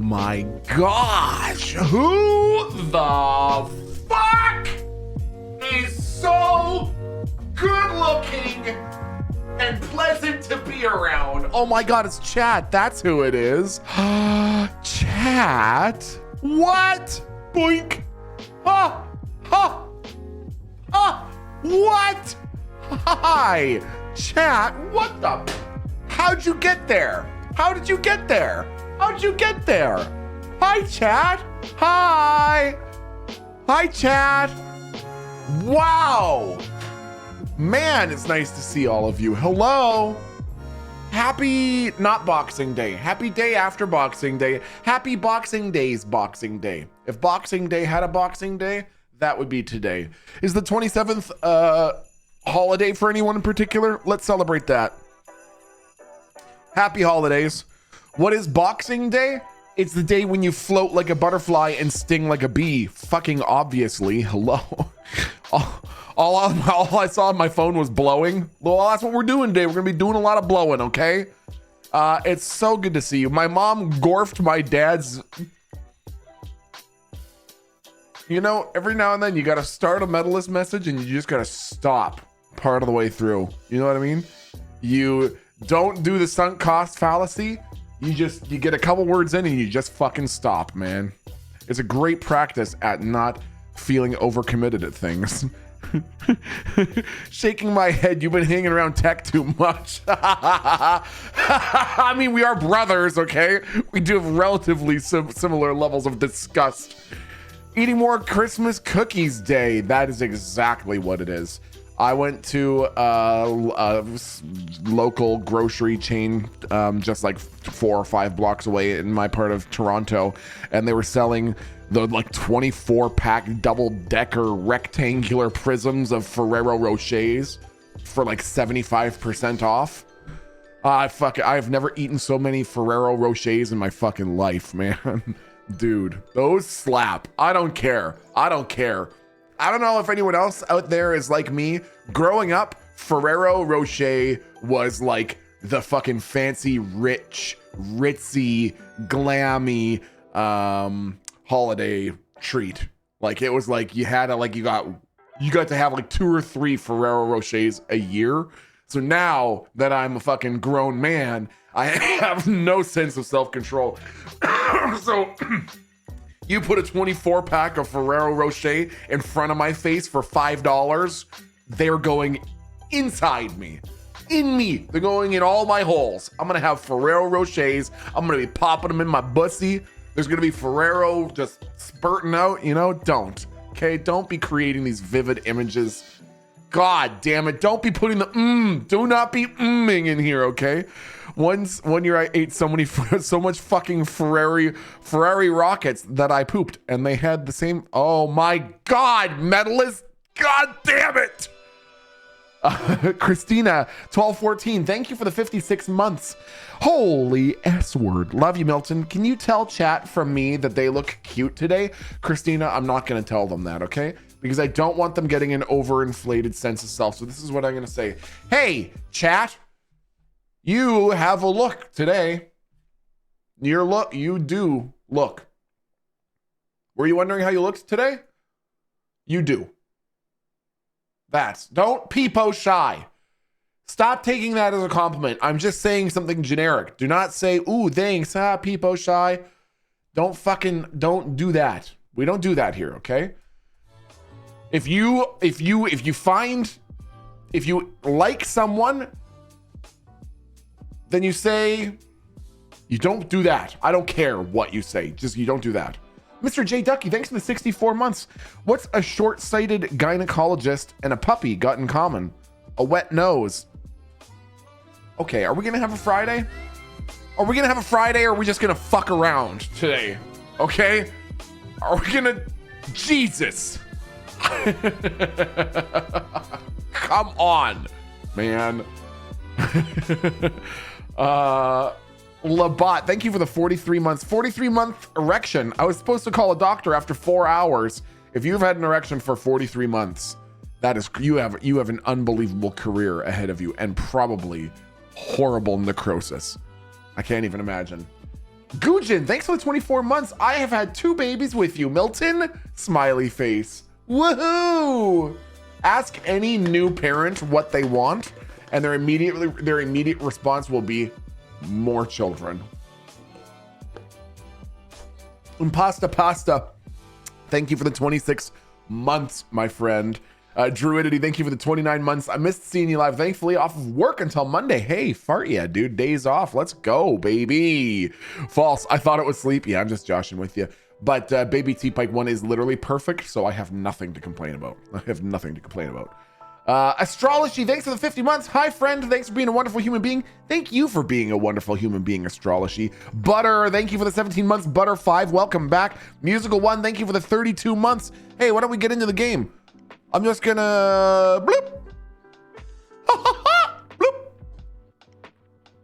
my gosh, who the fuck is so good looking and pleasant to be around? Oh my God, it's Chat. That's who it is. Chat? What? Boink. Ha, ha, ha. What? Hi, Chat. What the? How'd you get there? How did you get there? How'd you get there? Hi, Chat. Hi. Hi, Chat. Wow. Man, it's nice to see all of you. Hello. Happy, not Boxing Day. Happy day after Boxing Day. Happy Boxing Day's Boxing Day. If Boxing Day had a Boxing Day, that would be today. Is the 27th holiday for anyone in particular? Let's celebrate that. Happy holidays. What is Boxing Day? It's the day when you float like a butterfly and sting like a bee. Fucking obviously. Hello. All I saw on my phone was blowing. Well, that's what we're doing today. We're gonna be doing a lot of blowing, okay? It's so good to see you. My mom gorfed my dad's. You know, every now and then you gotta start a medalist message and you just gotta stop part of the way through. You know what I mean? You don't do the sunk cost fallacy. You get a couple words in and you just fucking stop, man. It's a great practice at not feeling overcommitted at things. Shaking my head, you've been hanging around tech too much. I mean, we are brothers, okay? We do have relatively similar levels of disgust. Eating more Christmas cookies day. That is exactly what it is. I went to a local grocery chain just like 4 or 5 blocks away in my part of Toronto, and they were selling the like 24-pack double-decker rectangular prisms of Ferrero Rochers for like 75% off. I've never eaten so many Ferrero Rochers in my fucking life, man. Dude, those slap. I don't care. I don't know if anyone else out there is like me. Growing up, Ferrero Rocher was like the fucking fancy, rich, ritzy, glammy holiday treat. Like it was like you got to have like 2 or 3 Ferrero Rochers a year. So now that I'm a fucking grown man, I have no sense of self-control. So you put a 24-pack of Ferrero Rocher in front of my face for $5, they're going inside me. In me. They're going in all my holes. I'm going to have Ferrero Rochers. I'm going to be popping them in my bussy. There's going to be Ferrero just spurting out. You know, don't. Okay? Don't be creating these vivid images. God damn it. Don't be putting the do not be ing in here, okay? One year I ate so much fucking Ferrari rockets that I pooped, and they had the same. Oh my God, medalist! God damn it! Christina 1214, thank you for the 56 months. Holy S word. Love you, Milton. Can you tell chat from me that they look cute today? Christina, I'm not going to tell them that, okay? Because I don't want them getting an overinflated sense of self. So this is what I'm going to say. Hey, chat, you have a look today. You do look. Were you wondering how you looked today? You do. Don't peepo shy. Stop taking that as a compliment. I'm just saying something generic. Do not say, ooh, thanks, peepo shy. Don't do that. We don't do that here, okay? If you like someone, then you say, you don't do that. I don't care what you say. Just, you don't do that. Mr. J. Ducky, thanks for the 64 months. What's a short-sighted gynecologist and a puppy got in common? A wet nose. Okay, are we gonna have a Friday? Are we gonna have a Friday, or are we just gonna fuck around today? Okay? Are we gonna... Jesus. Come on, man. Labat, thank you for the 43 months. 43-month erection. I was supposed to call a doctor after 4 hours. If you've had an erection for 43 months, that is, you have an unbelievable career ahead of you, and probably horrible necrosis. I can't even imagine. Gujin, thanks for the 24 months. I have had 2 babies with you. Milton, smiley face. Woohoo! Ask any new parent what they want, and their immediate response will be more children. Pasta. Thank you for the 26 months, my friend. Druidity, thank you for the 29 months. I missed seeing you live. Thankfully, off of work until Monday. Hey, fart yeah, dude. Days off. Let's go, baby. False. I thought it was sleep. Yeah, I'm just joshing with you. But Baby T Pike 1 is literally perfect, so I have nothing to complain about. Astrology, thanks for the 50 months. Hi, friend. Thanks for being a wonderful human being. Thank you for being a wonderful human being, Astrology. Butter, thank you for the 17 months. Butter 5, welcome back. Musical 1, thank you for the 32 months. Hey, why don't we get into the game? I'm just gonna bloop. Bloop.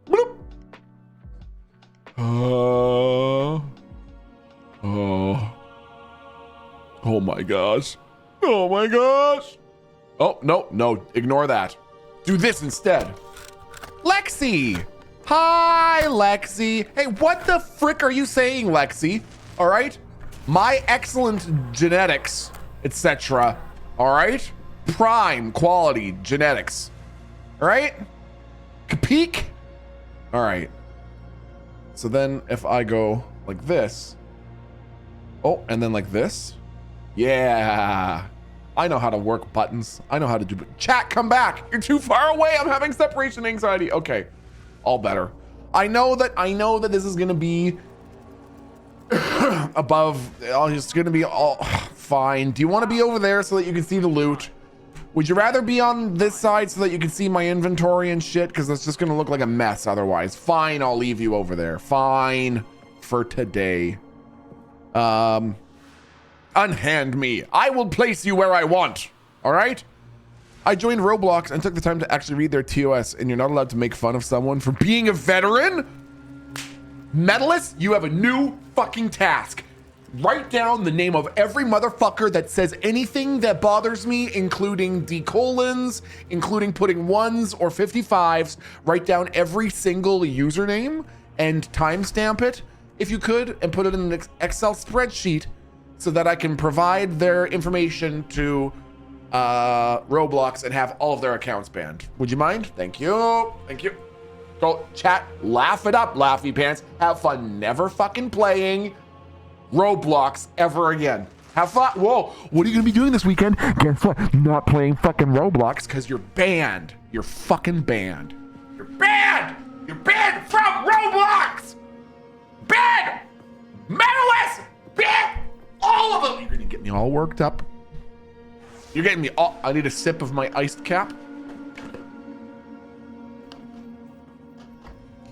Bloop. Oh. Oh my gosh. Oh my gosh. Oh, no, ignore that. Do this instead. Lexi. Hi, Lexi. Hey, what the frick are you saying, Lexi? All right. My excellent genetics, etc. All right. Prime quality genetics. All right. Capique? All right. So then if I go like this. Oh, and then like this. Yeah. I know how to work buttons. I know how to do it. Chat, come back. You're too far away. I'm having separation anxiety. Okay. All better. I know that this is going to be above. It's going to be all fine. Do you want to be over there so that you can see the loot? Would you rather be on this side so that you can see my inventory and shit? Because it's just going to look like a mess otherwise. Fine, I'll leave you over there. Fine for today. Unhand me. I will place you where I want. All right? I joined Roblox and took the time to actually read their TOS, and you're not allowed to make fun of someone for being a veteran? Medalist, you have a new fucking task. Write down the name of every motherfucker that says anything that bothers me, including D-colons, including putting 1s or 55s. Write down every single username and timestamp it, if you could, and put it in an Excel spreadsheet so that I can provide their information to Roblox and have all of their accounts banned. Would you mind? Thank you. Thank you. Go chat, laugh it up, Laughy Pants. Have fun never fucking playing Roblox ever again. Have fun. Whoa, what are you gonna be doing this weekend? Guess what? Not playing fucking Roblox because you're banned. You're fucking banned. You're banned. You're banned from Roblox. Banned. Medalist. Banned. All of them. You're gonna get me all worked up. You're getting me all. I need a sip of my iced cap.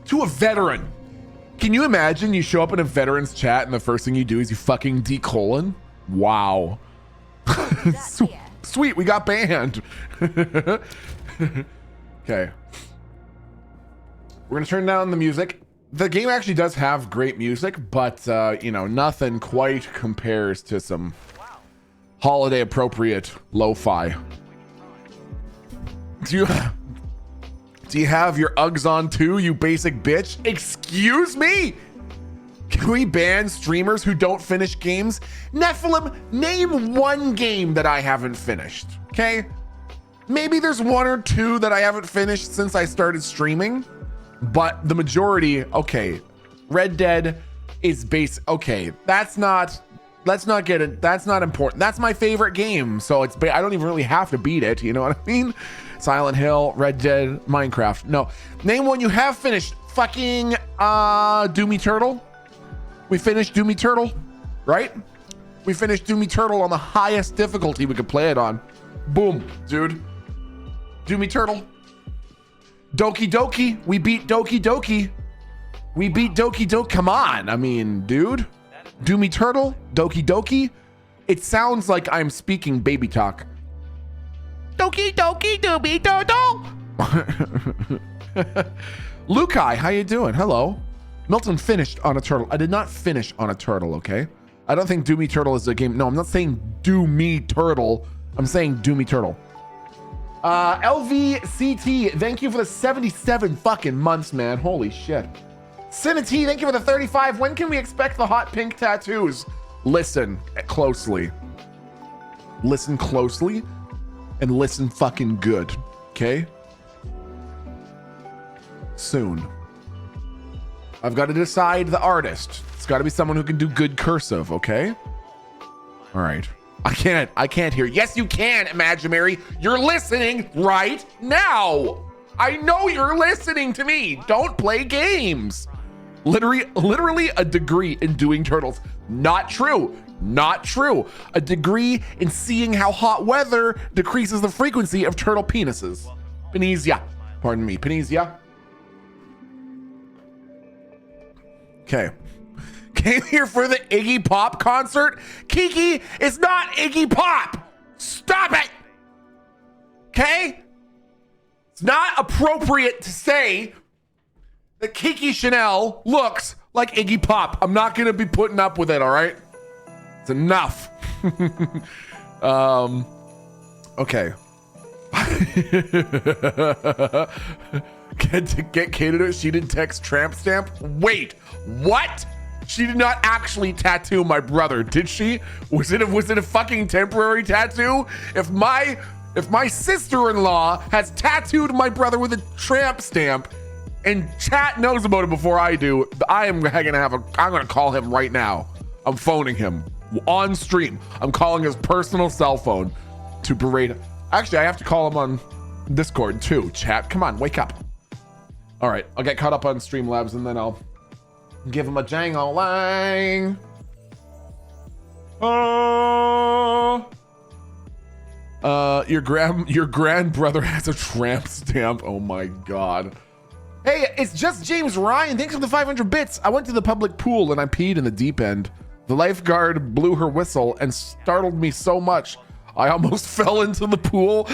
To a veteran. Can you imagine you show up in a veterans chat and the first thing you do is you fucking D-colon? Wow. Sweet, we got banned. Okay. We're gonna turn down the music. The game actually does have great music, but you know, nothing quite compares to some holiday appropriate lo-fi. Do you have your Uggs on too, you basic bitch? Excuse me? Can we ban streamers who don't finish games? Nephilim, name one game that I haven't finished, okay? Maybe there's 1 or 2 that I haven't finished since I started streaming, but the majority, okay. Red Dead is okay, let's not get it, that's not important. That's my favorite game, so I don't even really have to beat it, you know what I mean? Silent Hill, Red Dead, Minecraft. No, name one you have finished. Fucking Doom Eternal. We finished Doom Eternal, right? We finished Doom Eternal on the highest difficulty we could play it on. Boom, dude. Doom Eternal. Doki Doki. We beat Doki Doki. We beat Doki Doki. Come on. I mean, dude. Doom Eternal, Doki Doki. It sounds like I'm speaking baby talk. Doki Doki Dooby Dodo. Lukai, how you doing? Hello. Milton finished on a turtle. I did not finish on a turtle, okay? I don't think Doomy Turtle is a game. No, I'm not saying Do Me Turtle. I'm saying Doomy Turtle. LVCT, thank you for the 77 fucking months, man. Holy shit. Cinity, thank you for the 35. When can we expect the hot pink tattoos? Listen closely. Listen closely and listen fucking good, okay? Soon. I've got to decide the artist. It's got to be someone who can do good cursive, okay? All right. I can't hear. Yes, you can, Imaginary. You're listening right now. I know you're listening to me. Don't play games. Literally a degree in doing turtles. Not true. Not true. A degree in seeing how hot weather decreases the frequency of turtle penises. Panisia. Pardon me. Panisia. Okay. Came here for the Iggy Pop concert. Kiki is not Iggy Pop. Stop it. Okay? It's not appropriate to say that Kiki Chanel looks like Iggy Pop. I'm not gonna be putting up with it, all right? It's enough. Okay. Get Canada, she did text tramp stamp. Wait, what? She did not actually tattoo my brother, did she? Was it a fucking temporary tattoo? If my sister-in-law has tattooed my brother with a tramp stamp and chat knows about it before I do, I'm gonna call him right now. I'm phoning him on stream. I'm calling his personal cell phone to berate him. Actually, I have to call him on Discord too. Chat, come on, wake up. All right, I'll get caught up on Streamlabs and then I'll give him a jang-o-lang. Your grandbrother has a tramp stamp. Oh my God. Hey, it's just James Ryan. Thanks for the 500 bits. I went to the public pool and I peed in the deep end. The lifeguard blew her whistle and startled me so much I almost fell into the pool.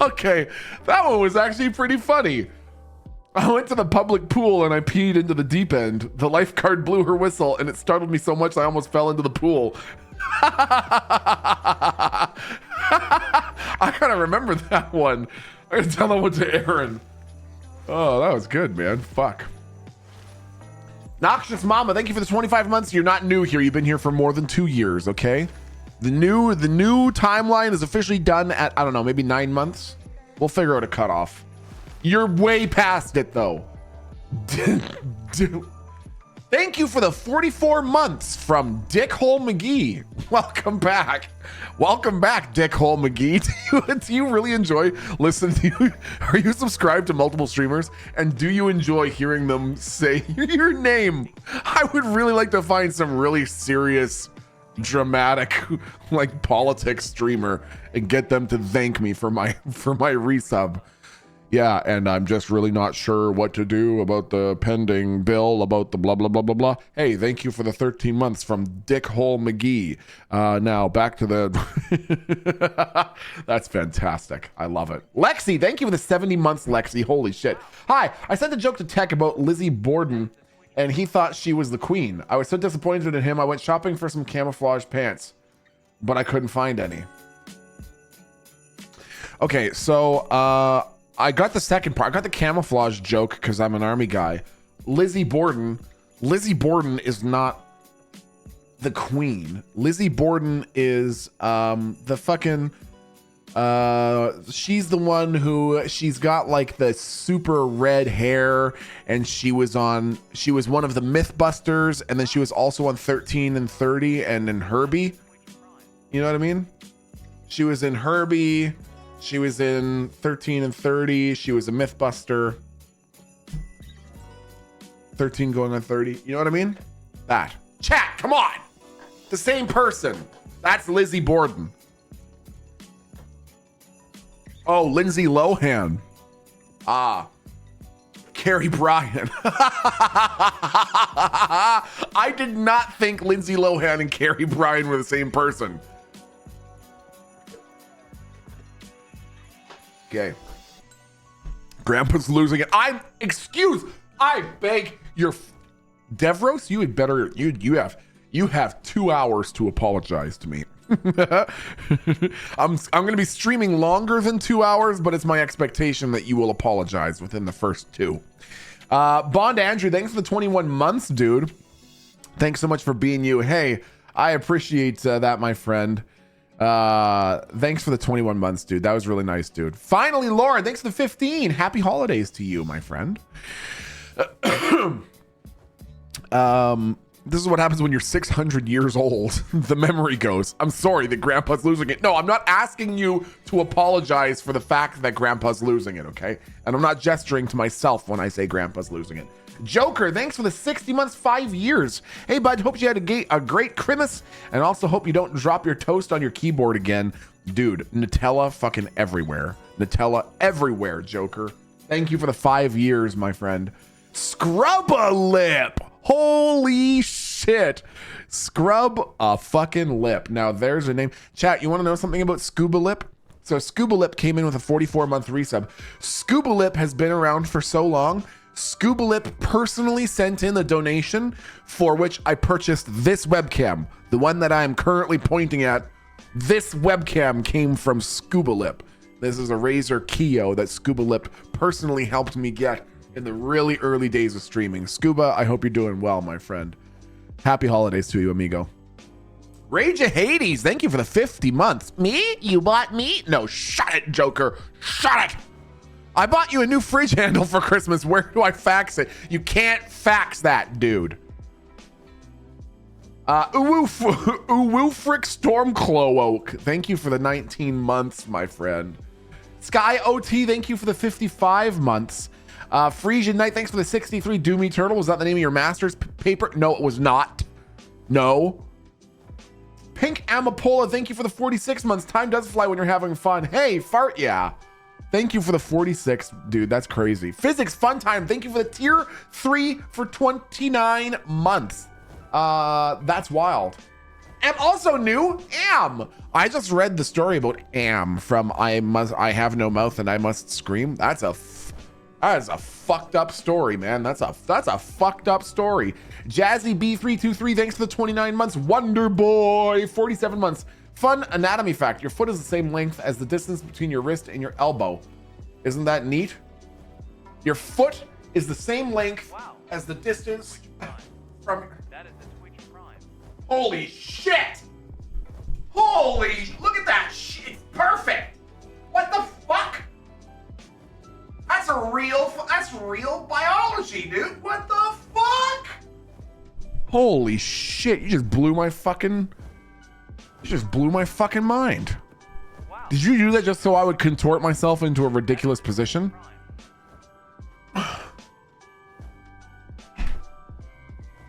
Okay, that one was actually pretty funny. I went to the public pool and I peed into the deep end. The lifeguard blew her whistle and it startled me so much I almost fell into the pool. I gotta remember that one. I gotta tell that one to Aaron. Oh, that was good, man. Fuck. Noxious Mama, thank you for the 25 months. You're not new here. You've been here for more than 2 years, okay? The new timeline is officially done at, I don't know, maybe 9 months. We'll figure out a cutoff. You're way past it, though. Thank you for the 44 months from Dickhole McGee. Welcome back. Welcome back, Dickhole McGee. Do you really enjoy listening to you? Are you subscribed to multiple streamers? And do you enjoy hearing them say your name? I would really like to find some really serious, dramatic, like politics streamer and get them to thank me for my resub. Yeah, and I'm just really not sure what to do about the pending bill about the blah, blah, blah, blah, blah. Hey, thank you for the 13 months from Dickhole McGee. Now back to the... That's fantastic. I love it. Lexi, thank you for the 70 months, Lexi. Holy shit. Hi, I sent a joke to Tech about Lizzie Borden, and he thought she was the queen. I was so disappointed in him. I went shopping for some camouflage pants, but I couldn't find any. Okay, so... I got the second part. I got the camouflage joke because I'm an army guy. Lizzie Borden is not the queen. Lizzie Borden is the fucking she's the one who, she's got like the super red hair, and she was one of the Mythbusters, and then she was also on 13 and 30 and in Herbie. You know what I mean? She was in Herbie. She was in 13 and 30. She was a Mythbuster. 13 going on 30. You know what I mean? That. Chat, come on. The same person. That's Lizzie Borden. Oh, Lindsay Lohan. Ah. Carrie Bryan. I did not think Lindsay Lohan and Carrie Bryan were the same person. Okay. Grandpa's losing it. I beg your Devros, you had better, you have 2 hours to apologize to me. I'm going to be streaming longer than 2 hours, but it's my expectation that you will apologize within the first 2. Bond Andrew, thanks for the 21 months, dude. Thanks so much for being you. Hey, I appreciate that, my friend. Thanks for the 21 months, dude. That was really nice, dude. Finally, Lauren, thanks for the 15. Happy holidays to you, my friend. This is what happens when you're 600 years old. The memory goes. I'm sorry that Grandpa's losing it. No, I'm not asking you to apologize for the fact that Grandpa's losing it, okay? And I'm not gesturing to myself when I say Grandpa's losing it. Joker, thanks for the 60 months, 5 years. Hey, bud, hope you had a great Christmas, and also hope you don't drop your toast on your keyboard again. Dude, Nutella fucking everywhere. Nutella everywhere, Joker. Thank you for the 5 years, my friend. Scrub a lip. Holy shit. Scrub a fucking lip. Now, there's a name. Chat, you want to know something about Scuba Lip? So Scuba Lip came in with a 44-month resub. Scuba Lip has been around for so long. Scuba Lip personally sent in the donation for which I purchased this webcam. The one that I am currently pointing at. This webcam came from Scuba Lip. This is a Razer Kio that Scuba Lip personally helped me get in the really early days of streaming. Scuba, I hope you're doing well, my friend. Happy holidays to you, amigo. Rage of Hades, thank you for the 50 months. Me? You bought me? No, shut it, Joker. Shut it. I bought you a new fridge handle for Christmas. Where do I fax it? You can't fax that, dude. Uwufric Stormcloak, thank you for the 19 months, my friend. Sky OT, thank you for the 55 months. Frisian Knight, thanks for the 63. Doomy Turtle, was that the name of your master's paper? No, it was not. No. Pink Amapola, thank you for the 46 months. Time does fly when you're having fun. Hey, fart, yeah. Thank you for the 46, dude. That's crazy. Physics Fun Time, thank you for the tier 3 for 29 months. That's wild. And also new, Am. I just read the story about Am from I Have No Mouth and I Must Scream. That is a fucked up story, man. That's a fucked up story. Jazzy B323, thanks for the 29 months. Wonder Boy, 47 months. Fun anatomy fact, your foot is the same length as the distance between your wrist and your elbow. Isn't that neat? Your foot is the same length as the distance from... That is the Twitch Prime. Holy shit! Holy, look at that shit, it's perfect! What the fuck? That's real biology, dude. What the fuck? Holy shit, you just blew my fucking mind. Wow. Did you do that just so I would contort myself into a ridiculous position?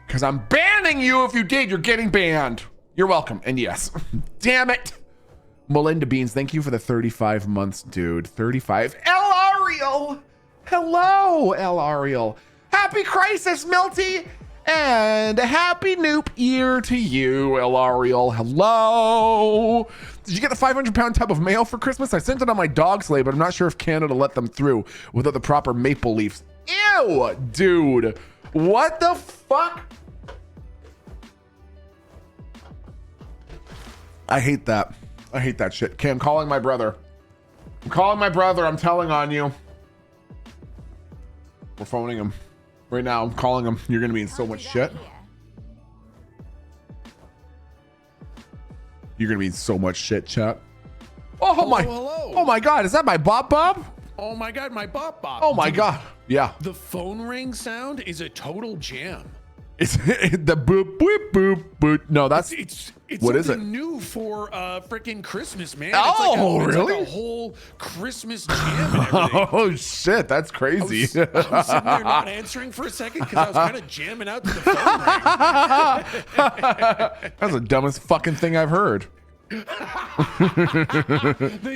Because I'm banning you if you did. You're getting banned. You're welcome. And yes. Damn it. Melinda Beans, thank you for the 35 months, dude. 35. El Ariel. Hello, El Ariel. Happy Crisis, Milty. And a happy Noop year to you, El Ariel. Hello. Did you get the 500-pound tub of mail for Christmas? I sent it on my dog sleigh, but I'm not sure if Canada let them through without the proper maple leaves. Ew, dude. What the fuck? I hate that. I hate that shit. Okay, I'm calling my brother. I'm telling on you. We're phoning him. Right now, I'm calling him. You're going to be in so much shit. You're going to be in so much shit, chat. Oh my. Hello. Oh my God. Is that my Bop Bob? Oh my God, my Bop Bop. Oh my God. Yeah. The phone ring sound is a total jam. It's the boop, boop, boop, boop. No, that's... It's what is it? something new for freaking Christmas, man. Oh, it's really? like a whole Christmas jam and everything. Oh shit, that's crazy. I was sitting there not answering for a second because I was kind of jamming out to the phone ring. That's the dumbest fucking thing I've heard. They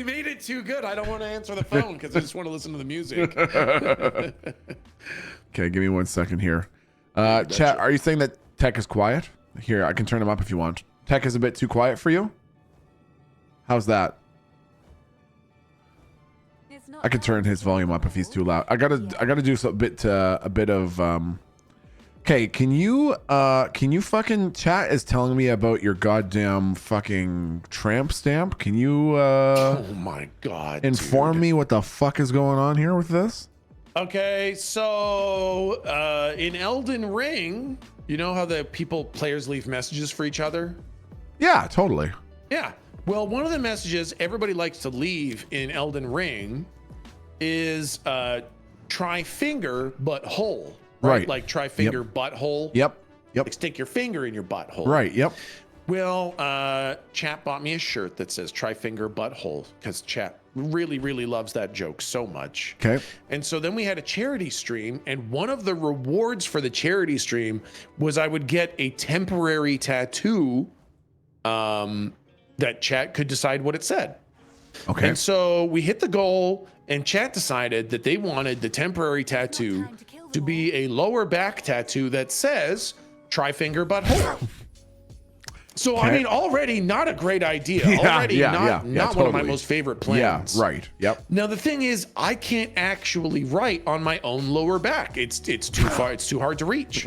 made it too good. I don't want to answer the phone because I just want to listen to the music. Okay, give me 1 second here. Chat, are you saying that Tech is quiet? Here, I can turn him up if you want. Tech is a bit too quiet for you? How's that? I can turn his volume up if he's too loud. I gotta do a bit of okay, can you fucking... Chat is telling me about your goddamn fucking tramp stamp. Can you Oh my God, inform dude. me what the fuck is going on here with this? Okay, so in Elden Ring, you know how the players leave messages for each other? Yeah, totally. Yeah. Well, one of the messages everybody likes to leave in Elden Ring is try finger but hole. Right. Like try finger butthole. Yep. Like stick your finger in your butthole. Right. Yep. Well, Chat bought me a shirt that says try finger butthole because Chat really, really loves that joke so much. Okay. And so then we had a charity stream, and one of the rewards for the charity stream was I would get a temporary tattoo that Chat could decide what it said. Okay. And so we hit the goal, and Chat decided that they wanted the temporary tattoo to be a lower back tattoo that says try finger butthole. So I mean, already not a great idea. Yeah, Already not one of my totally. most favorite Yeah, plans. right. Yep. Now the thing is, I can't actually write on my own lower back. It's too far. It's too hard to reach.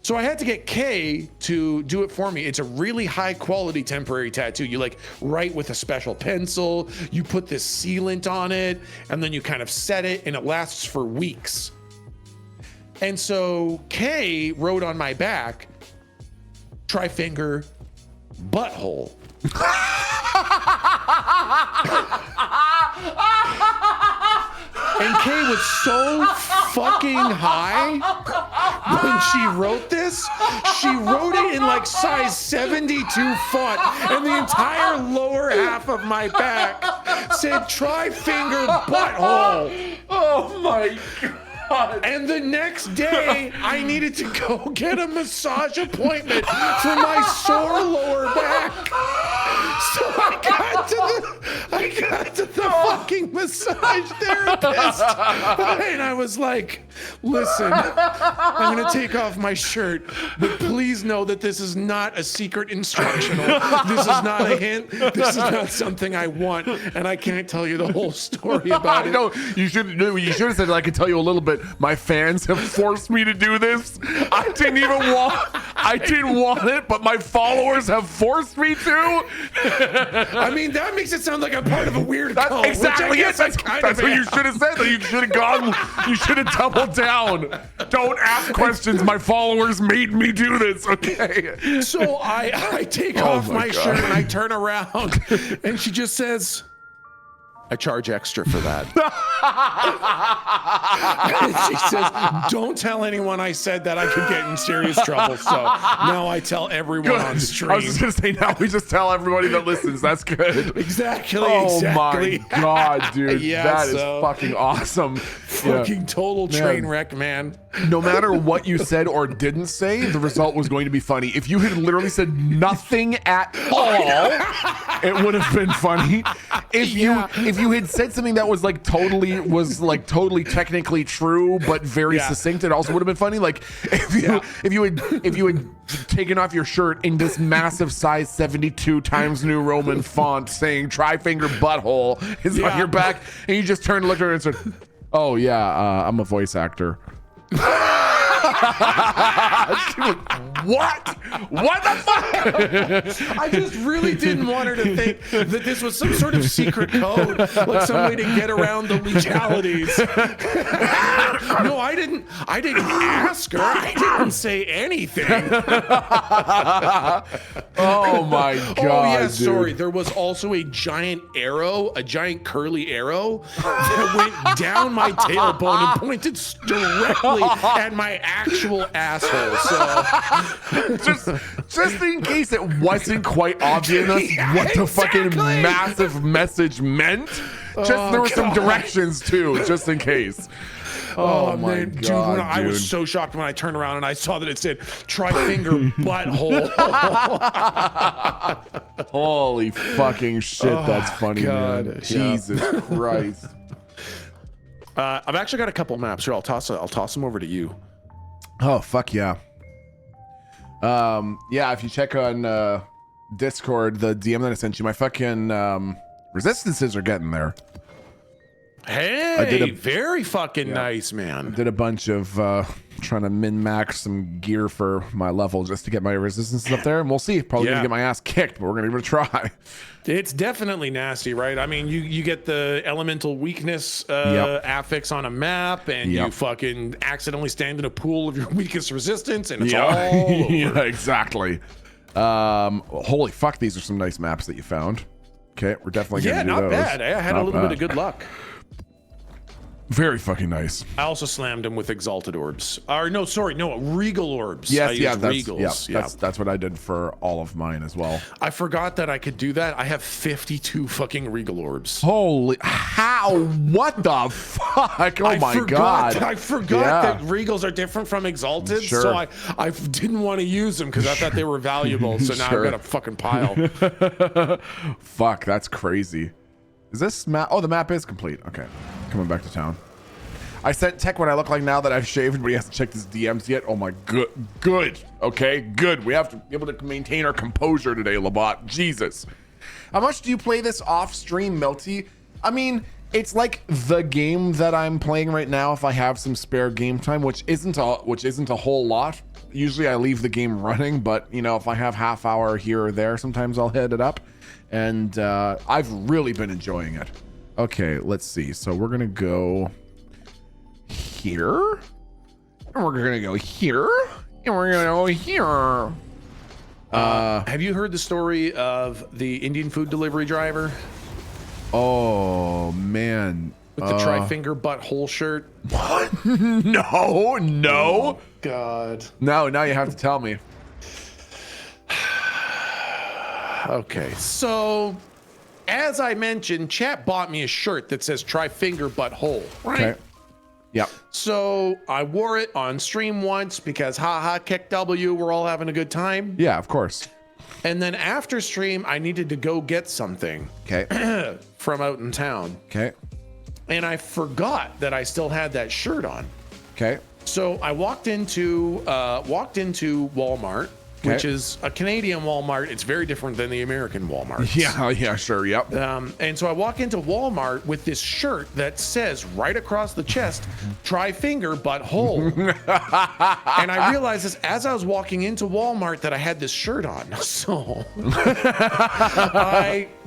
So I had to get Kay to do it for me. It's a really high quality temporary tattoo. You like write with a special pencil. You put this sealant on it, and then you kind of set it, and it lasts for weeks. And so Kay wrote on my back, "Tri-finger butthole." And Kay was so fucking high when she wrote this. She wrote it in like size 72 font, and the entire lower half of my back said "Tri-finger butthole." Oh my God. And the next day, I needed to go get a massage appointment for my sore lower back. So I got to the fucking massage therapist, and I was like, "Listen, I'm gonna take off my shirt, but please know that this is not a secret instructional. This is not a hint. This is not something I want, and I can't tell you the whole story about it." No, you should have said, I can tell you a little bit. My fans have forced me to do this. I didn't want it, but my followers have forced me to. I mean, that makes it sound like I'm part of a weird cult. Exactly. Yes, That's what you should have said. You should have gone. You should have doubled down. Don't ask questions. My followers made me do this. Okay. So I take Oh off my my God. shirt and I turn around, and she just says, "I charge extra for that." And she says, "Don't tell anyone I said that. I could get in serious trouble." So now I tell everyone on stream. I was just gonna say, now we just tell everybody that listens. That's good. Exactly. Oh exactly. my God, dude. Yeah, that is so- fucking awesome. Yeah. Fucking total train wreck, man. No matter what you said or didn't say, the result was going to be funny. If you had literally said nothing at all, it would have been funny. If you had said something that was like totally technically true but very Yeah. succinct, it also would have been funny. Like if you had taken off your shirt in this massive size 72 Times New Roman font saying "Tri-finger butthole" is on Yeah. your back, and you just turned and looked at her and said, "Oh yeah, I'm a voice actor." She was, what? What the fuck? I just really didn't want her to think that this was some sort of secret code, like some way to get around the legalities. No, I didn't ask her. I didn't say anything. Oh my God. Oh yeah, dude. sorry. There was also a giant arrow, a giant curly arrow that went down my tailbone and pointed directly at my actual asshole. So Just in case it wasn't quite obvious Yeah, what the fucking exactly. massive message meant. There were some God. directions too, just in case. Oh my man, dude, God, I was dude. so shocked when I turned around and I saw that it said "Tri-finger butthole." Holy fucking shit, that's funny, God, man. yeah. Jesus Christ. I've actually got a couple maps here. I'll toss them over to you. Oh fuck yeah. Yeah, if you check on Discord, the DM that I sent you, my fucking resistances are getting there. Hey, did a- very fucking nice, man. Did a bunch of trying to min-max some gear for my level just to get my resistances up there, and we'll see. Probably Yeah. gonna get my ass kicked, but we're gonna give it a try. It's definitely nasty, right? I mean, you get the elemental weakness Yep. affix on a map, and you Yep. fucking accidentally stand in a pool of your weakest resistance, and it's Yeah, all over. yeah, exactly. Holy fuck, these are some nice maps that you found. Okay, we're definitely gonna Yeah, do not those. bad. I had a Not little bit bad. of good luck. Very fucking nice. I also slammed him with exalted orbs. Or no, sorry, no, regal orbs. I Yes, yeah, used that's regals. yeah, that's what I did for all of mine as well. I forgot that I could do that. I have 52 fucking regal orbs. Holy, how? What the fuck? Oh my god! I forgot that regals are different from exalted, Sure. so I didn't want to use them because I thought they were valuable. So now Sure. I've got a fucking pile. Fuck, that's crazy. Is this map? Oh, the map is complete. Okay, coming back to town. I sent Tech what I look like now that I've shaved, but he hasn't checked his DMs yet. Oh my good. Okay, good. We have to be able to maintain our composure today, Labat. Jesus. How much do you play this off stream, Melty? I mean, it's like the game that I'm playing right now if I have some spare game time, which isn't a whole lot. Usually I leave the game running, but you know, if I have half hour here or there, sometimes I'll hit it up. And I've really been enjoying it. Okay, let's see. So we're gonna go here, and we're gonna go here, and we're gonna go here. Have you heard the story of the Indian food delivery driver Oh man, with the tri-finger butthole shirt? what? No. God. No, now you have to tell me. Okay, so as I mentioned, chat bought me a shirt that says tri-finger butthole, right? Okay. Yep. So I wore it on stream once because haha, kick W, we're all having a good time. Yeah, of course. And then after stream, I needed to go get something Okay. from out in town. Okay. And I forgot that I still had that shirt on. Okay. So I walked into Walmart, which is a Canadian Walmart. It's very different than the American Walmart. Yeah, sure. Yep. And so I walk into Walmart with this shirt that says right across the chest, tri-finger butthole. And I realized this as I was walking into Walmart that I had this shirt on. So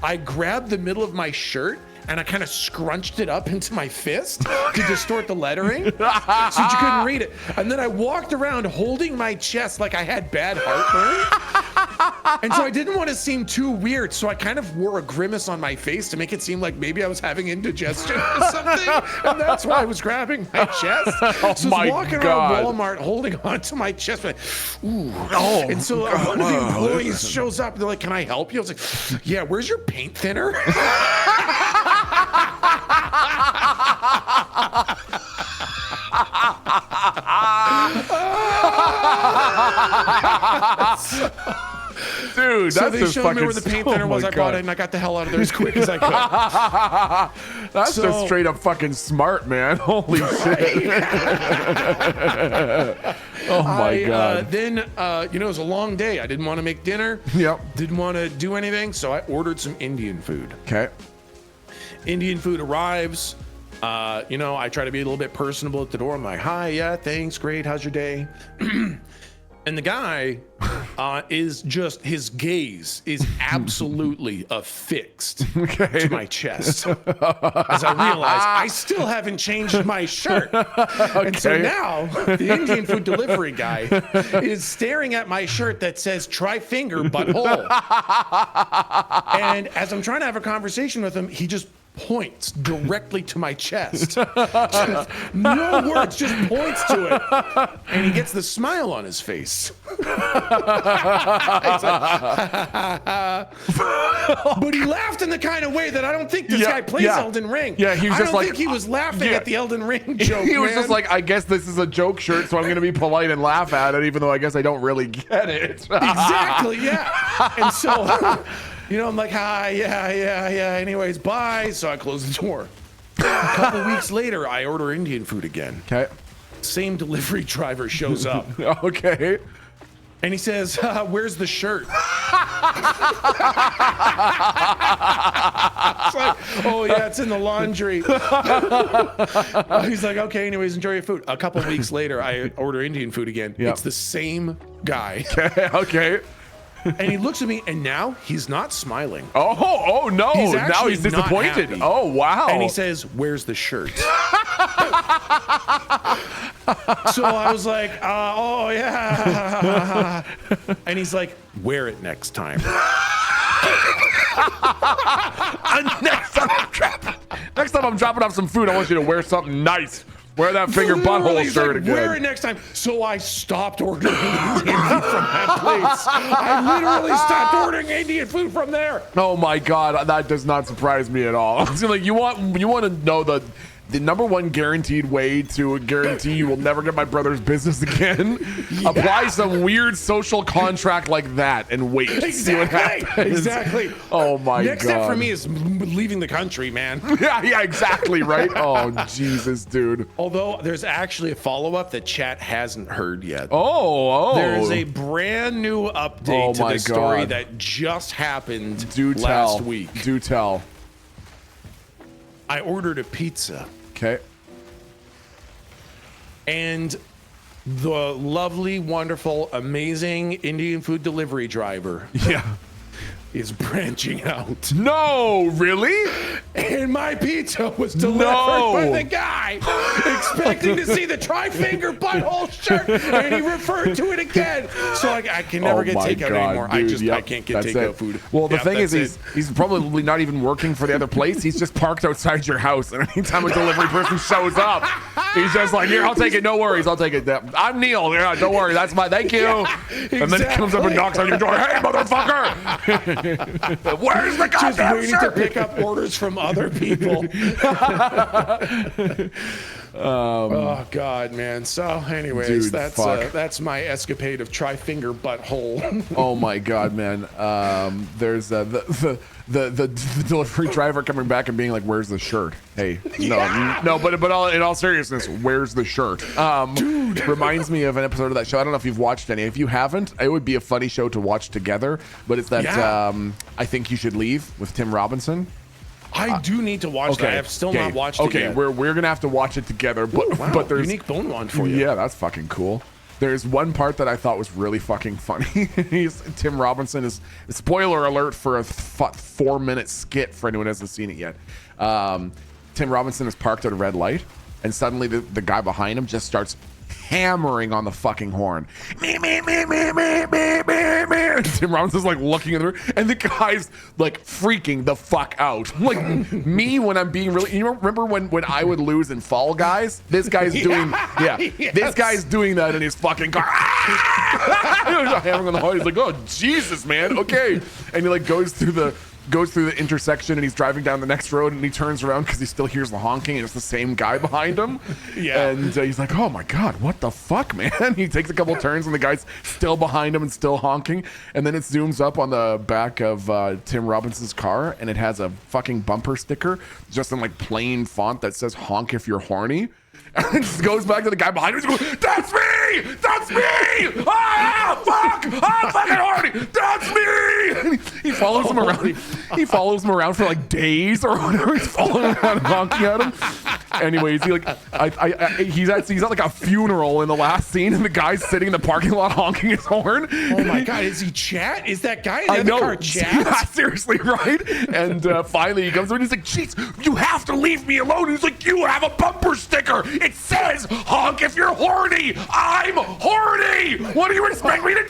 I grabbed the middle of my shirt and I kind of scrunched it up into my fist to distort the lettering so that you couldn't read it. And then I walked around holding my chest like I had bad heartburn. And so I didn't want to seem too weird, so I kind of wore a grimace on my face to make it seem like maybe I was having indigestion or something. And that's why I was grabbing my chest. So I was walking around Walmart holding onto my chest, like, ooh. And so one of the employees shows up, and they're like, "Can I help you?" I was like, "Yeah, where's your paint thinner?" Dude, So that's they just showed me where the paint thinner was. I brought it and I got the hell out of there as quick as I could. That's So- just straight up fucking smart, man. Holy shit. Oh my god. Then, it was a long day. I didn't want to make dinner. Yep. Didn't want to do anything, so I ordered some Indian food. Okay. Indian food arrives. I try to be a little bit personable at the door. I'm like, "Hi, yeah, thanks, great. How's your day?" And the guy his gaze is absolutely affixed to my chest as I realize I still haven't changed my shirt. And so now the Indian food delivery guy is staring at my shirt that says tri-finger butthole. And as I'm trying to have a conversation with him, he just points directly to my chest. Just no words, just points to it. And he gets the smile on his face. But he laughed in the kind of way that I don't think this guy plays Elden Ring. Yeah, he was I just don't like, think he was laughing at the Elden Ring joke. He was man. just like, I guess this is a joke shirt, so I'm gonna be polite and laugh at it, even though I guess I don't really get it. Exactly, yeah. And so, I'm like, hi, yeah. Anyways, bye. So I close the door. A couple weeks later, I order Indian food again. Okay. Same delivery driver shows up. Okay. And he says, "Where's the shirt?" It's like, "Oh yeah, it's in the laundry." He's like, "Okay, anyways, enjoy your food." A couple weeks later, I order Indian food again. Yep. It's the same guy. Okay. And he looks at me, and now he's not smiling. Oh no! He's Now actually he's not disappointed. happy. Oh wow! And he says, "Where's the shirt?" So I was like, "Oh yeah." And he's like, "Wear it next time." Next time I'm dropping off some food, I want you to wear something nice. Wear that finger butthole He's shirt like, again. "Wear it next time." So I stopped ordering Indian food from that place. I literally stopped ordering Indian food from there. Oh my god, that does not surprise me at all. It's like you want to know the number one guaranteed way to guarantee you will never get my brother's business again. Apply some weird social contract like that and wait. See what happens. Exactly. Oh my Next god. step for me is leaving the country, man. Yeah, exactly, right? Oh, Jesus, dude. Although there's actually a follow-up that chat hasn't heard yet. Oh. There's a brand new update to my the story God. that just happened Do tell. last week. Do tell. I ordered a pizza, Okay. and the lovely, wonderful, amazing Indian food delivery driver Yeah. is branching out. No, really? And my pizza was delivered No. by the guy expecting to see the tri-finger butthole shirt, and he referred to it again. So I can never get my takeout God, anymore. dude, I can't get that's takeout it. food. Well, the Yep, thing is, that's he's probably not even working for the other place. He's just parked outside your house, and anytime a delivery person shows up, he's just like, "Here, I'll take it. No worries, I'll take it. I'm Neil. Yeah, don't worry. That's my thank you." And then he comes up and knocks on your door. Hey, motherfucker! Where's the just goddamn waiting to shirt? pick up orders from other people. Oh God, man. So, anyways, Dude, that's my escapade of tri-finger butthole. Oh my god, man! There's the delivery driver coming back and being like, "Where's the shirt?" Hey, no, but in all seriousness, where's the shirt? Dude, reminds me of an episode of that show. I don't know if you've watched any. If you haven't, it would be a funny show to watch together. But it's that I Think You Should Leave with Tim Robinson. I do need to watch that. I have still not watched it yet. we're gonna have to watch it together. But Wow, but there's unique bone one for you. Yeah, that's fucking cool. There's one part that I thought was really fucking funny. Tim Robinson is, spoiler alert for a 4-minute skit for anyone who hasn't seen it yet. Tim Robinson is parked at a red light, and suddenly the guy behind him just starts hammering on the fucking horn. Me. And Tim Robinson's like looking at the room, and the guy's like freaking the fuck out. Like me when I'm being really. You remember when I would lose in Fall Guys? This guy's doing This guy's doing that in his fucking car. Hammering on the horn. He's like, oh Jesus, man. Okay, and he like goes through the intersection, and he's driving down the next road, and he turns around because he still hears the honking, and it's the same guy behind him. Yeah. And he's like, oh my God, what the fuck, man? He takes a couple turns, and the guy's still behind him and still honking. And then it zooms up on the back of Tim Robinson's car, and it has a fucking bumper sticker just in like plain font that says honk if you're horny. And it just goes back to the guy behind him. He's going, that's me! That's me! Ah, fuck! I'm fucking horny! That's me! And he follows him around. He follows him around for like days or whatever. He's following him around, honking at him. Anyways, he's at like a funeral in the last scene, and the guy's sitting in the parking lot honking his horn. Oh my God, is he Chat? Is that guy in I the know. car Chat? Yeah, seriously, right? And finally he comes over and he's like, jeez, you have to leave me alone. He's like, you have a bumper sticker. It says honk if you're horny. I'm horny. What do you expect me to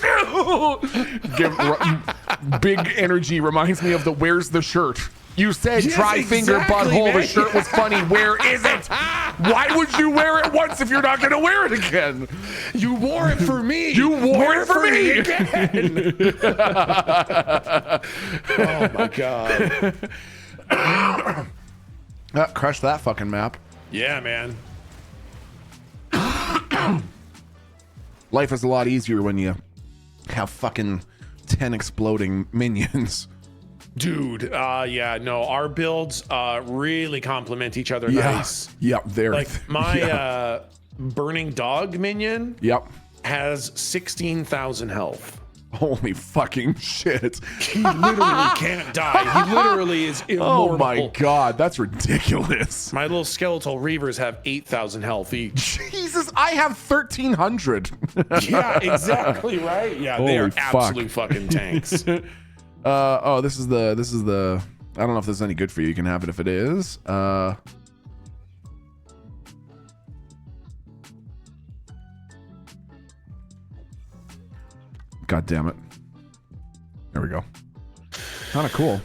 do? Big energy reminds me of the where's the shirt? You said Yes, tri-finger exactly, butthole. man. The shirt was funny. Where is it? Why would you wear it once if you're not going to wear it again? You wore it for me. You wore it for me again. Oh my God. Crush that fucking map. Yeah, man. Life is a lot easier when you have fucking 10 exploding minions. Dude, yeah, no, our builds really complement each other nice. Yep, they're Like my burning dog minion Yep. has 16,000 health. Holy fucking shit. He literally can't die. He literally is immortal. Oh my God, that's ridiculous. My little skeletal reavers have 8,000 health each. Jesus, I have 1,300. Yeah, exactly right. Yeah, they are Holy fuck. absolute fucking tanks. This is the I don't know if this is any good for you. You can have it if it is. God damn it. There we go. Kind of cool.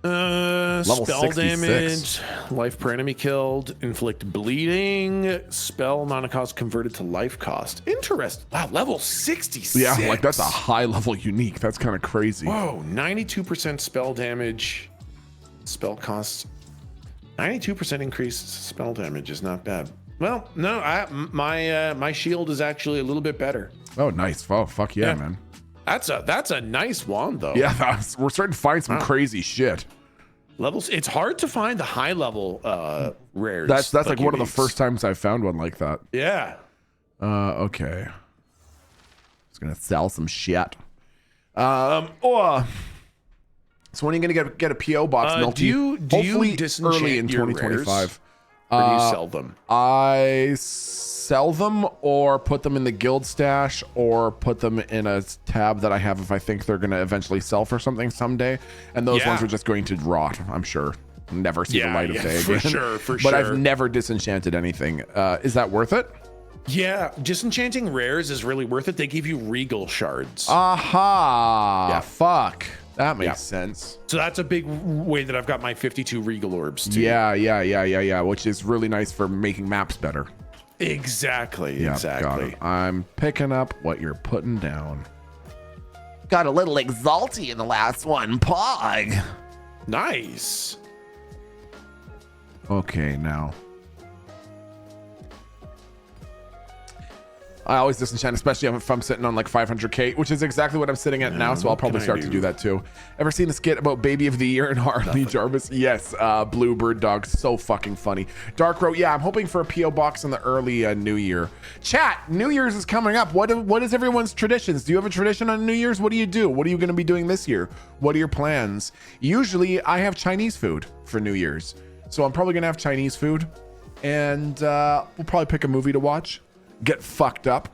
Level Spell 66. damage, life per enemy killed, inflict bleeding, spell mana cost converted to life cost. Interesting. Wow, level 66. Yeah, like that's a high level unique. That's kind of crazy. Whoa, 92% spell damage, spell cost 92% increased spell damage is not bad. Well, no, my shield is actually a little bit better. Oh, nice. Oh, fuck yeah, Yeah. man. That's a nice wand though. Yeah, we're starting to find some crazy shit. Levels. It's hard to find the high level rares. That's like one of the uniques. first times I found one like that. Yeah. Okay. Just gonna sell some shit. So when are you gonna get a PO box, Milty? Do you Hopefully disenchant early in your 2025. Or do you sell them? I sell them or put them in the guild stash or put them in a tab that I have if I think they're gonna eventually sell for something someday. And those Yeah. ones are just going to rot, I'm sure. Never see the Yeah, light of yeah, day for again. sure, for But I've sure. never disenchanted anything. Is that worth it? Yeah, disenchanting rares is really worth it. They give you regal shards. Aha! Yeah. Fuck. That makes Yeah. sense. So that's a big way that I've got my 52 regal orbs too. Yeah. Which is really nice for making maps better. Exactly. Yeah, exactly. got it. I'm picking up what you're putting down. Got a little exalty in the last one, Pog. Nice. Okay, now. I always disenchant, especially if I'm sitting on like 500k, which is exactly what I'm sitting at now, so I'll probably can I start to do? do that too. Ever seen the skit about Baby of the Year and Harley Jarvis? Yes, Bluebird Dog, so fucking funny. Dark Row, yeah, I'm hoping for a PO box in the early New Year. Chat, New Year's is coming up. What is everyone's traditions? Do you have a tradition on New Year's? What do you do? What are you going to be doing this year? What are your plans? Usually, I have Chinese food for New Year's, so I'm probably going to have Chinese food, and we'll probably pick a movie to watch. Get fucked up,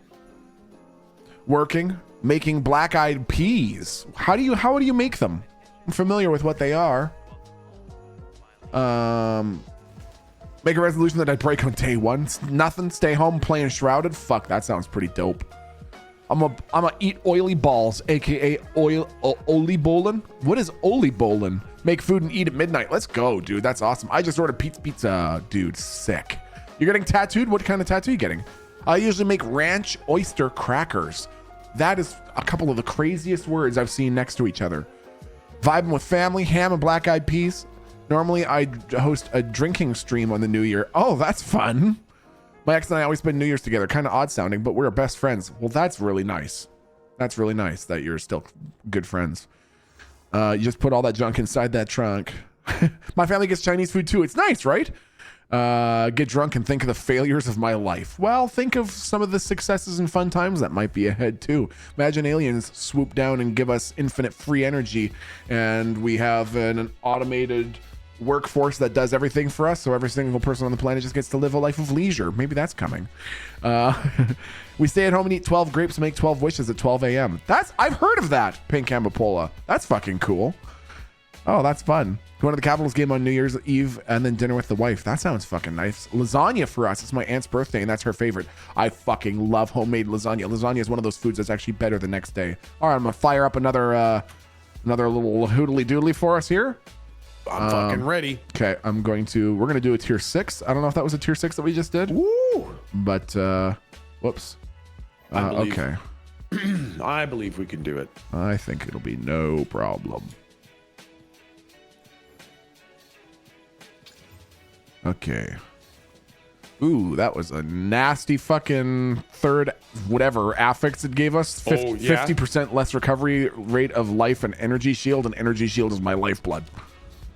working, making black-eyed peas. How do you make them? I'm familiar with what they are. Make a resolution that I break on day one. Nothing. Stay home playing Shrouded. Fuck, that sounds pretty dope. I'm a eat oily balls, aka Oli Bolin. What is Oli Bolin? Make food and eat at midnight. Let's go, dude. That's awesome. I just ordered pizza, dude. Sick. You're getting tattooed? What kind of tattoo are you getting? I usually make ranch oyster crackers. That is a couple of the craziest words I've seen next to each other. Vibing with family, ham and black-eyed peas. Normally, I host a drinking stream on the New Year. Oh, that's fun. My ex and I always spend New Year's together. Kind of odd sounding, but we're best friends. Well, that's really nice. That's really nice that you're still good friends. You just put all that junk inside that trunk. My family gets Chinese food too. It's nice, right? Get drunk and think of the failures of my life. Well, think of some of the successes and fun times that might be ahead too. Imagine aliens swoop down and give us infinite free energy, and we have an automated workforce that does everything for us, so every single person on the planet just gets to live a life of leisure. Maybe that's coming. We stay at home and eat 12 grapes and make 12 wishes at 12 a.m. I've heard of that, Pink Ambipola. That's fucking cool. Oh, that's fun. Going to the Capitals game on New Year's Eve and then dinner with the wife. That sounds fucking nice. Lasagna for us. It's my aunt's birthday and that's her favorite. I fucking love homemade lasagna. Lasagna is one of those foods that's actually better the next day. All right, I'm gonna fire up another little hoodly doodly for us here. I'm fucking ready. Okay, we're gonna do a tier 6. I don't know if that was a tier 6 that we just did. Woo! But whoops. I believe- Okay. I believe we can do it. I think it'll be no problem. Okay. Ooh, that was a nasty fucking third whatever affix it gave us. Oh, yeah? 50% less recovery rate of life and energy shield, and energy shield is my lifeblood.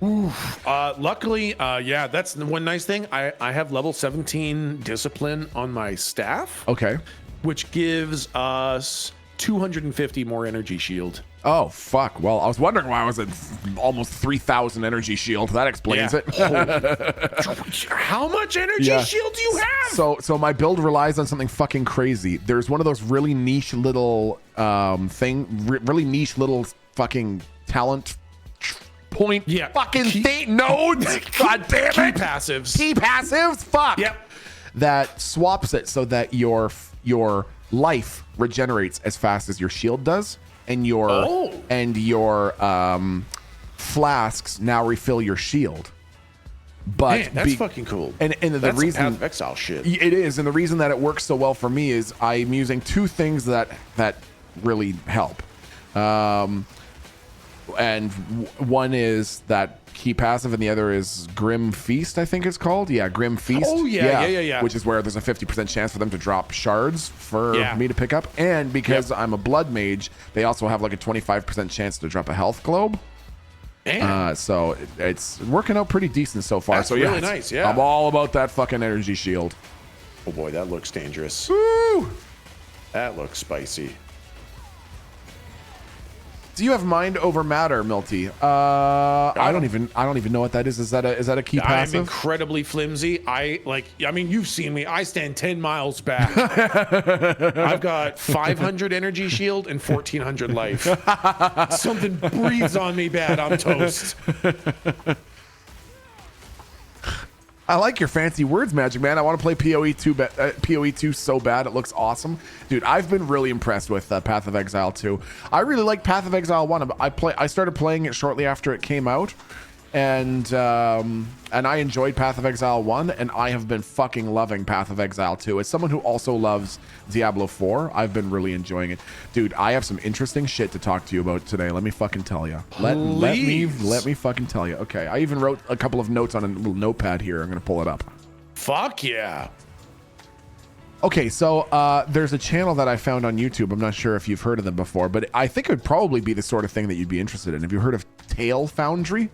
Luckily, yeah, that's the one nice thing. I have level 17 discipline on my staff, Okay. which gives us 250 more energy shield. Oh, fuck. Well, I was wondering why I was at almost 3,000 energy shield. That explains Yeah. it. How much energy Yeah. shield do you have? So my build relies on something fucking crazy. There's one of those really niche little really niche little fucking talent point Yeah. fucking Key- thing nodes. God damn Key it. passives. Key passives. Fuck. Yep. That swaps it so that your life regenerates as fast as your shield does, and your flasks now refill your shield. But Man, that's fucking cool. And the That's some reason Path of Exile shit. it is, and the reason that it works so well for me is I'm using two things that really help. And one is that key passive, and the other is Grim Feast, I think it's called. Yeah, Grim Feast. Oh, yeah. Which is where there's a 50% chance for them to drop shards for Yeah. me to pick up. And because I'm a blood mage, they also have like a 25% chance to drop a health globe. Man. So it's working out pretty decent so far. That's so really nice, yeah. I'm all about that fucking energy shield. Oh boy, that looks dangerous. Woo! That looks spicy. Do you have mind over matter, Milty? I don't even know what that is. Is that a key I'm passive? incredibly flimsy. I mean, you've seen me. I stand 10 miles back. I've got 500 energy shield and 1400 life. Something breathes on me bad, I'm toast. I like your fancy words, Magic Man. I want to play PoE 2. PoE 2 so bad, it looks awesome, dude. I've been really impressed with Path of Exile 2. I really like Path of Exile 1. I started playing it shortly after it came out, and I enjoyed Path of Exile 1, and I have been fucking loving Path of Exile 2. As someone who also loves Diablo 4, I've been really enjoying it, dude. I have some interesting shit to talk to you about today. Let me fucking tell you. Let me fucking tell you. Okay, I even wrote a couple of notes on a little notepad here. I'm gonna pull it up. Fuck yeah. Okay, so there's a channel that I found on YouTube. I'm not sure if you've heard of them before, but I think it would probably be the sort of thing that you'd be interested in. Have you heard of Tail Foundry?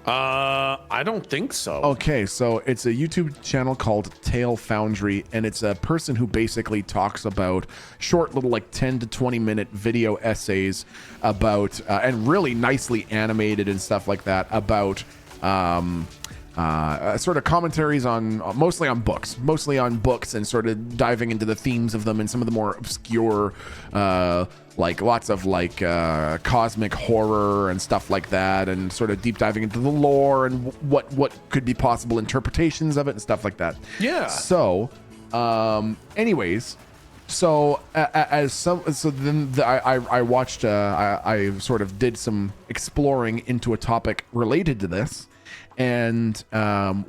I don't think so. Okay, so it's a YouTube channel called Tail Foundry, and it's a person who basically talks about short little like 10 to 20 minute video essays about and really nicely animated and stuff like that about sort of commentaries on mostly on books and sort of diving into the themes of them and some of the more obscure like lots of like cosmic horror and stuff like that, and sort of deep diving into the lore and what could be possible interpretations of it and stuff like that. Yeah. So anyways, so I watched I sort of did some exploring into a topic related to this, and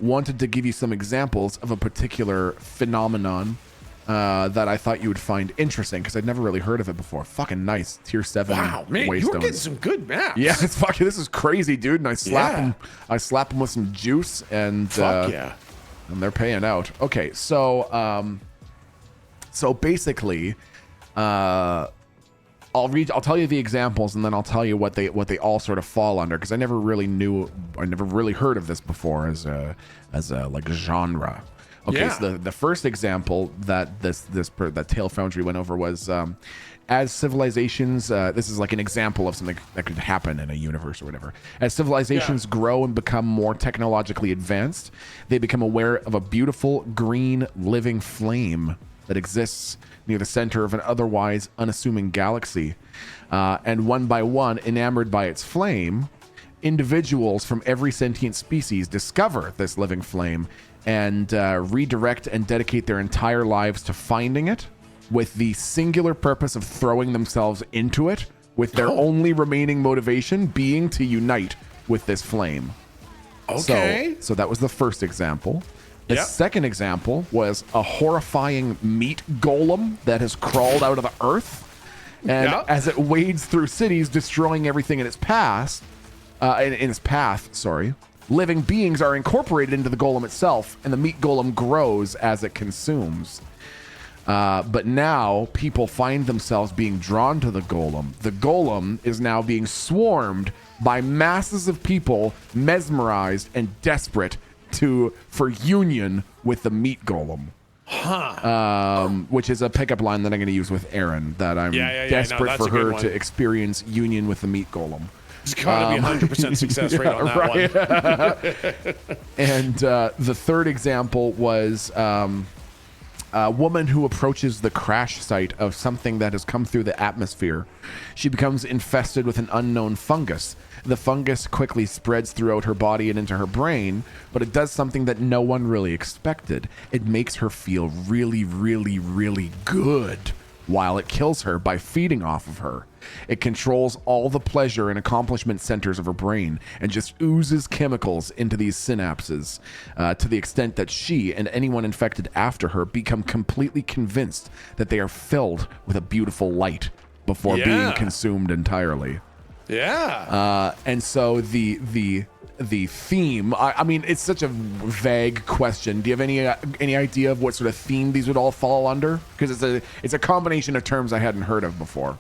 wanted to give you some examples of a particular phenomenon that I thought you would find interesting, because I'd never really heard of it before. Fucking nice. Tier 7 Wow, man, waystones. you're getting some good maps. Yeah, it's fucking, this is crazy, dude. And I slap them with some juice, and Fuck yeah. and they're paying out. Okay, so basically, I'll tell you the examples, and then I'll tell you what they all sort of fall under, because I never really heard of this before as a like genre. Okay, Yeah. so the first example that that Tail Foundry went over was as civilizations, this is like an example of something that could happen in a universe or whatever. As civilizations grow and become more technologically advanced, they become aware of a beautiful green living flame that exists near the center of an otherwise unassuming galaxy. And one by one, enamored by its flame, individuals from every sentient species discover this living flame and redirect and dedicate their entire lives to finding it, with the singular purpose of throwing themselves into it, with their only remaining motivation being to unite with this flame. Okay. So that was the first example. The second example was a horrifying meat golem that has crawled out of the earth, and as it wades through cities, destroying everything in its path, living beings are incorporated into the golem itself, and the meat golem grows as it consumes. But now people find themselves being drawn to the golem. The golem is now being swarmed by masses of people, mesmerized and desperate for union with the meat golem. Which is a pickup line that I'm going to use with Erin, that I'm desperate for her to experience union with the meat golem. It's got to be 100% success rate on that one. And the third example was a woman who approaches the crash site of something that has come through the atmosphere. She becomes infested with an unknown fungus. The fungus quickly spreads throughout her body and into her brain, but it does something that no one really expected. It makes her feel really, really, really good while it kills her by feeding off of her. It controls all the pleasure and accomplishment centers of her brain and just oozes chemicals into these synapses to the extent that she and anyone infected after her become completely convinced that they are filled with a beautiful light before being consumed entirely. Yeah. And so the theme, I mean, it's such a vague question. Do you have any idea of what sort of theme these would all fall under? Because it's a combination of terms I hadn't heard of before.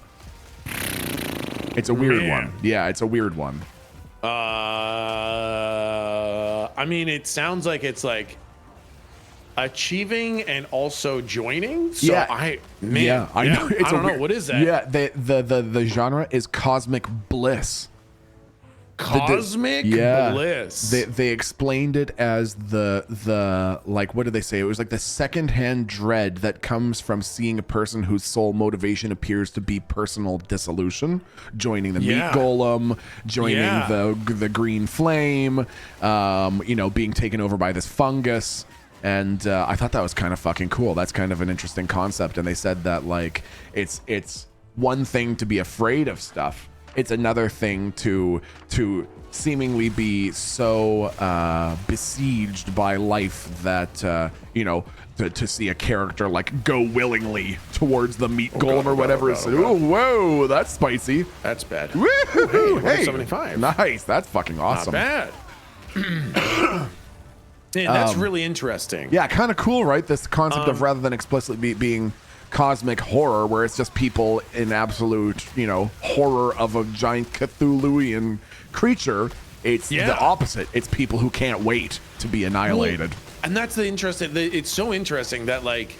It's a weird one. Yeah, it's a weird one. I mean, it sounds like it's like achieving and also joining. So Yeah. I know. I don't know. What is that? Yeah, the genre is cosmic bliss. Cosmic bliss. They explained it as the like, what did they say? It was like the secondhand dread that comes from seeing a person whose sole motivation appears to be personal dissolution, joining the meat golem, joining the green flame, being taken over by this fungus. And I thought that was kind of fucking cool. That's kind of an interesting concept. And they said that like it's one thing to be afraid of stuff. It's another thing to seemingly be so besieged by life that to see a character like go willingly towards the meat golem or whatever. Oh, whoa, that's spicy. That's bad. Woo-hoo, hey, 75. Nice. That's fucking awesome. Not bad. That's really interesting. Yeah, kind of cool, right? This concept of rather than explicitly being cosmic horror, where it's just people in absolute, horror of a giant Cthulhuian creature, it's the opposite. It's people who can't wait to be annihilated. Well, and that's the interesting. It's so interesting that like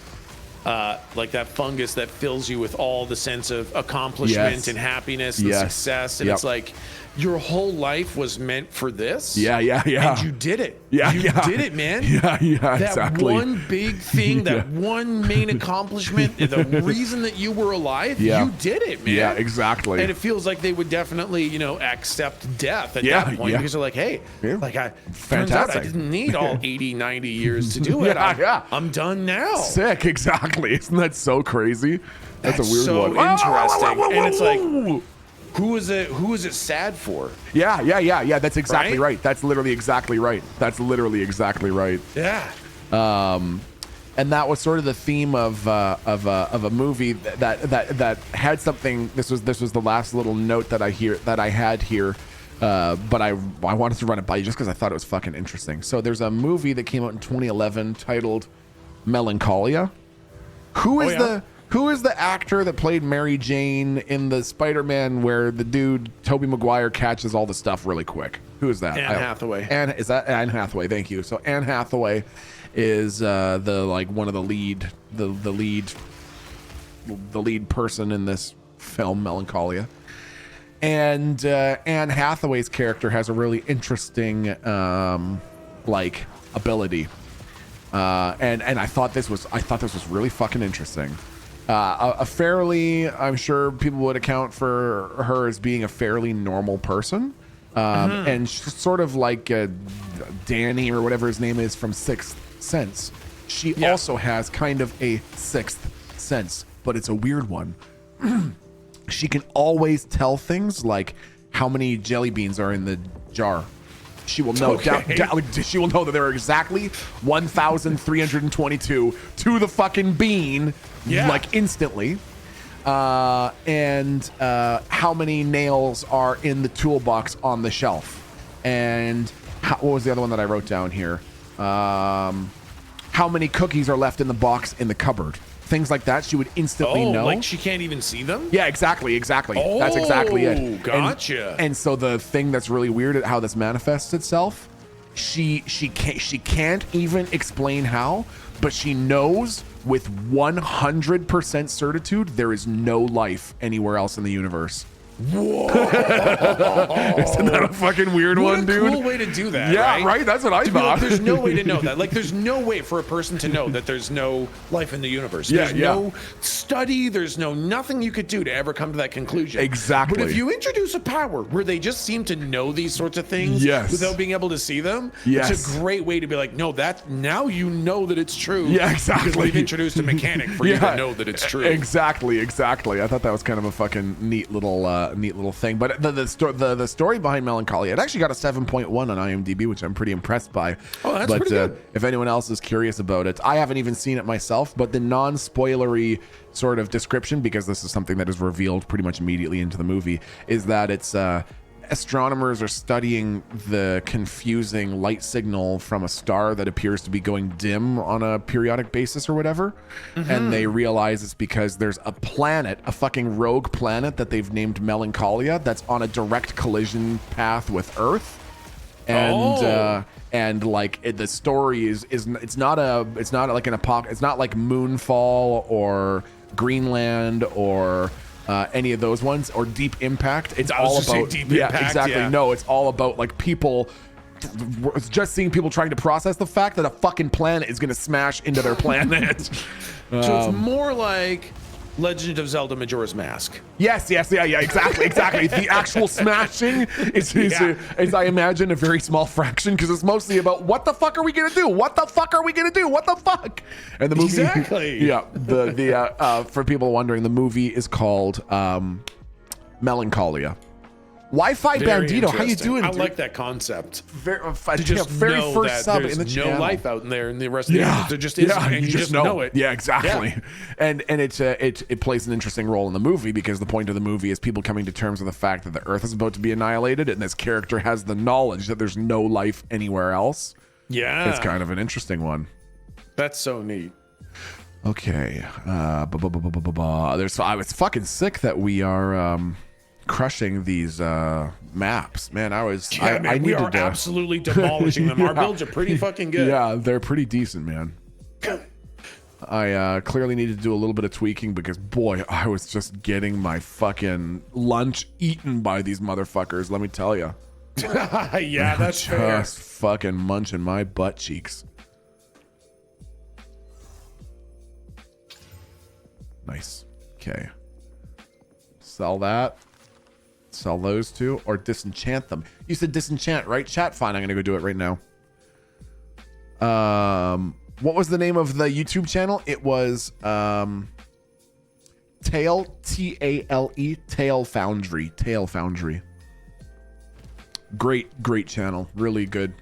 that fungus that fills you with all the sense of accomplishment and happiness and success, and it's like your whole life was meant for this. Yeah. And you did it. You did it, man. Yeah, that exactly. one big thing, that one main accomplishment, the reason that you were alive, you did it, man. Yeah, exactly. And it feels like they would definitely, accept death at that point because they're like, hey, turns out I didn't need all 80, 90 years to do it. I'm done now. Sick, exactly. Isn't that so crazy? That's a weird so one. Interesting. And it's like, who is it sad for? Yeah. That's exactly right. That's literally exactly right. Yeah. And that was sort of the theme of a movie that had something. This was the last little note that I had here, but I wanted to run it by you just because I thought it was fucking interesting. So there's a movie that came out in 2011 titled Melancholia. Who is the actor that played Mary Jane in the Spider-Man where the dude Tobey Maguire catches all the stuff really quick? Who is that? Anne Hathaway. Is that Anne Hathaway? Thank you. So Anne Hathaway is one of the lead person in this film, Melancholia. And Anne Hathaway's character has a really interesting ability. And I thought this was really fucking interesting. I'm sure people would account for her as being a fairly normal person. And sort of like Danny or whatever his name is from Sixth Sense. She also has kind of a sixth sense, but it's a weird one. She can always tell things like how many jelly beans are in the jar. She will know. She will know that there are exactly 1,322 to the fucking bean, like instantly. And how many nails are in the toolbox on the shelf, and what was the other one that I wrote down here? How many cookies are left in the box in the cupboard? Things like that, she would instantly know. Like she can't even see them? Yeah, exactly. That's exactly it. Gotcha. And so the thing that's really weird at how this manifests itself, she can't even explain how, but she knows with 100% certitude there is no life anywhere else in the universe. Whoa! Isn't that a fucking weird one, dude? What a cool way to do that. Yeah, right. That's what I thought. There's no way to know that. Like, there's no way for a person to know that there's no life in the universe. Yeah, There's no study. There's nothing you could do to ever come to that conclusion. Exactly. But if you introduce a power where they just seem to know these sorts of things without being able to see them, it's a great way to be like, no, now you know that it's true. Yeah, exactly. Because we've introduced a mechanic for you to know that it's true. Exactly. I thought that was kind of a fucking neat little neat little thing. But the story behind Melancholia, it actually got a 7.1 on IMDb, which I'm pretty impressed by. Oh, that's but pretty good. If anyone else is curious about it, I haven't even seen it myself, but the non-spoilery sort of description, because this is something that is revealed pretty much immediately into the movie, is that it's astronomers are studying the confusing light signal from a star that appears to be going dim on a periodic basis or whatever. And they realize it's because there's a planet, a fucking rogue planet that they've named Melancholia, that's on a direct collision path with Earth. And like the story is it's not like Moonfall or Greenland or any of those ones, or Deep Impact. It's all about Deep Impact, exactly. yeah. No, it's all about like people just seeing people trying to process the fact that a fucking planet is going to smash into their planet. So it's more like Legend of Zelda Majora's Mask. Yes, exactly. The actual smashing is I imagine, a very small fraction, because it's mostly about what the fuck are we gonna do? What the fuck are we gonna do? What the fuck? And the movie, Exactly. Yeah. The for people wondering, the movie is called Melancholia. Wi-Fi Very Bandito, how you interesting. to I like that concept. Very, To just very know first that sub there's in the channel. no life out in there, and the rest of the there just is, and you just know it. Yeah, exactly. And it plays an interesting role in the movie, because the point of the movie is people coming to terms with the fact that the Earth is about to be annihilated, and this character has the knowledge that there's no life anywhere else. Yeah, It's kind of an interesting one. that's so neat. Okay. I was fucking sick that we are crushing these maps. Man, I We are absolutely demolishing them. Our builds are pretty fucking good. Yeah, they're pretty decent, man. I clearly needed to do a little bit of tweaking, because boy, I was just getting my fucking lunch eaten by these motherfuckers, let me tell you. Yeah, that's fair. Just fucking munching my butt cheeks. Nice. Okay. Sell that. Sell those two, or disenchant them. You said disenchant, right? Chat, fine. I'm gonna go do it right now. What was the name of the YouTube channel? It was Tale, T-A-L-E, Tale Foundry. Tale Foundry. Great channel. Really good.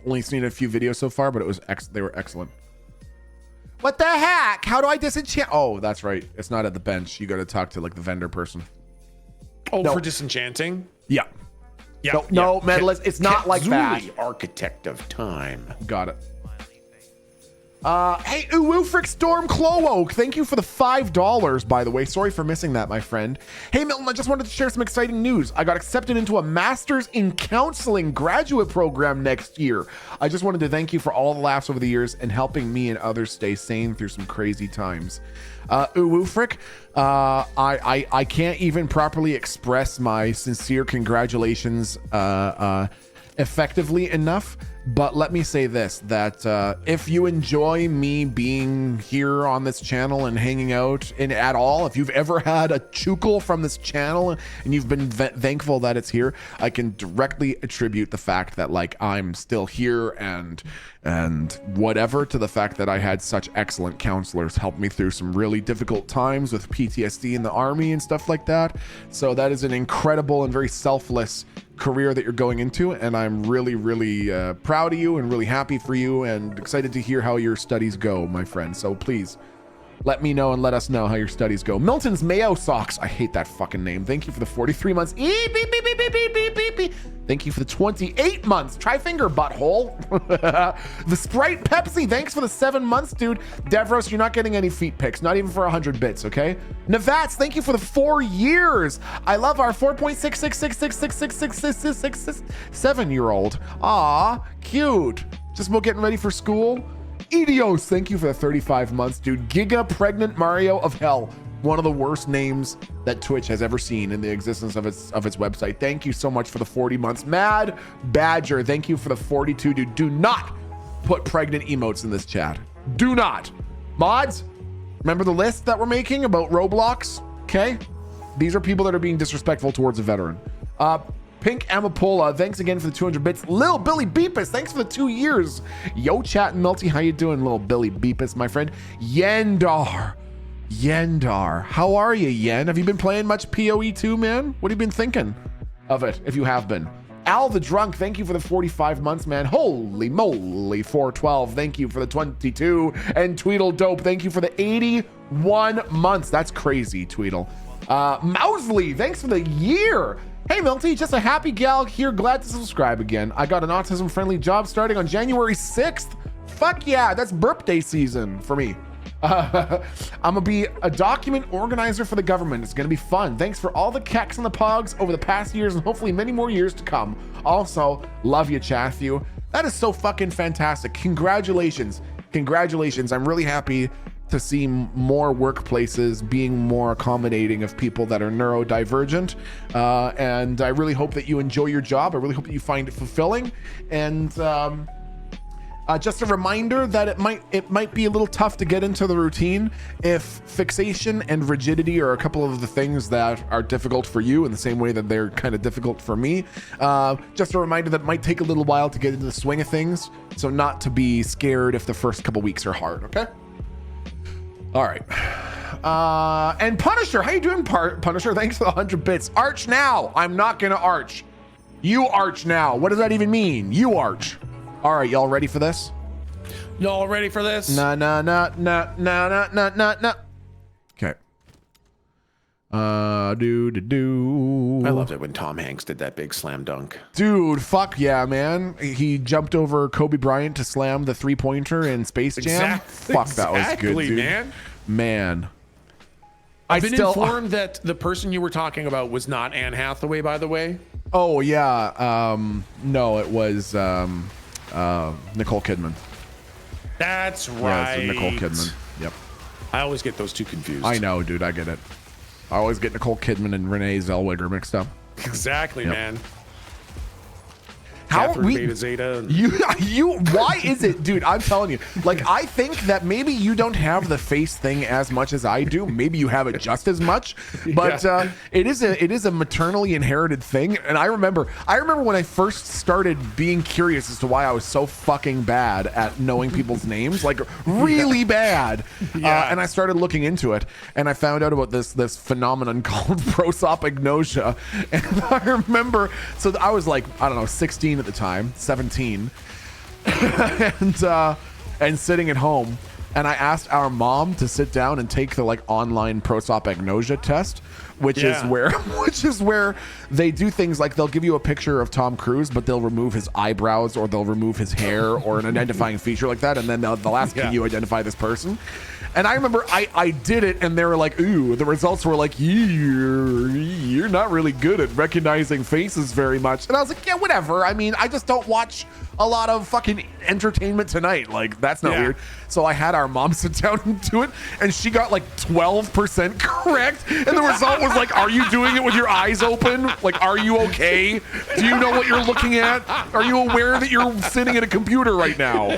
Only seen a few videos so far, but it was they were excellent. What the heck? How do I disenchant? Oh, that's right. It's not at the bench. You got to talk to like the vendor person. Oh, No. for disenchanting? Yeah. Yeah. No, medalist. It's not like that. Kazuli, Architect of Time. Got it. Hey, Uwufric Storm Clowoak, thank you for the $5, by the way. Sorry for missing that, my friend. Hey, Milton, I just wanted to share some exciting news. I got accepted into a Master's in Counseling graduate program next year. I just wanted to thank you for all the laughs over the years and helping me and others stay sane through some crazy times. Uwufric, I can't even properly express my sincere congratulations effectively enough. But let me say this, that if you enjoy me being here on this channel and hanging out and at all, if you've ever had a chuckle from this channel and you've been thankful that it's here, I can directly attribute the fact that like I'm still here and whatever to the fact that I had such excellent counselors help me through some really difficult times with PTSD in the army and stuff like that. So that is an incredible and very selfless career that you're going into, and I'm really proud of you and really happy for you and excited to hear how your studies go, my friend. So please let me know and let us know how your studies go. Milton's Mayo Socks, I hate that fucking name. Thank you for the 43 months. Beep, beep, beep, beep, beep, beep, beep, beep. Thank you for the 28 months. Try finger butthole. The Sprite Pepsi, thanks for the 7 months, dude. Devros, you're not getting any feet pics, not even for 100 bits, okay? Navats, thank you for the 4 years. I love our 4.66666666667-year-old. Aw, cute. Just about getting ready for school. Edios, thank you for the 35 months, dude. Giga Pregnant Mario of Hell. One of the worst names that Twitch has ever seen in the existence of its website. Thank you so much for the 40 months. Mad Badger, thank you for the 42, dude. Do not put pregnant emotes in this chat. Do not. Mods, remember the list that we're making about Roblox? Okay? These are people that are being disrespectful towards a veteran. Pink Amapola, thanks again for the 200 bits. Lil Billy Beepus, thanks for the 2 years. Yo, chat and Melty, how you doing, Lil Billy Beepus, my friend? Yendar, Yendar. How are you, Yen? Have you been playing much PoE 2, man? What have you been thinking of it, if you have been? Al the Drunk, thank you for the 45 months, man. Holy moly, 412, thank you for the 22. And Tweedle Dope, thank you for the 81 months. That's crazy, Tweedle. Mousley, thanks for the year. Hey, Milty, just a happy gal here. Glad to subscribe again. I got an autism-friendly job starting on January 6th. Fuck yeah, that's burp day season for me. I'm gonna be a document organizer for the government. It's gonna be fun. Thanks for all the keks and the pogs over the past years and hopefully many more years to come. Also, love you, Chathew. That is so fucking fantastic. Congratulations. Congratulations. I'm really happy to see more workplaces being more accommodating of people that are neurodivergent. And I really hope that you enjoy your job. I really hope that you find it fulfilling. And just a reminder that it might be a little tough to get into the routine if fixation and rigidity are a couple of the things that are difficult for you in the same way that they're kind of difficult for me. Just a reminder that it might take a little while to get into the swing of things, so not to be scared if the first couple weeks are hard, okay? All right. And Punisher, how you doing, Punisher? Thanks for the 100 bits. Arch now. I'm not gonna arch. You arch now. What does that even mean? You arch. All right, y'all ready for this? Y'all ready for this? No. Okay. Do. I loved it when Tom Hanks did that big slam dunk. Dude, fuck yeah, man. He jumped over Kobe Bryant to slam the 3-pointer in Space Jam. Fuck, that was good, dude. Man. I've been informed that the person you were talking about was not Anne Hathaway, by the way. Oh, yeah. No, it was Nicole Kidman. That's right. Yeah, it's Nicole Kidman. Yep. I always get those two confused. I know, dude. I get it. I always get Nicole Kidman and Renee Zellweger mixed up. Exactly, man. How Catherine we Beta-Zeta. you why is it, dude? I'm telling you, like, I think that maybe you don't have the face thing as much as I do. Maybe you have it just as much, but it is a maternally inherited thing. And I remember when I first started being curious as to why I was so fucking bad at knowing people's names, like really bad. And I started looking into it, and I found out about this phenomenon called prosopagnosia. And I remember, so I was like, I don't know, 16 at the time, 17, and sitting at home, and I asked our mom to sit down and take the like online prosopagnosia test, which is where they do things like they'll give you a picture of Tom Cruise, but they'll remove his eyebrows or they'll remove his hair or an identifying feature like that, and then they'll ask you identify this person. And I remember I did it, and they were like, ooh, the results were like, you're not really good at recognizing faces very much. And I was like, yeah, whatever. I mean, I just don't watch a lot of fucking Entertainment Tonight. Like, that's not weird. So I had our mom sit down and do it, and she got like 12% correct. And the result was like, are you doing it with your eyes open? Like, are you okay? Do you know what you're looking at? Are you aware that you're sitting at a computer right now?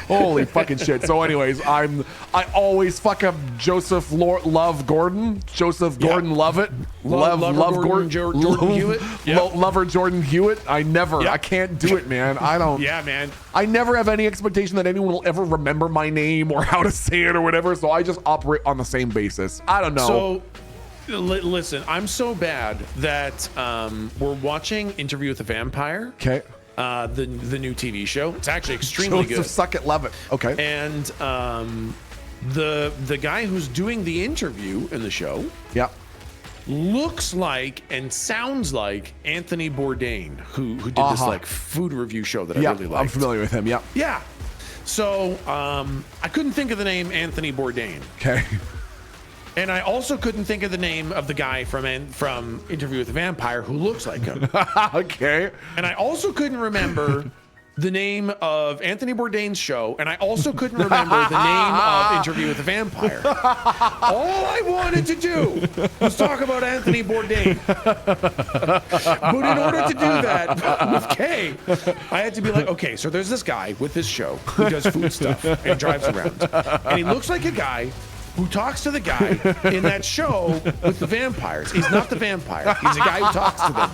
Holy fucking shit. So anyways, I always fuck up Joseph Love Gordon. Joseph Gordon Lovett. Love Gordon Jordan Hewitt. Lover Jordan Hewitt. I can't do it, man. I don't. Yeah, man. I never have any expectation that anyone will ever remember my name or how to say it or whatever, so I just operate on the same basis. I don't know. So, listen, I'm so bad that we're watching Interview with the Vampire. Okay. The new TV show. It's actually extremely good. Suck it, love it. Okay. And the guy who's doing the interview in the show. Yeah. Looks like and sounds like Anthony Bourdain, who did this like food review show that I really liked. I'm familiar with him. Yeah. Yeah. So I couldn't think of the name Anthony Bourdain. Okay. And I also couldn't think of the name of the guy from Interview with the Vampire who looks like him. Okay. And I also couldn't remember the name of Anthony Bourdain's show, and I also couldn't remember the name of Interview with the Vampire. All I wanted to do was talk about Anthony Bourdain. But in order to do that with Kay, I had to be like, okay, so there's this guy with this show who does food stuff and drives around. And he looks like a guy who talks to the guy in that show with the vampires. He's not the vampire. He's a guy who talks to them,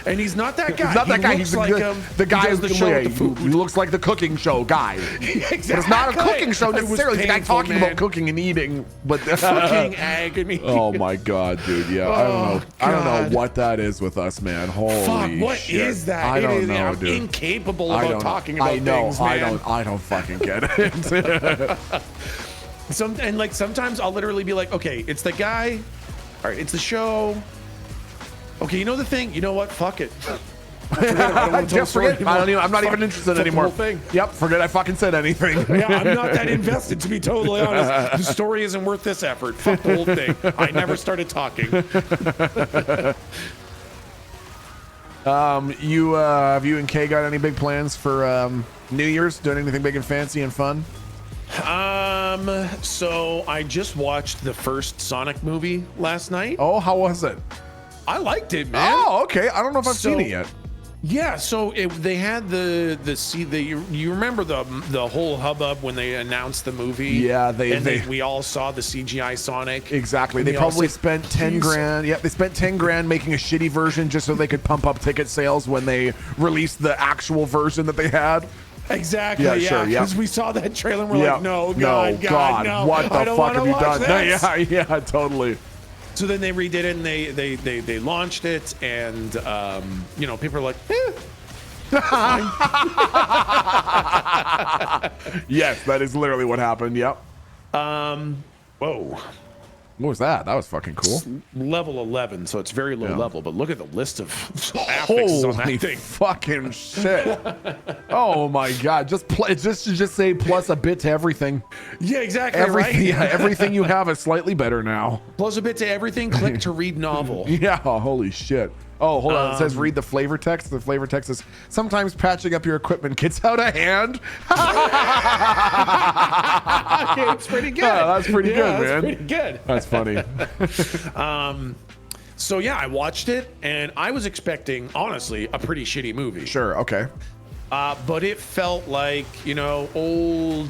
and he's not that guy. He's not that He guy. looks He's like the guy who does who's the show with the food. He looks like the cooking show guy. Exactly. But it's not a cooking show It was necessarily. It's a guy painful, talking man. about cooking and eating. But Fucking agony. oh my god, dude. Yeah, I don't know. I don't God. know what that is with us, man. Holy Fuck, what shit. is that? I don't It is- know, I'm dude. incapable I about don't talking know. about I know. things, man. I don't fucking get it. Sometimes I'll literally be like, okay, it's the guy. All right, it's the show. Okay, you know the thing? You know what? Fuck it. Forget it. I don't want to tell the Just story forget. I don't even, I'm not Fuck- even interested fuck the anymore. whole thing. Yep, forget I fucking said anything. Yeah, I'm not that invested, to be totally honest. The story isn't worth this effort. Fuck the whole thing. I never started talking. Have you and Kay got any big plans for New Year's? Doing anything big and fancy and fun? So I just watched the first Sonic movie last night. Oh, how was it? I liked it, man. Oh, okay. I don't know if I've seen So- it yet. Yeah, so they had you remember the whole hubbub when they announced the movie? Yeah, we all saw the CGI Sonic. Exactly. And They we all probably said, spent 10 "Please." grand. Yep, they spent 10 grand making a shitty version just so they could pump up ticket sales when they released the actual version that they had. Exactly. Yeah, Yeah, sure, yeah. because we saw that trailer and we're Yeah. like, no, God, no. What the I don't fuck wanna have you watch done? this. Yeah, totally. So then they redid it and they launched it, and people are like, Yes, that is literally what happened. Yep. whoa. What was that? That was fucking cool. Level 11, so it's very low Yeah. level, but look at the list of affixes on Holy that thing. fucking shit. Oh my god. Just say plus a bit to everything. Yeah, exactly. Everything, right? yeah, everything you have is slightly better now. Plus a bit to everything. Click to read novel. Yeah, holy shit. Oh, hold on. It says read the flavor text. The flavor text is sometimes patching up your equipment gets out of hand. Okay, it's pretty good. Yeah, that's pretty good, that's man. pretty good. That's funny. So yeah, I watched it and I was expecting, honestly, a pretty shitty movie. Sure, okay. But it felt like, old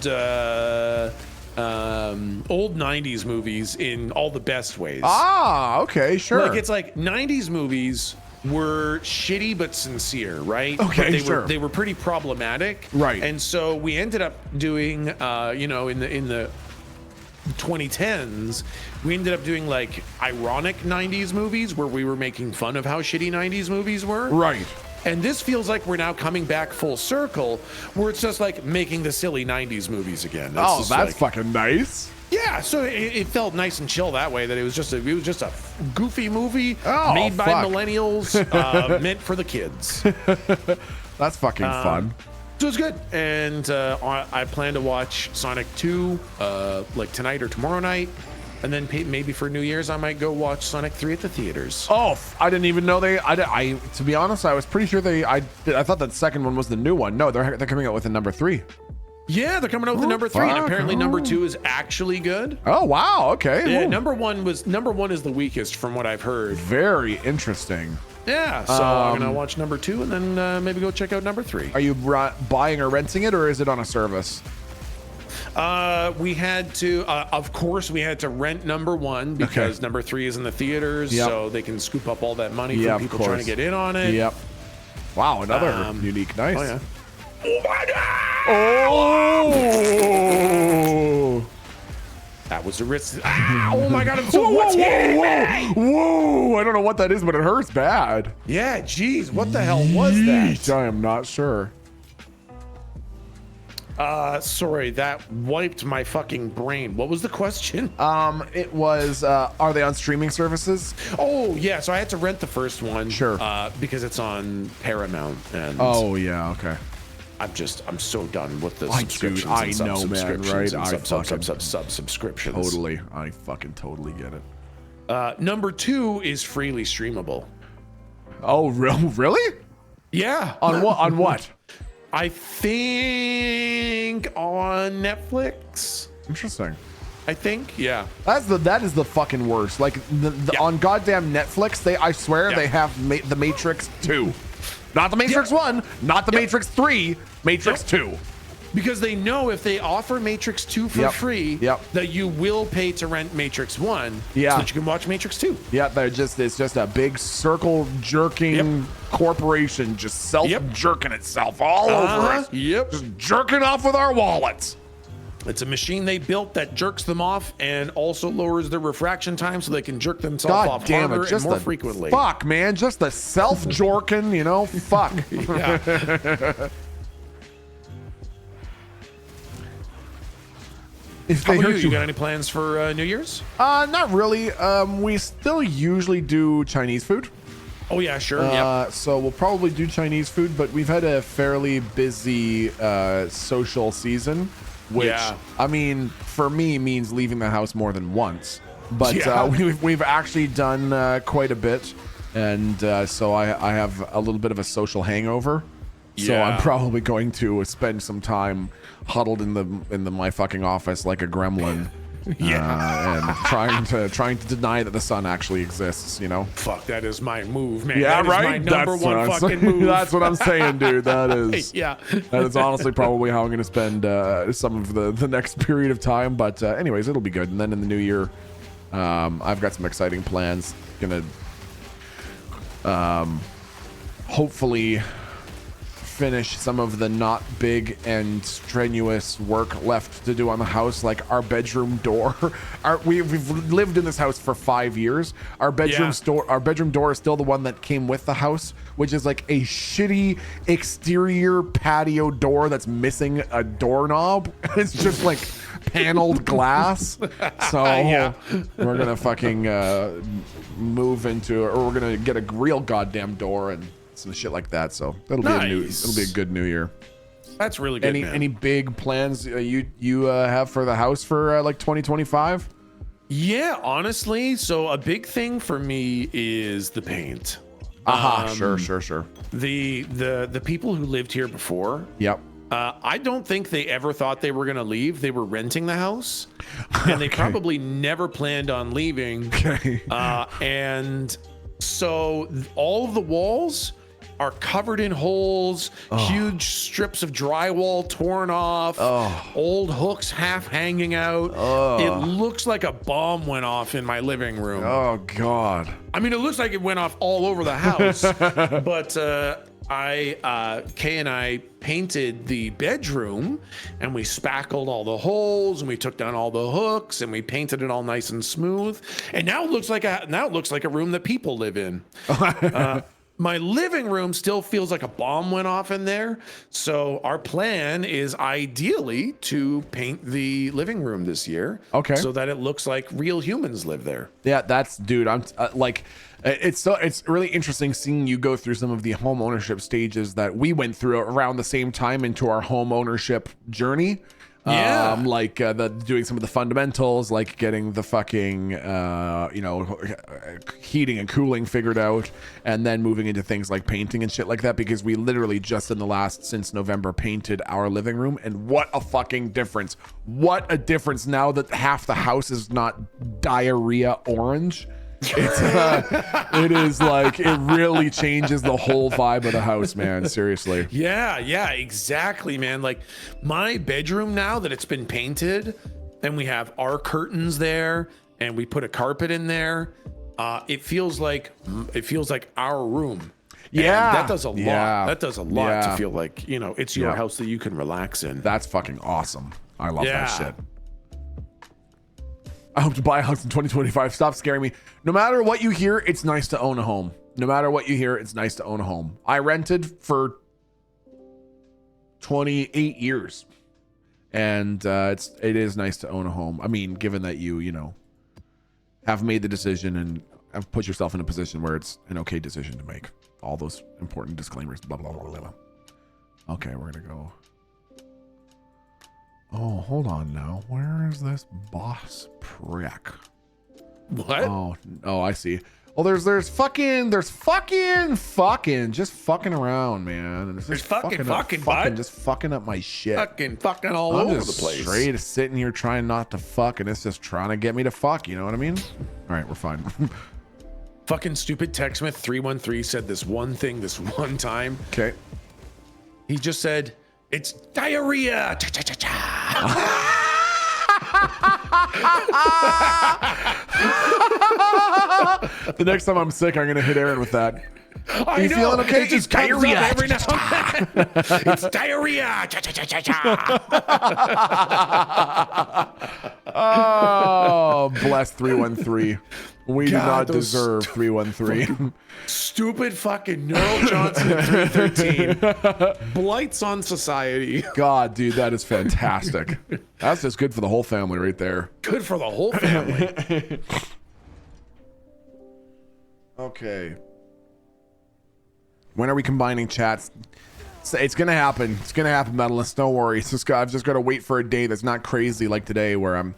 90s movies in all the best ways. Ah, okay, sure. Like, it's like 90s movies were shitty but sincere, right? Okay, But sure. they were pretty problematic. Right. And so we ended up doing in the 2010s, we ended up doing like ironic 90s movies where we were making fun of how shitty 90s movies were. Right. And this feels like we're now coming back full circle, where it's just like making the silly 90s movies again. It's Oh, just that's like- fucking nice. yeah, so it felt nice and chill that way. That it was just a goofy movie Oh, made by fuck. millennials, meant for the kids. That's fucking fun. So it's good, and I plan to watch Sonic 2 like tonight or tomorrow night, and then maybe for New Year's I might go watch Sonic 3 at the theaters. Oh, I didn't even know I to be honest, I was pretty sure I thought that second one was the new one. No, they're coming out with a number 3. Yeah, they're coming out with the number 3, and fuck. apparently number 2 is actually good. Oh, wow. Okay. Yeah, Ooh. number one is the weakest from what I've heard. Very interesting. Yeah, so I'm gonna watch number 2 and then maybe go check out number 3. Are you buying or renting it, or is it on a service? We had to, of course, we had to rent number 1 because Okay. number 3 is in the theaters, Yep. so they can scoop up all that money Yeah, from of people trying to course. get in on it. Yep. Wow, another unique. Nice. Oh yeah. Oh! That was a risk. Ah, oh my god! I'm so Whoa, what's whoa, hitting whoa, me? whoa! I don't know what that is, but it hurts bad. Yeah, jeez, what the hell was that? Yeesh, I am not sure. Sorry, that wiped my fucking brain. What was the question? It was. Are they on streaming services? Oh yeah, so I had to rent the first one. Sure. Because it's on Paramount, and Oh yeah. Okay. I'm so done with the Dude, subscriptions. I and know, man, sub-subscriptions right? and I subscriptions. Totally. I fucking totally get it. Number 2 is freely streamable. Oh, really? Yeah. On what? On what? I think on Netflix. Interesting. I think, yeah. That is the fucking worst. Like Yeah. on goddamn Netflix, I swear Yeah. they have the Matrix 2, not the Matrix 1, not the Matrix 3, Matrix 2. Because they know if they offer Matrix 2 for Yep. free, Yep. that you will pay to rent Matrix 1 Yeah. so that you can watch Matrix 2. Yeah, it's just a big circle jerking Yep. corporation just self jerking itself all over us. Yep. Just jerking off with our wallets. It's a machine they built that jerks them off and also lowers their refraction time so they can jerk themselves God off damn harder it. Just and more the frequently. fuck, man. Just the self jorking, you know? Fuck. Yeah. If How they about you? hurt You got any plans for New Year's? Not really. We still usually do Chinese food. Oh, yeah, sure. Yep. So we'll probably do Chinese food, but we've had a fairly busy social season, which Yeah. I mean, for me means leaving the house more than once. But Yeah. we've actually done quite a bit, and so I have a little bit of a social hangover. So Yeah. I'm probably going to spend some time huddled in my fucking office like a gremlin. And trying to deny that the sun actually exists, you know. Fuck, that is my move, man. Yeah, That is right. my number That's one what I'm fucking saying. move. That's what I'm saying, dude. That is. Yeah. That is honestly probably how I'm going to spend some of the next period of time. But anyways, it'll be good. And then in the new year, I've got some exciting plans. Gonna hopefully finish some of the not big and strenuous work left to do on the house, like our bedroom door. We've lived in this house for 5 years. Our bedroom door is still the one that came with the house, which is like a shitty exterior patio door that's missing a doorknob. It's just like paneled glass. So Yeah. we're gonna fucking move into, or we're gonna get a real goddamn door and some shit like that. So it'll be a good new year. That's really good, man. Any big plans you have for the house for like 2025? Yeah, honestly, so a big thing for me is the paint. Sure. The people who lived here before, Yep. I don't think they ever thought they were going to leave. They were renting the house, and they probably never planned on leaving. Okay. And so all of the walls are covered in holes, huge strips of drywall torn off, old hooks half hanging out. It looks like a bomb went off in my living room. Oh God. I mean, it looks like it went off all over the house, but Kay and I painted the bedroom, and we spackled all the holes, and we took down all the hooks, and we painted it all nice and smooth. And now it looks like a room that people live in. My living room still feels like a bomb went off in there. So our plan is ideally to paint the living room this year. Okay. So that it looks like real humans live there. Yeah, that's dude. I'm like, it's really interesting seeing you go through some of the home ownership stages that we went through around the same time into our home ownership journey. Yeah. Like doing some of the fundamentals, like getting the fucking heating and cooling figured out, and then moving into things like painting and shit like that, because we literally just since November painted our living room, and what a fucking difference. What a difference now that half the house is not diarrhea orange. It is like, it really changes the whole vibe of the house, man. Seriously. Yeah, exactly, man. Like my bedroom, now that it's been painted and we have our curtains there and we put a carpet in there, it feels like our room. Yeah. And that does a lot. Yeah. That does a lot Yeah. to feel like, it's your Yeah. house that you can relax in. That's fucking awesome. I love Yeah. that shit. I hope to buy a house in 2025. Stop scaring me. No matter what you hear, it's nice to own a home. No matter what you hear, it's nice to own a home. I rented for 28 years, and it is nice to own a home. I mean, given that you have made the decision and have put yourself in a position where it's an okay decision to make. All those important disclaimers. Blah blah blah blah blah. Okay, we're gonna go. Oh, hold on now. Where is this boss prick? What? Oh, I see. Well, there's just fucking around, man. There's fucking, bud. just fucking up my shit. Fucking all I'm over just the place. straight sitting here trying not to fuck, and it's just trying to get me to fuck. You know what I mean? All right, we're fine. Fucking stupid TechSmith 313 said this one thing this one time. Okay. He just said, It's diarrhea. The next time I'm sick, I'm gonna hit Aaron with that. I You know. feeling okay? It just It's comes diarrhea. up every now and then. It's diarrhea. Oh, bless 313. We do God, not those deserve 313. Stupid fucking Neural Johnson at 313. Blights on society. God, dude, that is fantastic. That's just good for the whole family right there. Good for the whole family. Okay. When are we combining chats? It's gonna happen. It's gonna happen, Medalist. Don't worry. I've just got to wait for a day that's not crazy like today, where I'm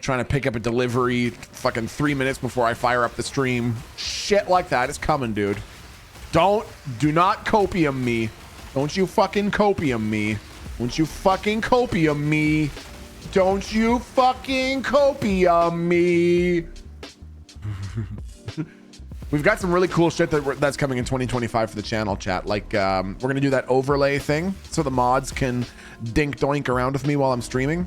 trying to pick up a delivery fucking 3 minutes before I fire up the stream. Shit like that is coming, dude. Do not copium me. Don't you fucking copium me. Don't you fucking copium me. Don't you fucking copium me. We've got some really cool shit that's coming in 2025 for the channel, chat. Like, we're going to do that overlay thing so the mods can dink doink around with me while I'm streaming.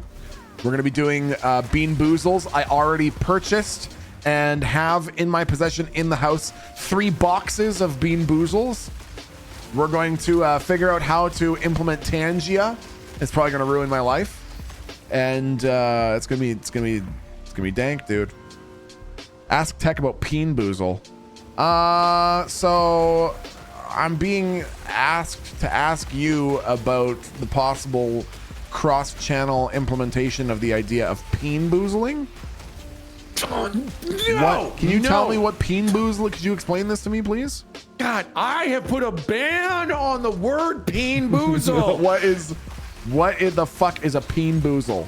We're going to be doing Bean Boozles. I already purchased and have in my possession in the house 3 boxes of Bean Boozles. We're going to figure out how to implement Tangia. It's probably going to ruin my life. And it's going to be dank, dude. Ask Tech about Bean Boozle. So I'm being asked to ask you about the possible cross-channel implementation of the idea of Bean Boozling. No. Can you tell me what Bean Boozle? Could you explain this to me, please? God, I have put a ban on the word Bean Boozle. What in the fuck is a Bean Boozle?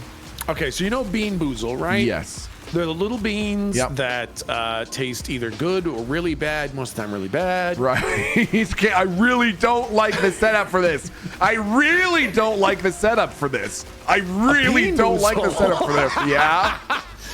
Okay, so you know Bean Boozle, right? Yes. They're the little beans Yep. that taste either good or really bad. Most of the time, really bad. Right. I really don't like the setup for this. I really don't like the setup for this. I really Bean don't like the Boozle. setup for this. Yeah.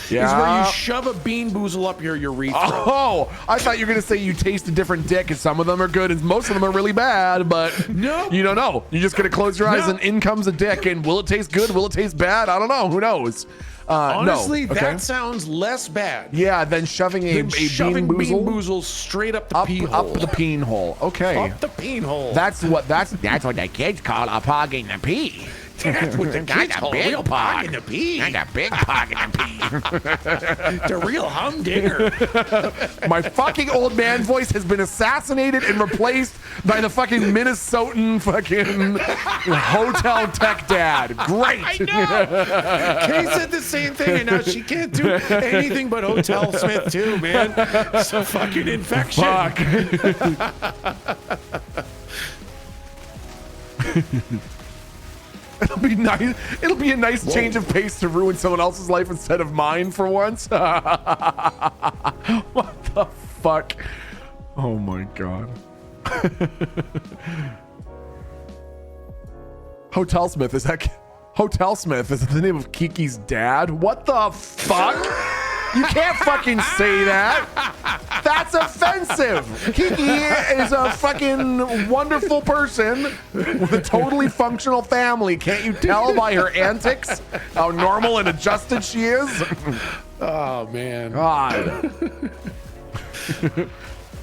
Yeah. Is where you shove a Bean Boozle up your urethra. Oh, I thought you were gonna say you taste a different dick, and some of them are good, and most of them are really bad. But No. you don't know. You're just gonna close your eyes, No. and in comes a dick. And will it taste good? Will it taste bad? I don't know. Who knows? Honestly, no. Okay. that sounds less bad Yeah, than shoving a than shoving Bean Bean Boozle Boozle straight up the up pee hole. the peen hole. Okay. Up the peen hole. That's what the kids call a pog in the pee. That's what the kids call a real pog in the pee. And a big pog in the pee. The real humdinger. My fucking old man voice has been assassinated and replaced by the fucking Minnesotan fucking hotel tech dad. Great. I know. Kay said the same thing, and now she can't do anything but Hotel Smith too, man. It's a fucking infection. Fuck. It'll be nice. It'll be a nice change of pace to ruin someone else's life instead of mine for once. What the fuck? Oh my god. Hotel Smith, is that Hotel Smith? Is that the name of Kiki's dad? What the fuck? You can't fucking say that. That's offensive. Kiki is a fucking wonderful person with a totally functional family. Can't you tell by her antics how normal and adjusted she is? Oh man. God.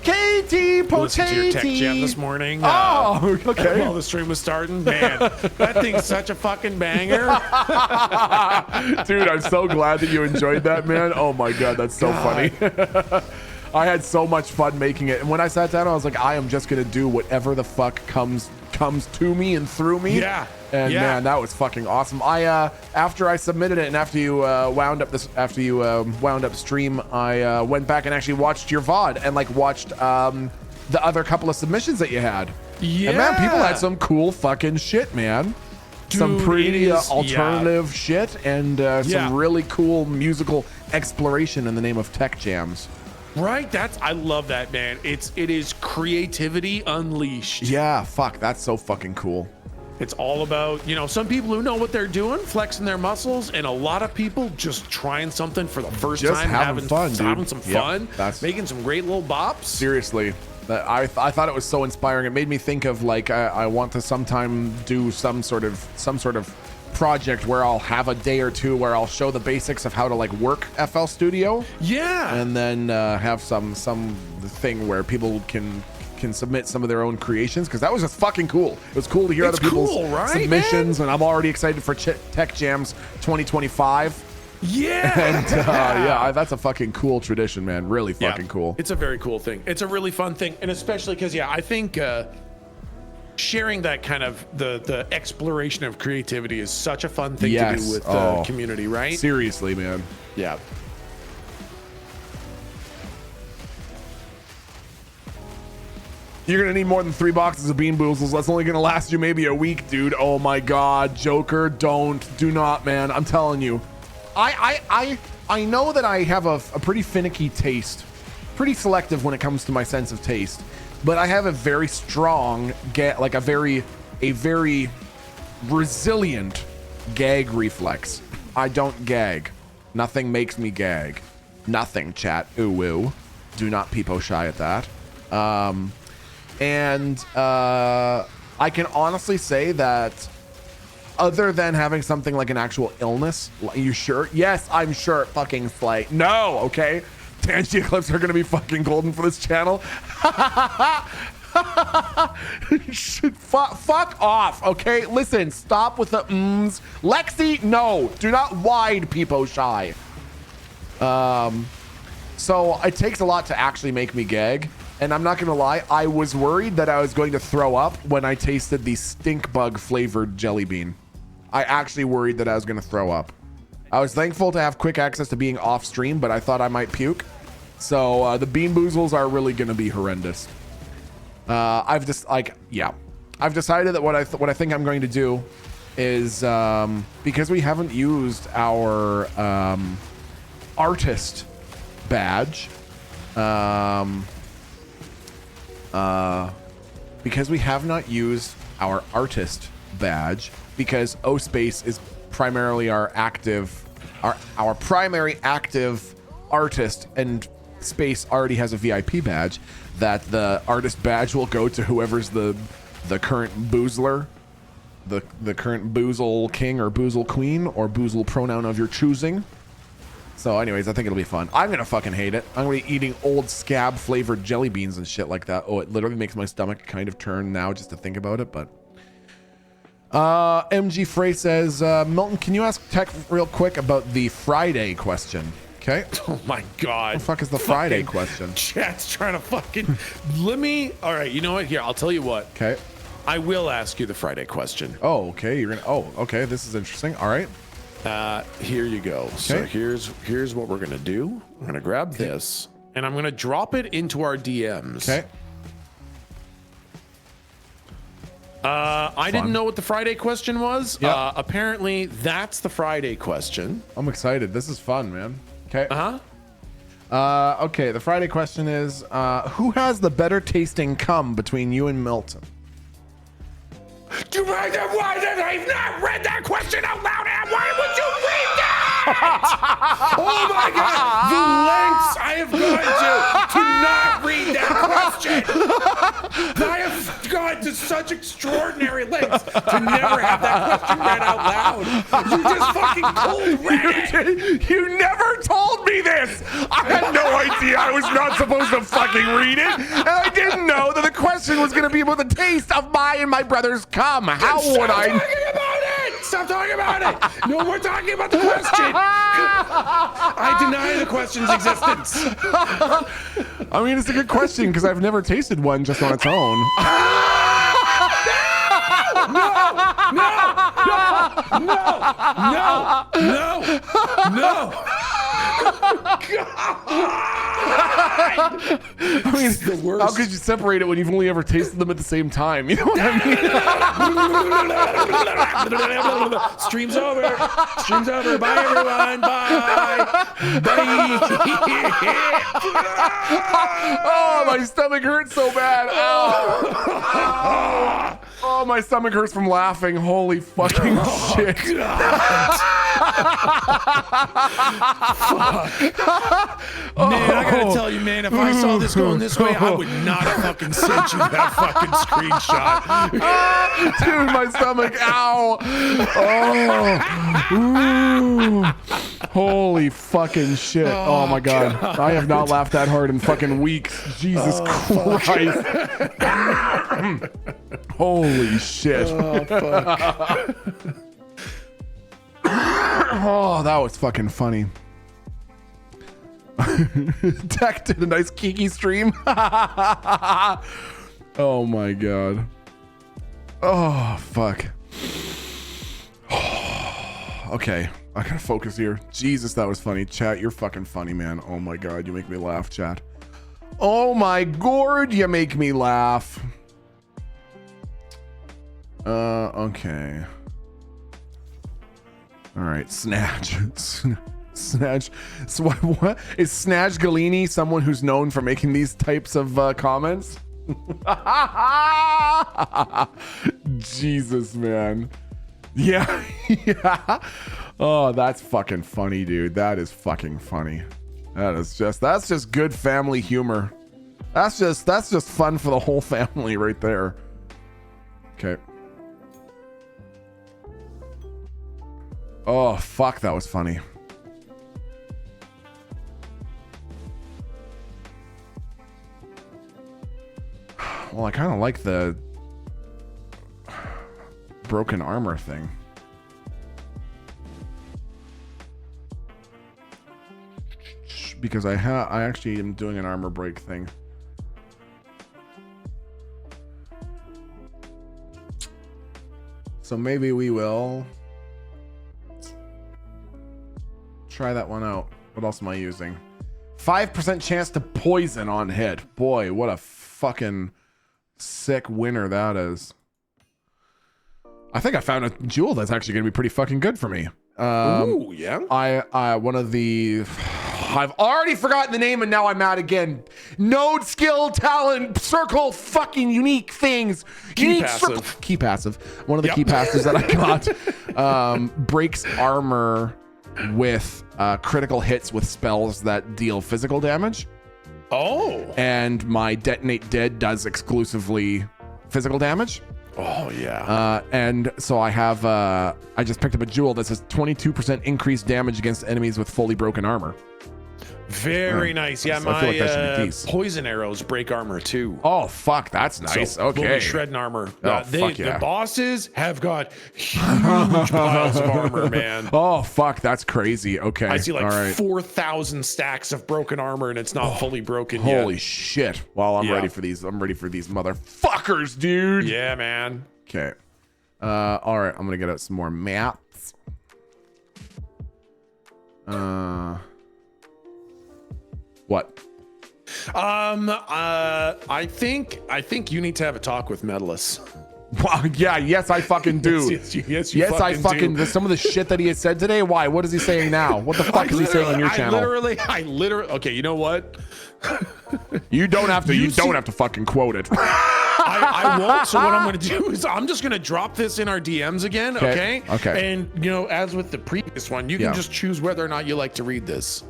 Katie Listen to your tech Potato. jam this morning. Oh, okay. While the stream was starting, man, that thing's such a fucking banger. Dude, I'm so glad that you enjoyed that, man. Oh my god, that's so funny. I had so much fun making it, and when I sat down, I was like, I am just gonna do whatever the fuck comes to me and through me. Yeah. And Yeah. man, that was fucking awesome. I after I submitted it and after you wound up stream, I went back and actually watched your VOD and like watched the other couple of submissions that you had. Yeah. And man, people had some cool fucking shit, man. Some Dude, pretty it is- alternative shit and Yeah. some really cool musical exploration in the name of tech jams. Right? I love that, man. It is creativity unleashed. Yeah, fuck, that's so fucking cool. It's all about, some people who know what they're doing, flexing their muscles, and a lot of people just trying something for the first Just time, having fun, dude. having some Yep, fun, that's- making some great little bops. Seriously. But I thought it was so inspiring. It made me think of like I want to sometime do some sort of project where I'll have a day or two where I'll show the basics of how to like work FL Studio, Yeah. and then have some thing where people can submit some of their own creations, because that was just fucking cool. It was cool to hear It's other people's cool, right, submissions, and I'm already excited for Tech Jams 2025. Yeah. And yeah, that's a fucking cool tradition, man. Really Yeah. fucking cool. It's a very cool thing. It's a really fun thing, and especially because I think sharing that kind of the exploration of creativity is such a fun thing to Yes. do with the community, right? Seriously, man. Yeah. You're gonna need more than 3 boxes of Bean Boozles. That's only gonna last you maybe a week, dude. Oh my God, Joker, do not, man. I'm telling you. I know that I have a pretty finicky taste, pretty selective when it comes to my sense of taste, but I have a very strong, like a very resilient gag reflex. I don't gag. Nothing makes me gag. Nothing, chat. Ooh, woo. Do not peepo shy at that. And I can honestly say that other than having something like an actual illness, you sure? Yes, I'm sure. Fucking Slay. No, okay? Tangy clips are gonna be fucking golden for this channel. Fuck off, okay? Listen, stop with the mms. Lexi, no. Do not wide peepo shy. So it takes a lot to actually make me gag. And I'm not gonna lie, I was worried that I was going to throw up when I tasted the stink bug flavored jelly bean. I actually worried that I was gonna throw up. I was thankful to have quick access to being off stream, but I thought I might puke. So the Bean Boozles are really gonna be horrendous. I've decided that what I think I'm going to do is because we haven't used our artist badge. Because we have not used our artist badge, because OSpace is primarily our primary active artist, and Space already has a VIP badge, that the artist badge will go to whoever's the current boozler, the current boozle king or boozle queen or boozle pronoun of your choosing. So anyways, I think it'll be fun. I'm gonna fucking hate it. I'm gonna be eating old scab flavored jelly beans and shit like that. Oh, it literally makes my stomach kind of turn now just to think about it. But MG Frey says, Milton, can you ask Tech real quick about the Friday question? Okay. Oh my God. What the fuck is the Friday question? Chat's trying to fucking all right, you know what? Here, I'll tell you what. Okay. I will ask you the Friday question. Oh, okay. Okay. This is interesting. All right. Here you go. So here's what we're gonna do. I'm gonna grab this and I'm gonna drop it into our DMs. Okay. I didn't know what the Friday question was. Yep. Apparently that's the Friday question. I'm excited. This is fun, man. Okay. Okay. The Friday question is, who has the better tasting cum between you and Milton? Why did I not read that question out loud? And why would you read that? Oh my God! The lengths I have gone to not read that question. I have gone to such extraordinary lengths to never have that question read out loud. You just fucking cold read it. You never told me this. I had no idea I was not supposed to fucking read it, and I didn't know that the question was going to be about the taste of my and my brother's cum. How would I? Stop talking about it! Stop talking about it! No more talking about the question. I deny the question's existence. I mean, it's a good question because I've never tasted one just on its own. No! I mean, the worst. how could you separate it when you've only ever tasted them at the same time? You know what I mean? Stream's over. Stream's over. Bye, everyone. Bye. Bye. Oh, my stomach hurts so bad. Oh, my stomach hurts from laughing. Holy fucking shit. God. Man, I gotta tell you, man, if I saw this going this way, I would not have fucking sent you that fucking screenshot. Dude, my stomach. Ow. Oh. Ooh. Holy fucking shit. Oh my God. I have not laughed that hard in fucking weeks. Jesus Christ. Holy shit. Oh, fuck. Oh, that was fucking funny. Tech did a nice Kiki stream. Oh my God. Oh, fuck. Okay, I gotta focus here. Jesus, that was funny. Chat, you're fucking funny, man. Oh my God, you make me laugh, chat. Oh my God, you make me laugh. Okay. All right, Snatch. Snatch. So what is Snatch Galini someone who's known for making these types of comments? Jesus, man. Yeah. Yeah. Oh, that's fucking funny, dude. That is fucking funny. That's just good family humor. That's just fun for the whole family right there. Okay. Oh, fuck, that was funny. Well, I kind of like the broken armor thing. Because I actually am doing an armor break thing. So maybe we will try that one out. What else am I using? 5% chance to poison on hit. Boy, what a fucking sick winner that is. I think I found a jewel that's actually going to be pretty fucking good for me. Ooh, yeah. I've already forgotten the name and now I'm mad again. Node, skill, talent, circle, fucking unique things. Key passive. Key passive. One of the key passives that I got breaks armor with critical hits with spells that deal physical damage. Oh. And my Detonate Dead does exclusively physical damage. Oh, yeah. And so I have, I just picked up a jewel that says 22% increased damage against enemies with fully broken armor. Very nice. Yeah, So I feel like that should be my decent. poison arrows break armor too. Oh, fuck, that's nice. So, Okay. we'll be shredding armor. Oh, fuck yeah. The bosses have got huge piles of armor, man. Oh, fuck, that's crazy. Okay. I see like all right. 4,000 stacks of broken armor and it's not fully broken yet. Holy shit. Well, I'm Yeah. ready for these. I'm ready for these motherfuckers, dude. Yeah, man. Okay. All right, I'm gonna get out some more maps. What? I think you need to have a talk with Medalus. Wow, yeah, yes, I fucking do. yes, you I fucking do. some of the shit that he has said today. Why? What is he saying now? What the fuck is he saying on your channel? I literally. Okay, you know what? You don't have to. You see- don't have to fucking quote it. I won't. So what I'm going to do is I'm just going to drop this in our DMs again. Okay. Okay. And you know, as with the previous one, you Yeah. can just choose whether or not you like to read this.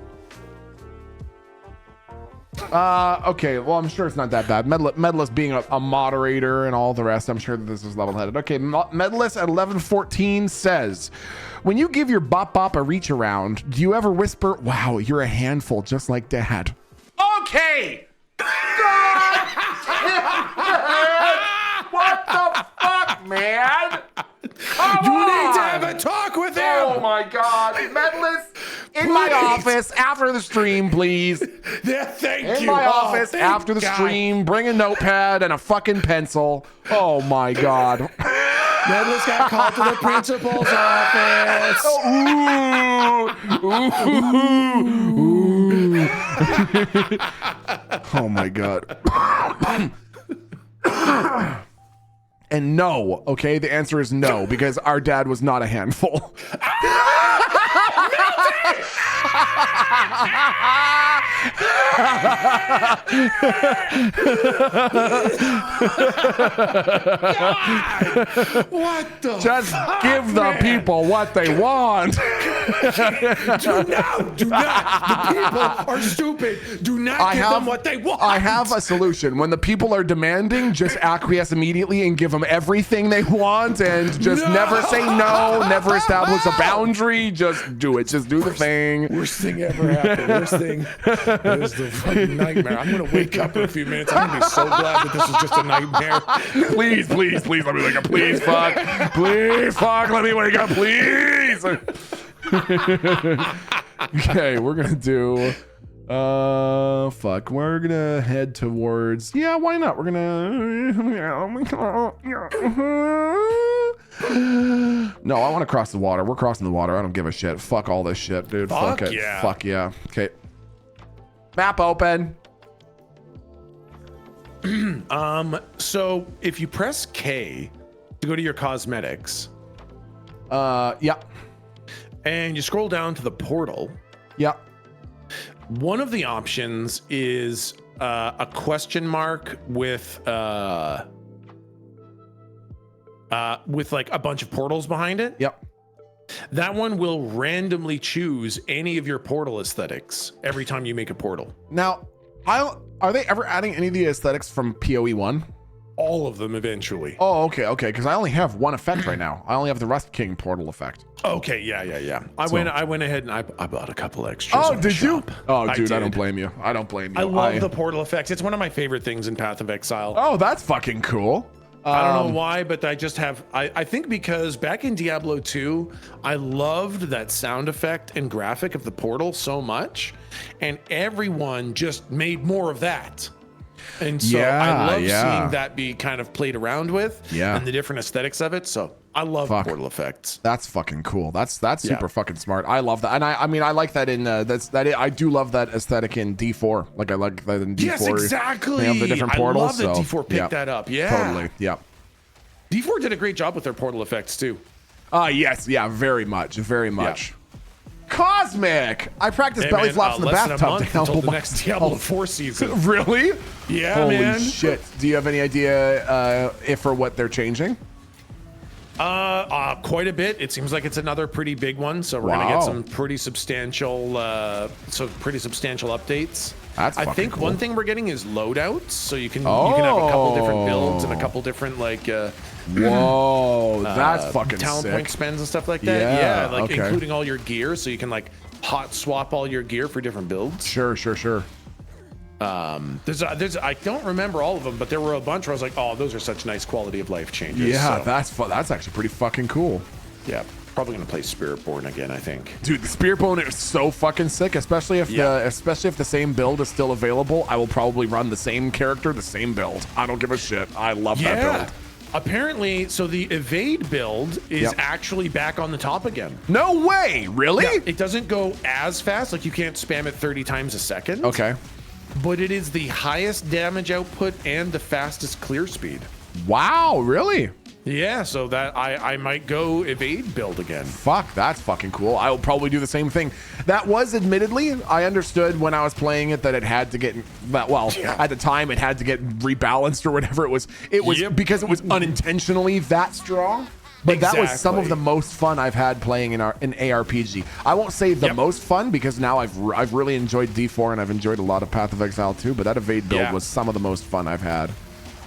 Okay, well, I'm sure it's not that bad. Medalist being a moderator and all the rest, I'm sure that this is level-headed. Okay, Medalist at 1114 says, when you give your bop a reach around, do you ever whisper, wow, you're a handful just like Dad? Okay! What the fuck, man? You need to have a talk with him. Oh my God. Medalist, in my office after the stream, please. Yeah, thank In you. my Oh, office thank after the God. stream, bring a notepad and a fucking pencil. Oh my God. Medalist got called to the principal's office. Oh my God. And no, okay? The answer is no, because our dad was not a handful. What the? Just give the people what they want. Do not. The people are stupid. Do not give them what they want. I have a solution. When the people are demanding, just acquiesce immediately and give them everything they want, and just never say no, never establish a boundary. Just do it. Just do the thing. Worst thing ever happened. Worst thing. It was the fucking nightmare. I'm gonna wake up in a few minutes. I'm gonna be so glad that this was just a nightmare. Please, please, please let me wake up. Please, fuck. Please, fuck. Let me wake up, please. Okay, we're gonna do. Fuck. We're gonna head towards. Yeah, why not? We're gonna. No, I want to cross the water. We're crossing the water. I don't give a shit. Fuck all this shit, dude. Fuck it. Yeah. Fuck yeah. Okay. Map open. So if you press K to go to your cosmetics, Yeah. and you scroll down to the portal, Yeah. one of the options is a question mark with like a bunch of portals behind it. Yep. That one will randomly choose any of your portal aesthetics every time you make a portal. Now, are they ever adding any of the aesthetics from PoE 1? All of them eventually. Oh, okay, because I only have one effect right now. I only have the Rust King portal effect. Okay, yeah. I went ahead and I bought a couple extras. Oh, on the did you? shop. Oh, dude, I did. don't blame you. I don't blame you. I love the portal effects. It's one of my favorite things in Path of Exile. Oh, that's fucking cool. I don't know why, but I just have. I think because back in Diablo 2, I loved that sound effect and graphic of the portal so much, and everyone just made more of that. And so I love seeing that be kind of played around with, and the different aesthetics of it. So I love portal effects. That's fucking cool. That's super fucking smart. I love that, and I mean I like that in I do love that aesthetic in D4. Like I like that in D4. Yes, exactly. They have the different portals. I love that D4 picked that up. Yeah, totally. Yeah. D4 did a great job with their portal effects too. Yes, yeah, very much. Cosmic. I practiced belly flops in the bathtub to help until the next Diablo 4 season. Really? Yeah, Holy man. shit. Do you have any idea if or what they're changing? Quite a bit. It seems like it's another pretty big one. So we're gonna get some pretty substantial, updates. That's I think cool. one thing we're getting is loadouts, so you can have a couple different builds and a couple different Whoa, that's fucking talent sick. point spends and stuff like that. Yeah, like okay. including all your gear, so you can like hot swap all your gear for different builds. Sure. There's I don't remember all of them, but there were a bunch where I was like, oh, those are such nice quality of life changes. Yeah, so, that's actually pretty fucking cool. yeah. Probably gonna play Spiritborn again, I think. Dude, the Spiritborn is so fucking sick, especially if the same build is still available. I will probably run the same character, the same build. I don't give a shit. I love that build. Apparently, so the evade build is actually back on the top again. No way, really? Yeah, it doesn't go as fast, like you can't spam it 30 times a second. Okay. But it is the highest damage output and the fastest clear speed. Wow, really? Yeah, so that I might go evade build again. Fuck, that's fucking cool. I will probably do the same thing. That was admittedly, I understood when I was playing it that it had to get at the time it had to get rebalanced or whatever it was. It was because it was unintentionally that strong. But that was some of the most fun I've had playing in ARPG. I won't say the most fun because now I've really enjoyed D4 and I've enjoyed a lot of Path of Exile too. But that evade build was some of the most fun I've had.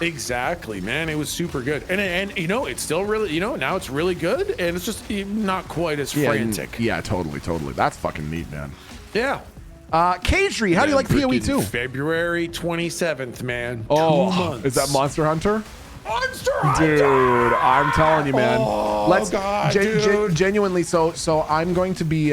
Exactly, man. It was super good, and it's still really, now it's really good, and it's just not quite as frantic. Yeah, totally. That's fucking neat, man. Yeah. Kadri, how do you like PoE 2? February 27th, man. 2 months. Is that Monster Hunter? Monster Hunter! Dude, I'm telling you, man. Oh, God, dude. Genuinely, so I'm going to be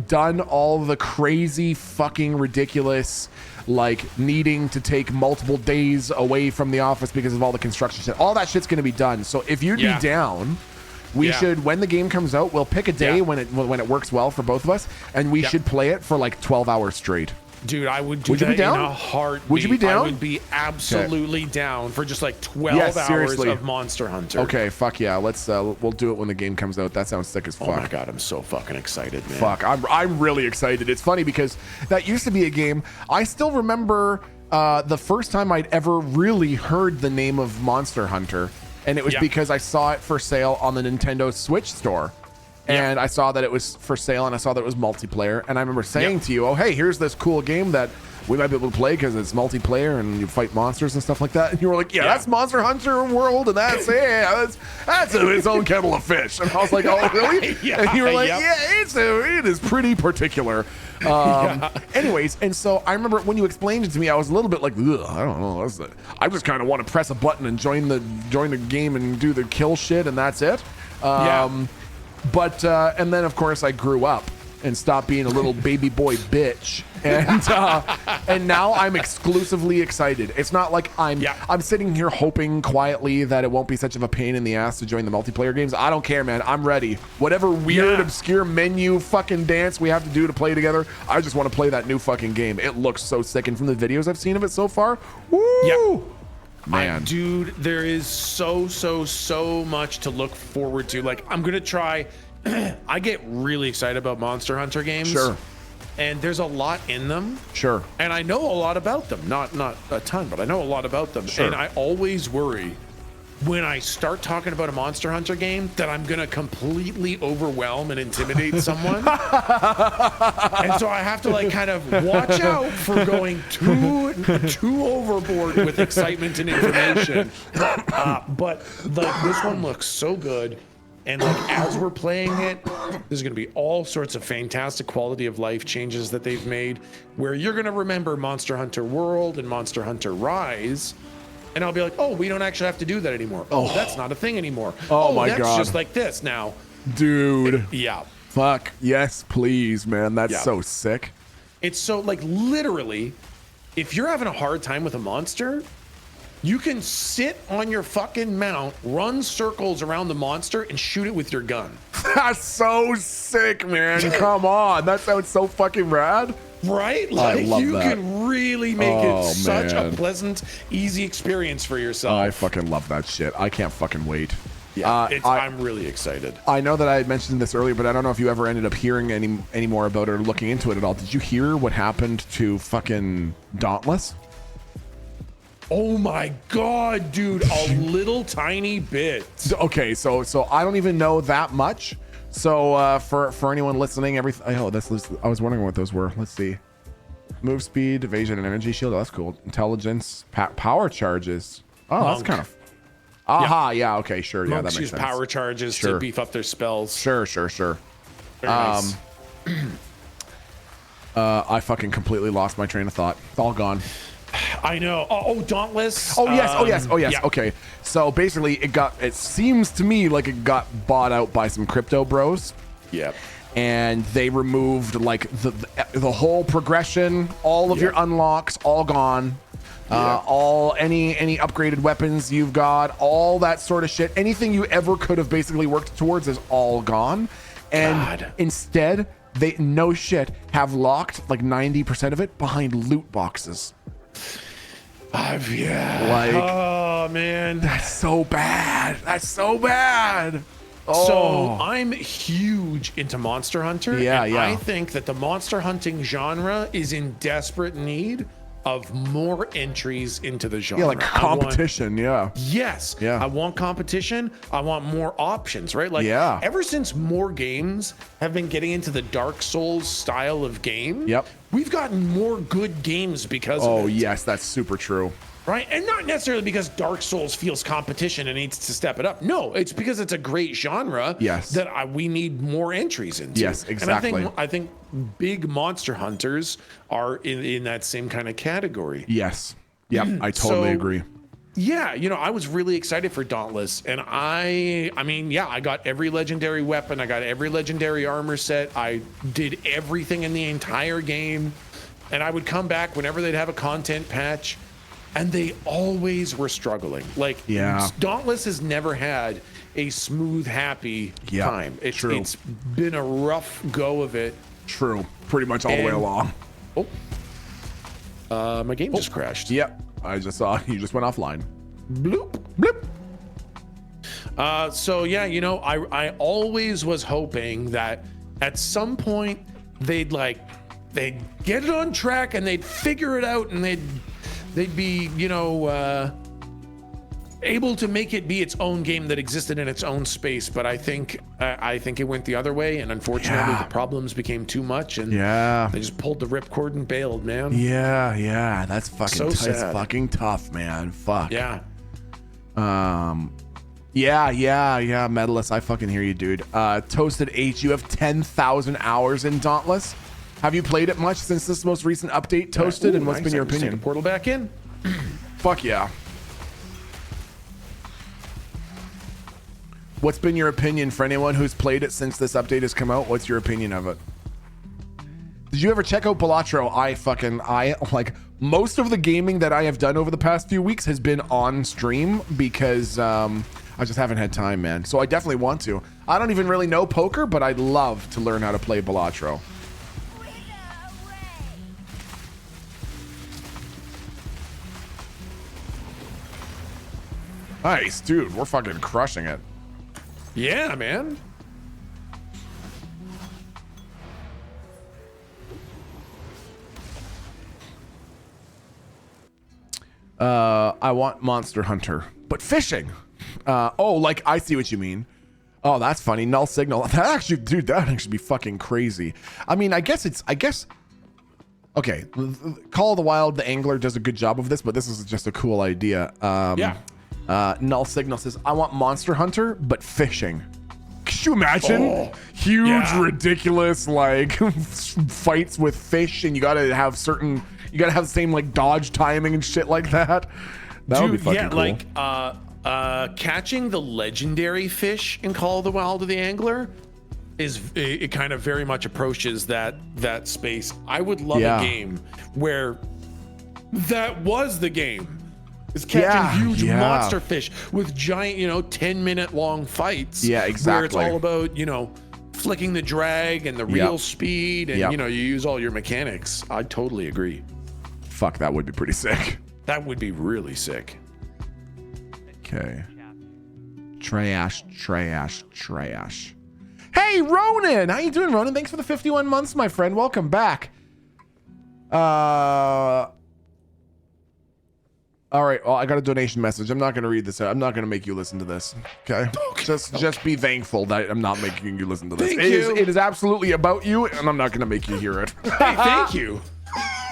done all the crazy fucking ridiculous like needing to take multiple days away from the office because of all the construction shit. All that shit's going to be done. So if you'd be down, we should, when the game comes out, we'll pick a day when it works well for both of us, and we should play it for like 12 hours straight. Dude, I would do that in a heartbeat. Would you be down? I would be absolutely down for just like 12 hours of Monster Hunter. Okay, fuck yeah. Let's we'll do it when the game comes out. That sounds sick as fuck. Oh my god, I'm so fucking excited, man. Fuck, I'm really excited. It's funny because that used to be a game. I still remember the first time I'd ever really heard the name of Monster Hunter, and it was because I saw it for sale on the Nintendo Switch store. and I saw that it was for sale, and I saw that it was multiplayer, and I remember saying to you, "Oh, hey, here's this cool game that we might be able to play because it's multiplayer and you fight monsters and stuff like that." And you were like, "Yeah, that's Monster Hunter World, and that's that's its own kettle of fish." And I was like, "Oh, really?" And you were like, "Yeah, it is pretty particular." Anyways, and so I remember when you explained it to me, I was a little bit like, "Ugh, I don't know. I just kind of want to press a button and join the game and do the kill shit, and that's it." But and then of course I grew up and stopped being a little baby boy bitch, and now I'm exclusively excited. It's not like I'm sitting here hoping quietly that it won't be such of a pain in the ass to join the multiplayer games. I don't care, man. I'm ready. Whatever weird, obscure menu fucking dance we have to do to play together, I just want to play that new fucking game. It looks so sick, and from the videos I've seen of it so far, woo! Man, dude, there is so much to look forward to. Like, I'm gonna try. I get really excited about Monster Hunter games. Sure. And there's a lot in them. Sure. And I know a lot about them. Not a ton, but I know a lot about them. Sure. And I always worry when I start talking about a Monster Hunter game that I'm gonna completely overwhelm and intimidate someone. And so I have to like kind of watch out for going too overboard with excitement and information. But like this one looks so good. And like as we're playing it, there's gonna be all sorts of fantastic quality of life changes that they've made where you're gonna remember Monster Hunter World and Monster Hunter Rise. And I'll be like, oh, we don't actually have to do that anymore. Oh, that's not a thing anymore. Oh my that's God. just like this now. Dude. Yeah. Fuck. Yes, please, man. That's so sick. It's so like literally, if you're having a hard time with a monster, you can sit on your fucking mount, run circles around the monster, and shoot it with your gun. That's so sick, man. Come on. That sounds so fucking rad. Right? Like, I love you that. can really make it such a pleasant, easy experience for yourself. I fucking love that shit. I can't fucking wait. Yeah, I'm really excited. I know that I had mentioned this earlier, but I don't know if you ever ended up hearing any more about it or looking into it at all. Did you hear what happened to fucking Dauntless? Oh my God, dude, a little tiny bit. Okay, so I don't even know that much. So for anyone listening, I was wondering what those were. Let's see. Move speed, evasion, and energy shield. Oh, that's cool. Intelligence, power charges. Oh, that's kind of. Aha, yeah, okay, sure, yeah, that Monks makes use sense. power charges to beef up their spells. Sure. Very nice. I fucking completely lost my train of thought. It's all gone. I know. Oh, Dauntless. Oh yes. Yeah. Okay. So basically it seems to me like it got bought out by some crypto bros. Yep. And they removed like the whole progression, all of your unlocks, all gone. All any upgraded weapons you've got, all that sort of shit. Anything you ever could have basically worked towards is all gone. And instead, they have locked like 90% of it behind loot boxes. Oh man, that's so bad. So I'm huge into Monster Hunter. Yeah. I think that the monster hunting genre is in desperate need of more entries into the genre. Yeah, like competition. Yes. Yeah. I want competition. I want more options, right? Like ever since more games have been getting into the Dark Souls style of game, we've gotten more good games because of it. Oh, yes, that's super true. Right? And not necessarily because Dark Souls feels competition and needs to step it up. No, it's because it's a great genre that we need more entries into. Yes, exactly. And I think big monster hunters are in that same kind of category. Yes. Yep, I totally agree. Yeah, I was really excited for Dauntless, and I got every legendary weapon, I got every legendary armor set, I did everything in the entire game, and I would come back whenever they'd have a content patch, and they always were struggling. Like, Dauntless has never had a smooth, happy time. It's been a rough go of it. True, pretty much all the way along. My game just crashed. Yep. I just saw you just went offline. Bloop. Bloop. So yeah, I always was hoping that at some point they'd get it on track and they'd figure it out and they'd be, able to make it be its own game that existed in its own space, but I think it went the other way, and unfortunately Yeah. the problems became too much, and Yeah. they just pulled the ripcord and bailed, man. Yeah. That's fucking So that's sad. fucking tough, man. Fuck. Yeah. Yeah, Medalist, I fucking hear you, dude. Toasted H, you have 10,000 hours in Dauntless. Have you played it much since this most recent update, Toasted? Ooh, And what's nice. been your I'm just taking opinion? a portal back in. Fuck yeah. What's been your opinion for anyone who's played it since this update has come out? What's your opinion of it? Did you ever check out Balatro? I like most of the gaming that I have done over the past few weeks has been on stream because I just haven't had time, man. So I definitely want to. I don't even really know poker, but I'd love to learn how to play Balatro. Nice, dude. We're fucking crushing it. Yeah, man. I want Monster Hunter, but fishing. Oh, like I see what you mean. Oh, that's funny. Null signal. That actually, dude, that'd actually be fucking crazy. I mean, I guess. Okay, Call of the Wild, the angler does a good job of this, but this is just a cool idea. Yeah. Null signal says, I want Monster Hunter, but fishing. Could you imagine? Oh, Huge, yeah. ridiculous, like fights with fish, and you gotta have the same like dodge timing and shit like that. That would be fucking cool. Like catching the legendary fish in Call of the Wild of the Angler is it kind of very much approaches that space. I would love Yeah. a game where that was the game. Is catching huge monster fish with giant, 10-minute long fights. Yeah, Where exactly. it's all about, flicking the drag and the real speed and, Yep. you use all your mechanics. I totally agree. Fuck, that would be pretty sick. That would be really sick. Okay. Trash. Hey, Ronan! How you doing, Ronan? Thanks for the 51 months, my friend. Welcome back. All right, well, I got a donation message. I'm not going to read this out. I'm not going to make you listen to this. Okay? Just be thankful that I'm not making you listen to this. Thank It you. is absolutely about you, and I'm not going to make you hear it. Hey, thank you.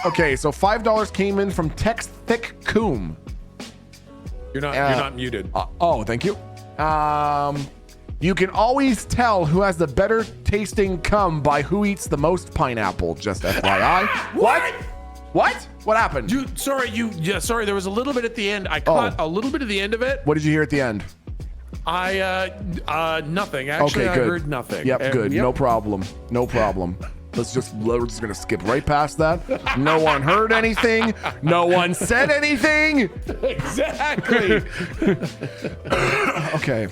Okay, so $5 came in from Tex Thick Coom. You're not muted. Oh, thank you. You can always tell who has the better tasting cum by who eats the most pineapple, just FYI. What? What happened? Sorry, there was a little bit at the end. I caught a little bit of the end of it. What did you hear at the end? Nothing. Actually, Okay, good. I heard nothing. Yep, good. Yep. No problem. We're just gonna skip right past that. No one heard anything. No one said anything. Exactly. Okay.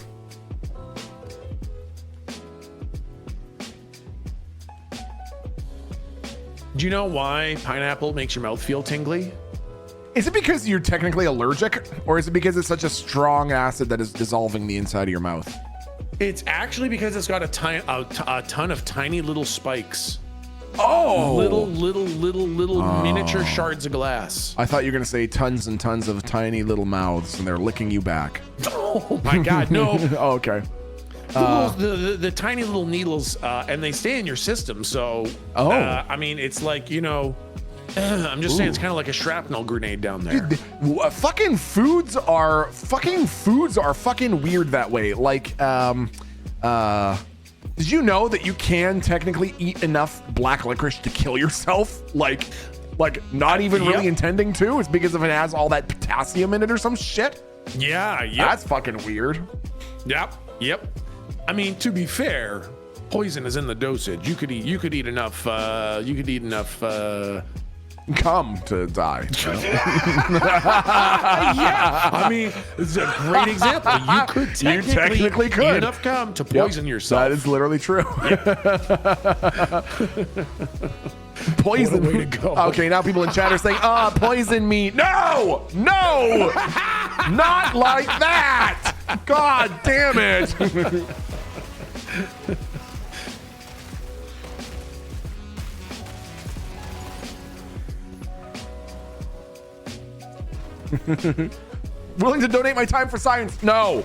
Do you know why pineapple makes your mouth feel tingly? Is it because you're technically allergic, or is it because it's such a strong acid that is dissolving the inside of your mouth? It's actually because it's got a ton of tiny little spikes. Oh, Little miniature shards of glass. I thought you were gonna say tons and tons of tiny little mouths, and they're licking you back. Oh my God, no. Oh, okay. The tiny little needles, and they stay in your system. So, I mean, it's like, I'm just saying it's kind of like a shrapnel grenade down there. Fucking foods are fucking weird that way. Like, did you know that you can technically eat enough black licorice to kill yourself? Like not even really intending to. It's because if it has all that potassium in it or some shit. Yeah, yep. That's fucking weird. Yep. I mean, to be fair, poison is in the dosage. You could eat enough. Come to die. Yeah, I mean, it's a great example. You could technically could. eat enough cum to poison yourself. That is literally true. Poison. What a way to go. Okay, now people in chat are saying, poison me. No, not like that. God damn it. willing to donate my time for science. No.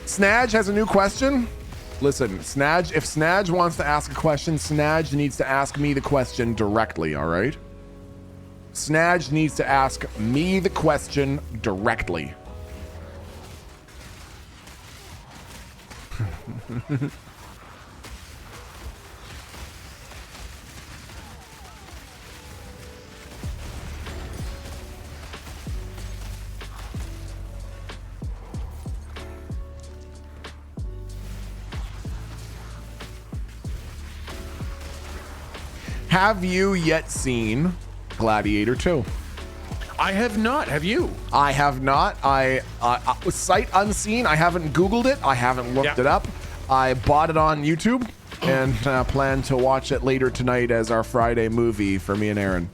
Snadge has a new question. Listen, Snadge, if Snadge wants to ask a question, Snadge needs to ask me the question directly, all right? Snadge needs to ask me the question directly. Have you yet seen Gladiator 2? I have not. Have you? I have not. I sight unseen. I haven't Googled it. I haven't looked it up. I bought it on YouTube and plan to watch it later tonight as our Friday movie for me and Aaron.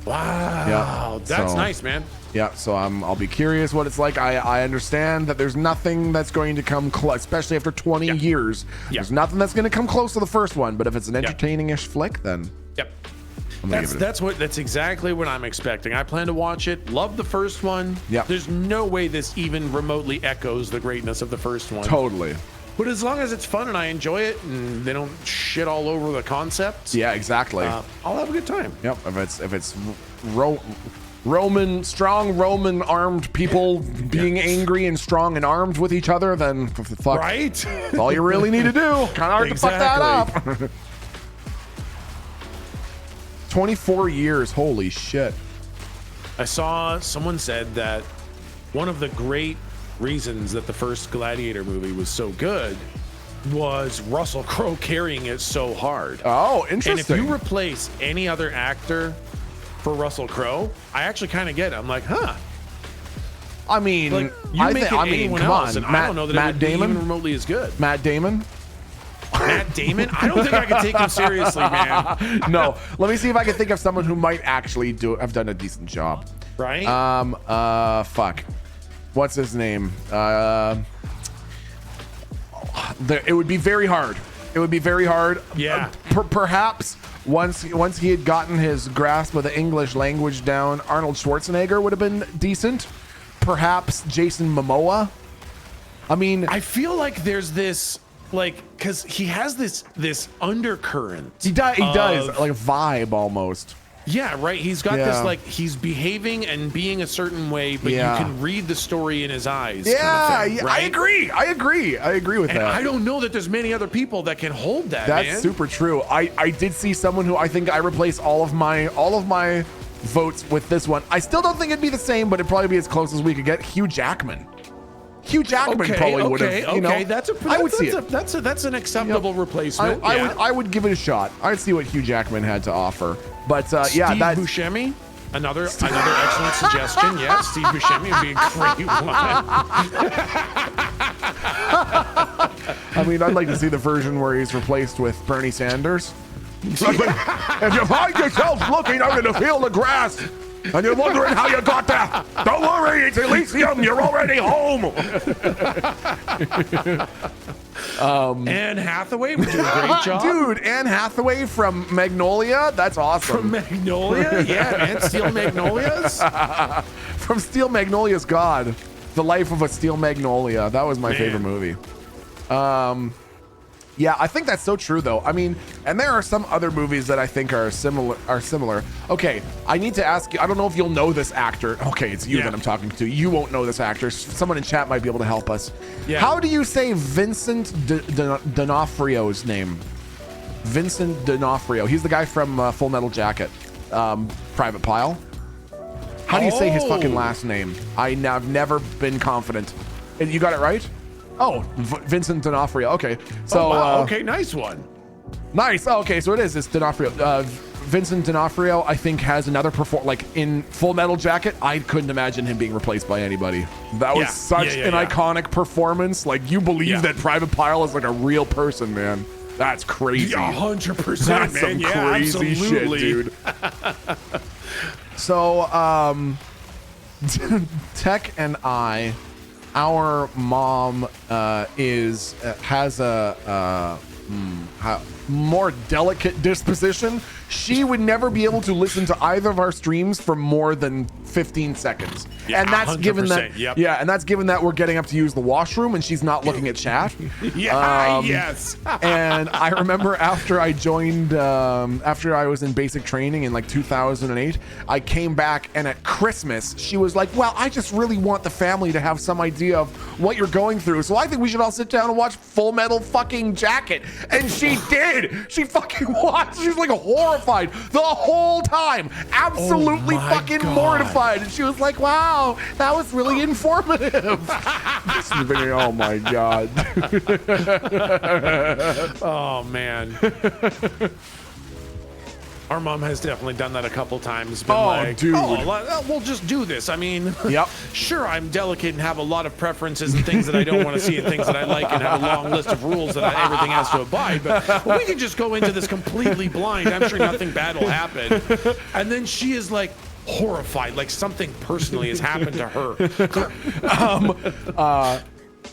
Wow. That's nice, man. Yeah, so I'll be curious what it's like. I understand that there's nothing that's going to come close, especially after 20 years. There's nothing that's going to come close to the first one. But if it's an entertaining-ish flick, then Yep. That's exactly what I'm expecting. I plan to watch it. Love the first one. Yep. There's no way this even remotely echoes the greatness of the first one. Totally. But as long as it's fun and I enjoy it and they don't shit all over the concepts. Yeah, exactly. I'll have a good time. Yep. If it's strong Roman armed people being angry and strong and armed with each other, then fuck. Right? That's all you really need to do. Kind of hard to fuck that up. 24 years. Holy shit. I saw someone said that one of the great reasons that the first Gladiator movie was so good was Russell Crowe carrying it so hard. Oh, interesting. And if you replace any other actor for Russell Crowe, I actually kind of get it. I'm like, huh. I mean, Like, you make it anyone come else, on. and I don't know that Matt it would be Damon? even remotely as good. Matt Damon? Matt Damon? I don't think I can take him seriously, man. No. Let me see if I can think of someone who might actually have done a decent job. Right? Fuck. What's his name? It would be very hard. It would be very hard. Yeah. Perhaps once he had gotten his grasp of the English language down, Arnold Schwarzenegger would have been decent. Perhaps Jason Momoa. I mean, I feel like there's this, like, because he has this undercurrent. he does like a vibe almost. Yeah, right. He's got Yeah. this, like, he's behaving and being a certain way, but Yeah. you can read the story in his eyes. Yeah, kind of thing, I right? agree. I agree with And that. I don't know that there's many other people that can hold that. That's man. super true. I did see someone who I think I replace all of my votes with this one. I still don't think it'd be the same, but it'd probably be as close as we could get. Hugh Jackman. Hugh Jackman probably would have. You know, I would see it. That's an acceptable replacement. I would give it a shot. I'd see what Hugh Jackman had to offer. But yeah, Steve that's Buscemi. Another excellent suggestion. Yeah, Steve Buscemi would be a great one. I mean, I'd like to see the version where he's replaced with Bernie Sanders. If you find yourself looking out in the field of grass and you're wondering how you got there, don't worry, it's Elysium. You're already home. Anne Hathaway would do a great job. Dude, Anne Hathaway from Magnolia. That's awesome. From Magnolia? Yeah, man. Steel Magnolias? From Steel Magnolia's God. The Life of a Steel Magnolia. That was my favorite movie. Yeah, I think that's so true though. I mean, and there are some other movies that I think are similar. Okay, I need to ask you, I don't know if you'll know this actor. Okay, it's you that I'm talking to. You won't know this actor. Someone in chat might be able to help us. Yeah. How do you say Vincent D'Onofrio's name? Vincent D'Onofrio. He's the guy from Full Metal Jacket. Private Pile. How do you say his fucking last name? I've never been confident. You got it right? Oh, Vincent D'Onofrio. Okay, so okay, nice one. Nice. Oh, okay, so it is. It's D'Onofrio. Vincent D'Onofrio, I think, has another like in Full Metal Jacket. I couldn't imagine him being replaced by anybody. That was such an iconic performance. Like, you believe that Private Pile is like a real person, man. That's crazy. 100%, That's man. some crazy shit, dude. So, Tech and I, our mom has a more delicate disposition. she would never be able to listen to either of our streams for more than 15 seconds. Yeah, and that's given that 100%, yep. yeah, and that's given that we're getting up to use the washroom and she's not looking at chat. Yeah, yes. And I remember after I joined, after I was in basic training in like 2008, I came back and at Christmas, she was like, well, I just really want the family to have some idea of what you're going through. So I think we should all sit down and watch Full Metal fucking Jacket. And she did. She fucking watched. She was like horrified the whole time. Absolutely Oh my fucking God. mortified. And she was like, wow, that was really informative. Just thinking, oh my God. Oh man. Our mom has definitely done that a couple times. Been Oh, like, dude. We'll just do this. I mean, Yep. sure, I'm delicate and have a lot of preferences and things that I don't want to see and things that I like and have a long list of rules that everything has to abide. But we can just go into this completely blind. I'm sure nothing bad will happen. And then she is like horrified, like something personally has happened to her.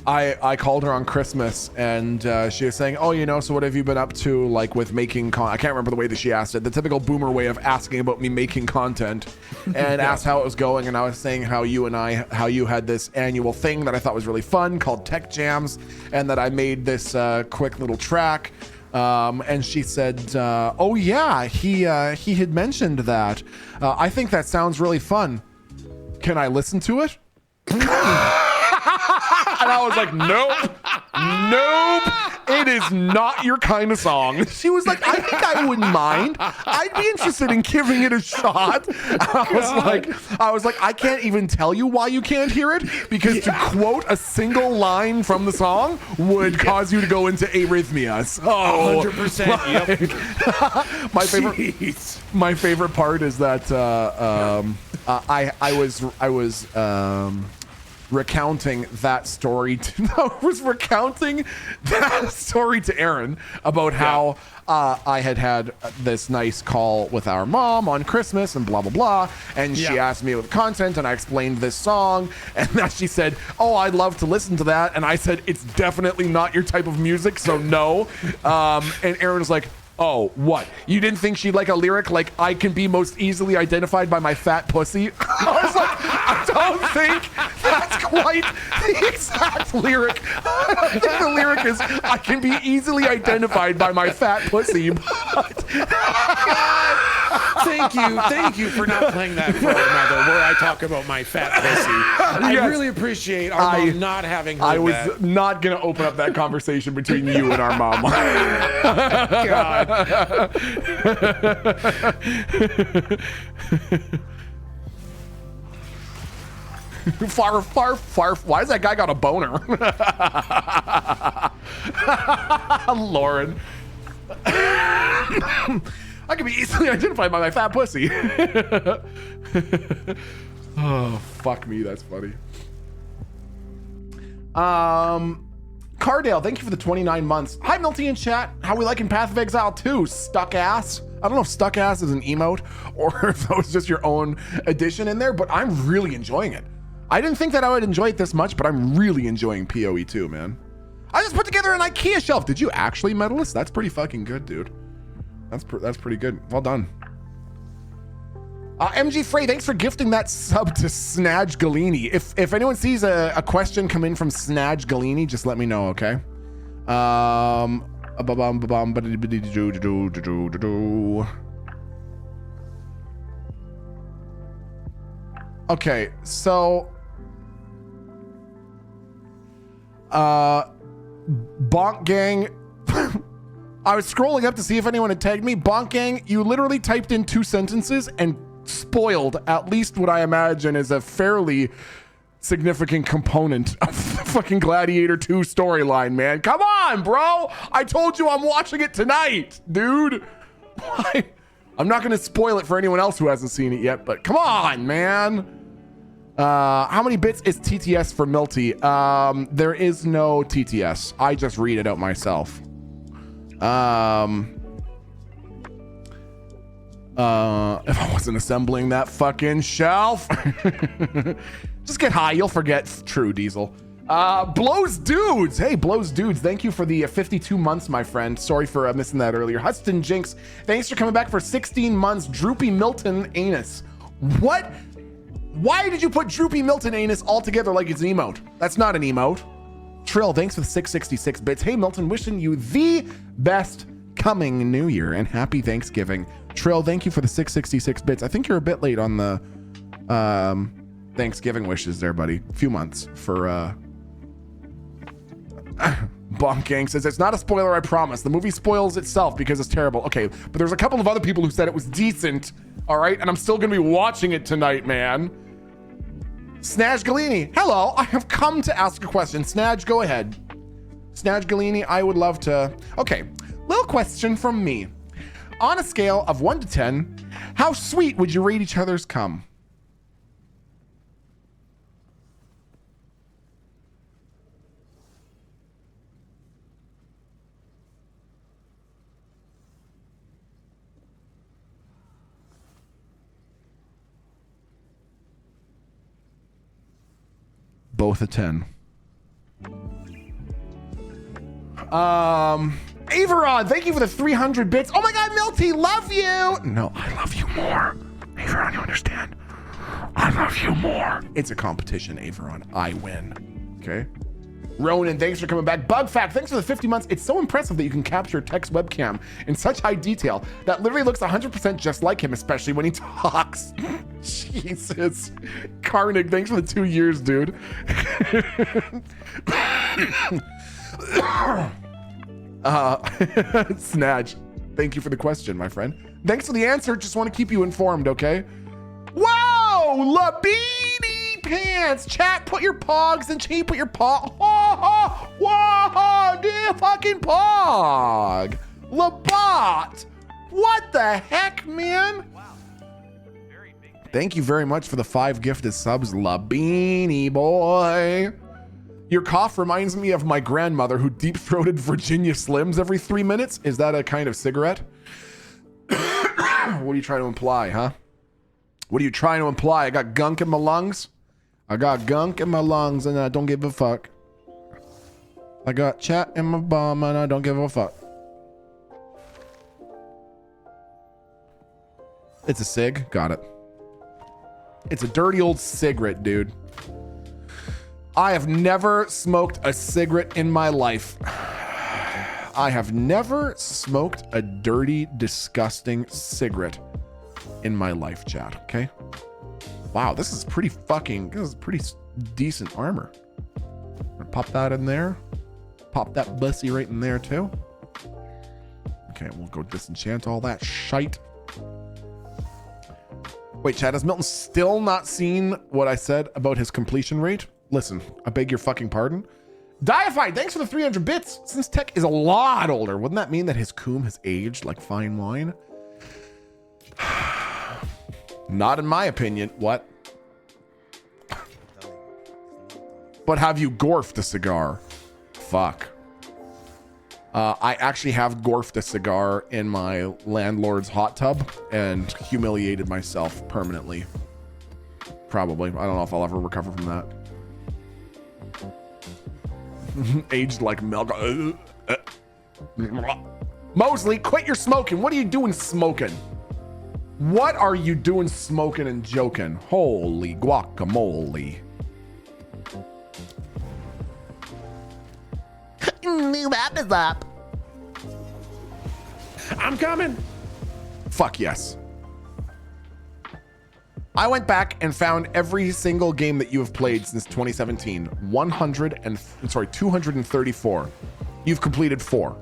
I called her on Christmas and she was saying, oh, you know, so what have you been up to, like with making I can't remember the way that she asked it, the typical boomer way of asking about me making content, and asked how it was going. And I was saying how you had this annual thing that I thought was really fun called Tech Jams, and that I made this quick little track. And she said, oh yeah, he had mentioned that. I think that sounds really fun. Can I listen to it? And I was like, nope, it is not your kind of song. She was like, I think I wouldn't mind. I'd be interested in giving it a shot. I was like, I can't even tell you why you can't hear it, because to quote a single line from the song would cause you to go into arrhythmia. So 100%. Yep. my favorite part is that I was recounting that story to Aaron about how I had this nice call with our mom on Christmas and blah blah blah, and she asked me about content and I explained this song, and then she said, oh, I'd love to listen to that, and I said, it's definitely not your type of music, so no. And Aaron was like, oh, what? You didn't think she'd like a lyric like, I can be most easily identified by my fat pussy? I was like, I don't think that's quite the exact lyric. I don't think the lyric is, I can be easily identified by my fat pussy. But Thank you for not playing that for our mother, where I talk about my fat pussy. I Yes. really appreciate our mom not having heard I was that. not going to open up that conversation between you and our mom. God. Far. Why has that guy got a boner? Lauren. I can be easily identified by my fat pussy. Oh, fuck me. That's funny. Cardale, thank you for the 29 months. Hi, Milty in chat. How we liking Path of Exile 2? Stuck ass. I don't know if stuck ass is an emote or if that was just your own addition in there, but I'm really enjoying it. I didn't think that I would enjoy it this much, but I'm really enjoying PoE 2, man. I just put together an IKEA shelf. Did you actually, Medalist? That's pretty fucking good, dude. That's pretty good. Well done. MG Frey, thanks for gifting that sub to Snadge Galini. If anyone sees a question come in from Snadge Galini, just let me know, okay? Okay, so Bonk Gang. I was scrolling up to see if anyone had tagged me. Bonk Gang, you literally typed in 2 sentences and spoiled at least what I imagine is a fairly significant component of the fucking Gladiator 2 storyline, man. Come on, bro. I told you I'm watching it tonight, dude. Why? I'm not going to spoil it for anyone else who hasn't seen it yet, but come on, man. How many bits is TTS for Milty? There is no TTS. I just read it out myself. If I wasn't assembling that fucking shelf. Just get high, you'll forget. True, Diesel. Blows Dudes. Hey, Blows Dudes. Thank you for the 52 months, my friend. Sorry for missing that earlier. Huston Jinx. Thanks for coming back for 16 months. Droopy Milton Anus. What? Why did you put Droopy Milton Anus all together like it's an emote? That's not an emote. Trill, thanks for the 666 bits. Hey, Milton, wishing you the best coming New Year and happy Thanksgiving. Trill, thank you for the 666 bits. I think you're a bit late on the Thanksgiving wishes there, buddy. A few months for Bomb Gang says it's not a spoiler, I promise. The movie spoils itself because it's terrible. Okay, but there's a couple of other people who said it was decent, all right? And I'm still gonna be watching it tonight, man. Snaj Galini, hello, I have come to ask a question. Snaj, go ahead. Snaj Galini, I would love to. Okay, little question from me. On a scale of 1 to 10, how sweet would you rate each other's cum? Both a 10. Averon, thank you for the 300 bits. Oh my God, Milty, love you. No, I love you more. Averon, you understand? I love you more. It's a competition, Averon. I win. Okay. Ronan, thanks for coming back. Bug Fact, thanks for the 50 months. It's so impressive that you can capture text webcam in such high detail that literally looks 100% just like him, especially when he talks. Jesus. Carnig, thanks for the 2 years, dude. Snatch, thank you for the question, my friend. Thanks for the answer. Just want to keep you informed, okay? Whoa! Labini Pants! Chat, put your pogs and chat, put your pog. Whoa! Dear fucking pog! Labat! What the heck, man? Wow. Very big thing. Thank you very much for the 5 gifted subs, Labini boy. Your cough reminds me of my grandmother who deep-throated Virginia Slims every 3 minutes. Is that a kind of cigarette? What are you trying to imply, huh? What are you trying to imply? I got gunk in my lungs? I got gunk in my lungs and I don't give a fuck. I got chat in my bum and I don't give a fuck. It's a cig. Got it. It's a dirty old cigarette, dude. I have never smoked a cigarette in my life. I have never smoked a dirty, disgusting cigarette in my life, chat, okay? Wow, this is pretty decent armor. Pop that in there. Pop that bussy right in there too. Okay, we'll go disenchant all that shite. Wait, chat, has Milton still not seen what I said about his completion rate? Listen, I beg your fucking pardon. Deified, thanks for the 300 bits. Since Tech is a lot older, wouldn't that mean that his coom has aged like fine wine? Not in my opinion. What? But have you gorfed a cigar? Fuck. I actually have gorfed a cigar in my landlord's hot tub and humiliated myself permanently. Probably. I don't know if I'll ever recover from that. Aged like milk. Mosley, quit your smoking. What are you doing smoking? What are you doing smoking and joking? Holy guacamole. New app is up. I'm coming. Fuck yes. I went back and found every single game that you have played since 2017. 234. You've completed 4.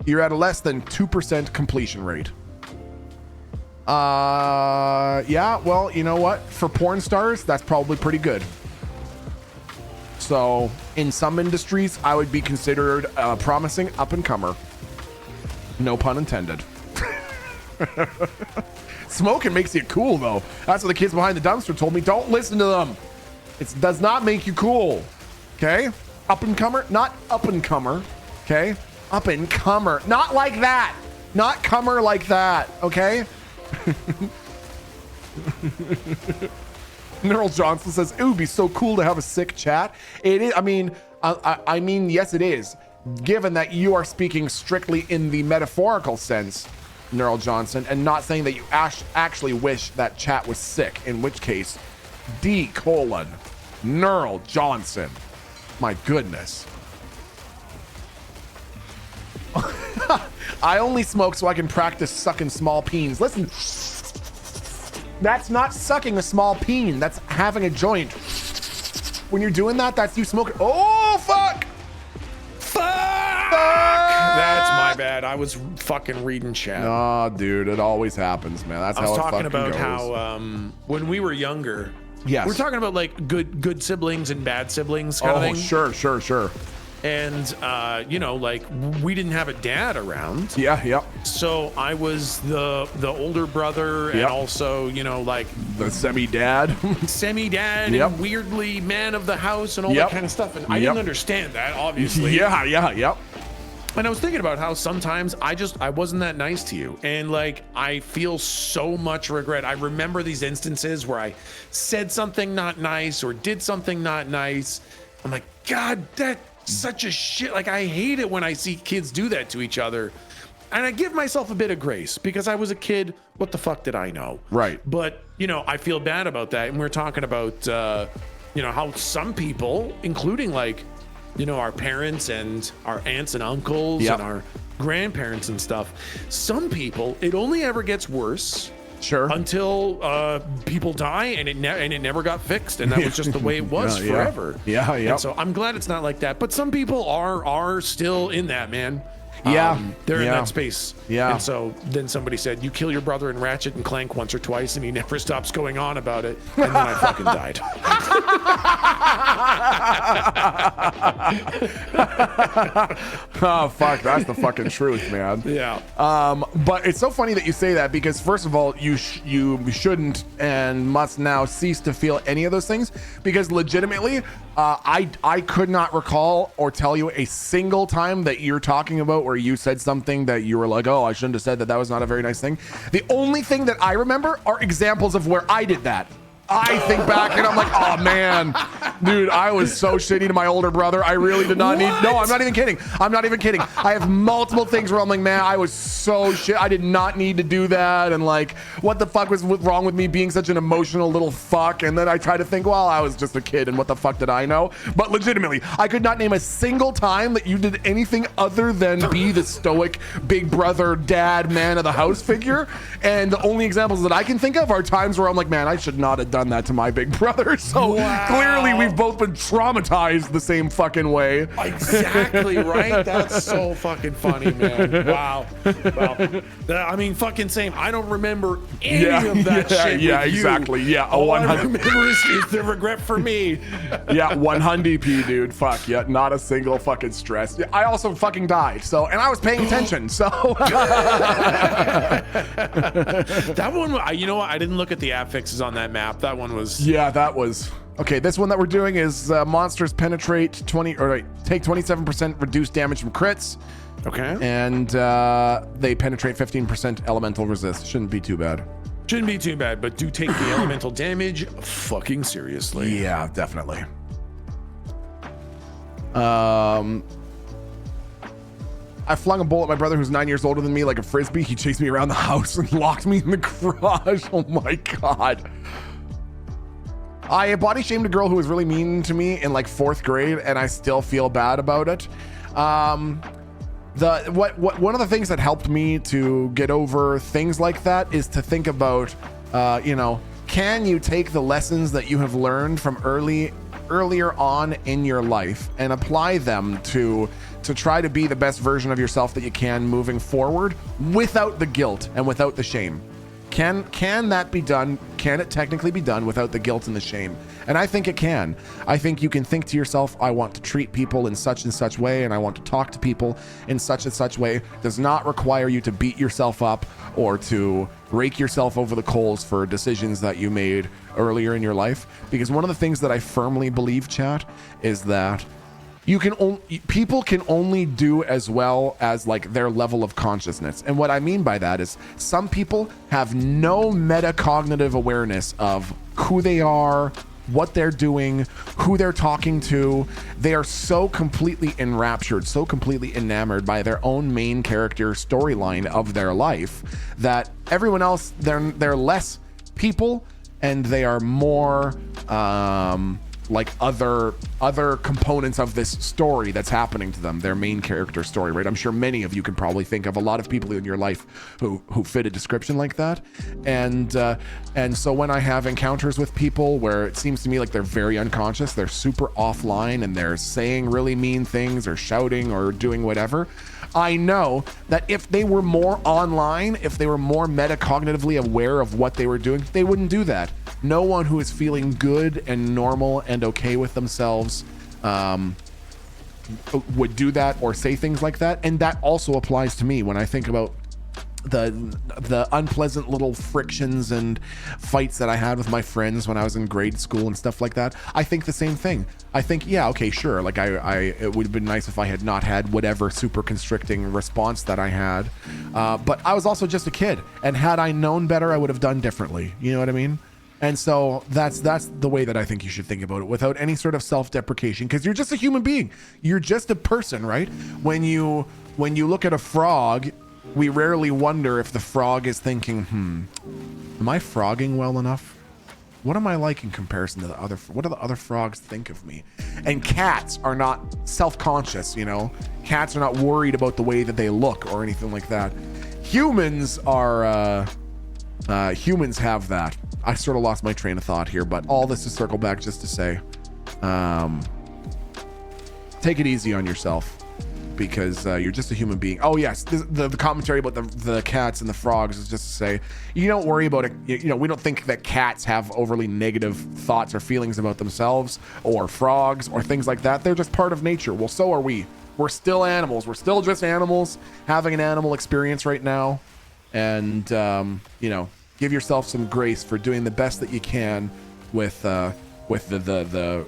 You're at a less than 2% completion rate. Yeah, well, you know what? For porn stars, that's probably pretty good. So in some industries, I would be considered a promising up-and-comer. No pun intended. Smoking makes you cool, though. That's what the kids behind the dumpster told me. Don't listen to them. It does not make you cool. Okay? Up-and-comer, not up-and-comer. Okay? Up-and-comer. Not like that. Not comer like that. Okay? Neural Johnson says it would be so cool to have a sick chat. It is. I mean, yes, it is. Given that you are speaking strictly in the metaphorical sense, Neural Johnson, and not saying that you actually wish that chat was sick. In which case, Neural Johnson. My goodness. I only smoke so I can practice sucking small peens. Listen, that's not sucking a small peen. That's having a joint. When you're doing that, that's you smoking. Oh, fuck. That's my bad. I was fucking reading chat. Oh, dude, it always happens, man. That's how it fucking goes. I was talking about how when we were younger, yes, we're talking about like good siblings and bad siblings kind of thing. Sure. And you know, like we didn't have a dad around. Yeah. So I was the older brother and also, you know, like the semi-dad and weirdly man of the house and all that kind of stuff. And I didn't understand that, obviously. Yeah. And I was thinking about how sometimes I wasn't that nice to you. And like, I feel so much regret. I remember these instances where I said something not nice or did something not nice. I'm like, God, that's such a shit. Like, I hate it when I see kids do that to each other. And I give myself a bit of grace because I was a kid. What the fuck did I know? Right. But, you know, I feel bad about that. And we're talking about, you know, how some people, including like, you know, our parents and our aunts and uncles and our grandparents and stuff. Some people, it only ever gets worse. Sure. Until people die and it never got fixed, and that was just the way it was forever. Yeah. And so I'm glad it's not like that. But some people are still in that, man. They're in that space. Yeah. And so then somebody said, you kill your brother in Ratchet and Clank once or twice, and he never stops going on about it. And then I fucking died. Oh, fuck. That's the fucking truth, man. Yeah. But it's so funny that you say that because, first of all, you shouldn't and must now cease to feel any of those things because legitimately, I could not recall or tell you a single time that you're talking about where you said something that you were like, oh, I shouldn't have said that. That was not a very nice thing. The only thing that I remember are examples of where I did that. I think back and I'm like, oh man, dude, I was so shitty to my older brother. I really did not need. No, I'm not even kidding. I have multiple things where I'm like, man, I was so shit. I did not need to do that. And like, what the fuck was wrong with me being such an emotional little fuck? And then I try to think, well, I was just a kid and what the fuck did I know? But legitimately, I could not name a single time that you did anything other than be the stoic big brother, dad, man of the house figure. And the only examples that I can think of are times where I'm like, man, I should not have done that to my big brother. So clearly we've both been traumatized the same fucking way. Exactly right. That's so fucking funny, man. Wow. I mean, fucking same. I don't remember any of that shit. Yeah, with exactly. You. Yeah, all I remember is the regret for me. Yeah, 100p, dude. Fuck yeah, not a single fucking stress. Yeah, I also fucking died. So, and I was paying attention. So that one, you know what? I didn't look at the affixes on that map. That one was. Yeah, that was. Okay, this one that we're doing is monsters penetrate take 27% reduced damage from crits. Okay. And they penetrate 15% elemental resist. Shouldn't be too bad. Shouldn't be too bad, but do take the elemental damage fucking seriously. Yeah, definitely. I flung a bolt at my brother who's 9 years older than me like a frisbee. He chased me around the house and locked me in the garage. Oh my God. I body shamed a girl who was really mean to me in like 4th grade and I still feel bad about it. One of the things that helped me to get over things like that is to think about, can you take the lessons that you have learned from earlier on in your life and apply them to try to be the best version of yourself that you can moving forward without the guilt and without the shame. Can that be done? Can it technically be done without the guilt and the shame? And I think it can. I think you can think to yourself, I want to treat people in such and such way, and I want to talk to people in such and such way. Does not require you to beat yourself up or to rake yourself over the coals for decisions that you made earlier in your life. Because one of the things that I firmly believe, chat, is that people can only do as well as like their level of consciousness. And what I mean by that is some people have no metacognitive awareness of who they are, what they're doing, who they're talking to. They are so completely enraptured, so completely enamored by their own main character storyline of their life that everyone else, they're less people and they are more like other components of this story that's happening to them, their main character story, right? I'm sure many of you can probably think of a lot of people in your life who fit a description like that. And so when I have encounters with people where it seems to me like they're very unconscious, they're super offline and they're saying really mean things or shouting or doing whatever, I know that if they were more online, if they were more metacognitively aware of what they were doing, they wouldn't do that. No one who is feeling good and normal and okay with themselves would do that or say things like that. And that also applies to me when I think about the unpleasant little frictions and fights that I had with my friends when I was in grade school and stuff like that. I think the same thing. I think, yeah, okay, sure. Like it would have been nice if I had not had whatever super constricting response that I had. But I was also just a kid, and had I known better, I would have done differently. You know what I mean? And so that's the way that I think you should think about it, without any sort of self-deprecation, because you're just a human being. You're just a person, right? When you look at a frog, we rarely wonder if the frog is thinking, am I frogging well enough? What am I like in comparison to what do the other frogs think of me? And cats are not self-conscious, you know? Cats are not worried about the way that they look or anything like that. Humans are, humans have that. I sort of lost my train of thought here, but all this to circle back just to say, take it easy on yourself, because you're just a human being. Oh yes, the commentary about the cats and the frogs is just to say, you don't worry about it. You know, we don't think that cats have overly negative thoughts or feelings about themselves, or frogs or things like that. They're just part of nature. Well, so are we. We're still animals. We're still just animals having an animal experience right now. And you know, give yourself some grace for doing the best that you can with the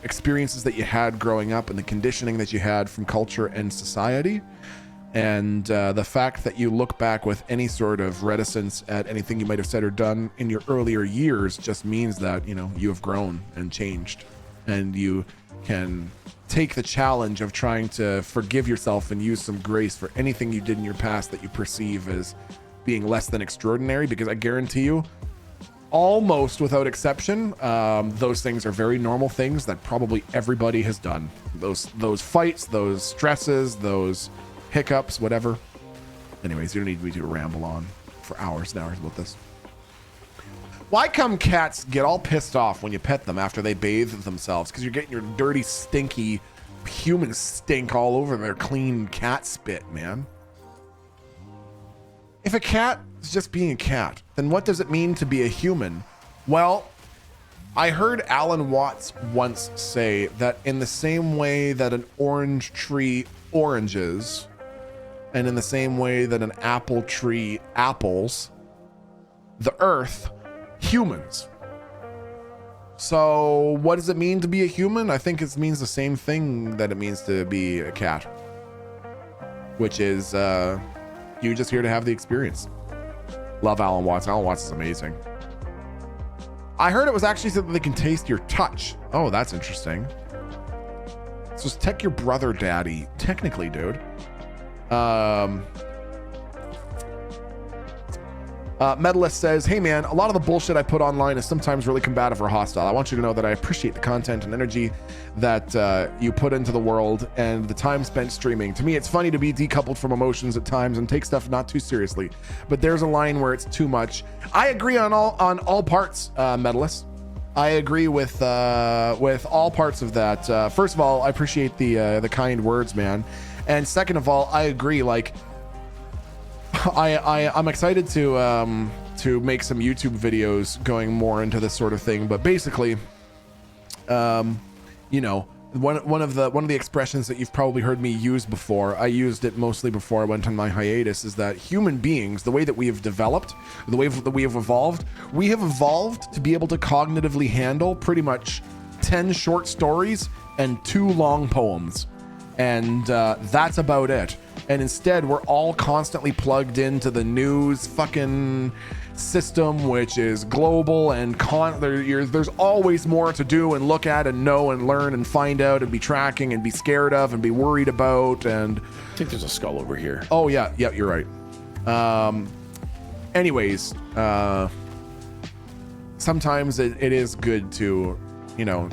experiences that you had growing up and the conditioning that you had from culture and society. And the fact that you look back with any sort of reticence at anything you might have said or done in your earlier years just means that, you know, you have grown and changed, and you can take the challenge of trying to forgive yourself and use some grace for anything you did in your past that you perceive as being less than extraordinary, because I guarantee you, almost without exception, those things are very normal things that probably everybody has done. Those fights, those stresses, those hiccups, whatever. Anyways, you don't need me to ramble on for hours and hours about this. Why come cats get all pissed off when you pet them after they bathe themselves? Because you're getting your dirty, stinky human stink all over their clean cat spit, man. If a cat is just being a cat, then what does it mean to be a human? Well, I heard Alan Watts once say that in the same way that an orange tree oranges, and in the same way that an apple tree apples, the earth humans. So what does it mean to be a human? I think it means the same thing that it means to be a cat, which is you're just here to have the experience. Love Alan Watts. Alan Watts is amazing. I heard it was actually so that they can taste your touch. Oh, that's interesting. So just tech your brother, daddy. Technically, dude. Medalist says, hey man, a lot of the bullshit I put online is sometimes really combative or hostile. I want you to know that I appreciate the content and energy that you put into the world and the time spent streaming. To me, it's funny to be decoupled from emotions at times and take stuff not too seriously, but there's a line where it's too much. I agree on all parts, Medalist. I agree with all parts of that. First of all, I appreciate the kind words, man. And second of all, I agree. Like, I'm excited to make some YouTube videos going more into this sort of thing. But basically, you know, one of the expressions that you've probably heard me use before, I used it mostly before I went on my hiatus, is that human beings, the way that we have developed, the way that we have evolved to be able to cognitively handle pretty much 10 short stories and 2 long poems. And that's about it. And instead, we're all constantly plugged into the news fucking system, which is global and there's always more to do and look at and know and learn and find out and be tracking and be scared of and be worried about. And I think there's a skull over here. oh yeah, you're right. Anyways, sometimes it is good to, you know,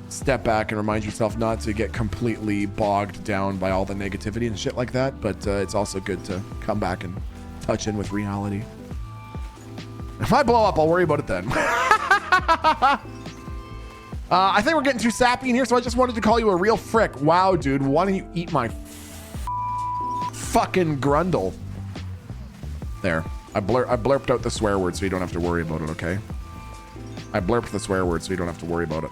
step back and remind yourself not to get completely bogged down by all the negativity and shit like that, but it's also good to come back and touch in with reality. If I blow up, I'll worry about it then. I think we're getting too sappy in here, so I just wanted to call you a real frick. Wow, dude, why don't you eat my fucking grundle? There, I blurped out the swear word so you don't have to worry about it, okay? I blurped the swear word so you don't have to worry about it.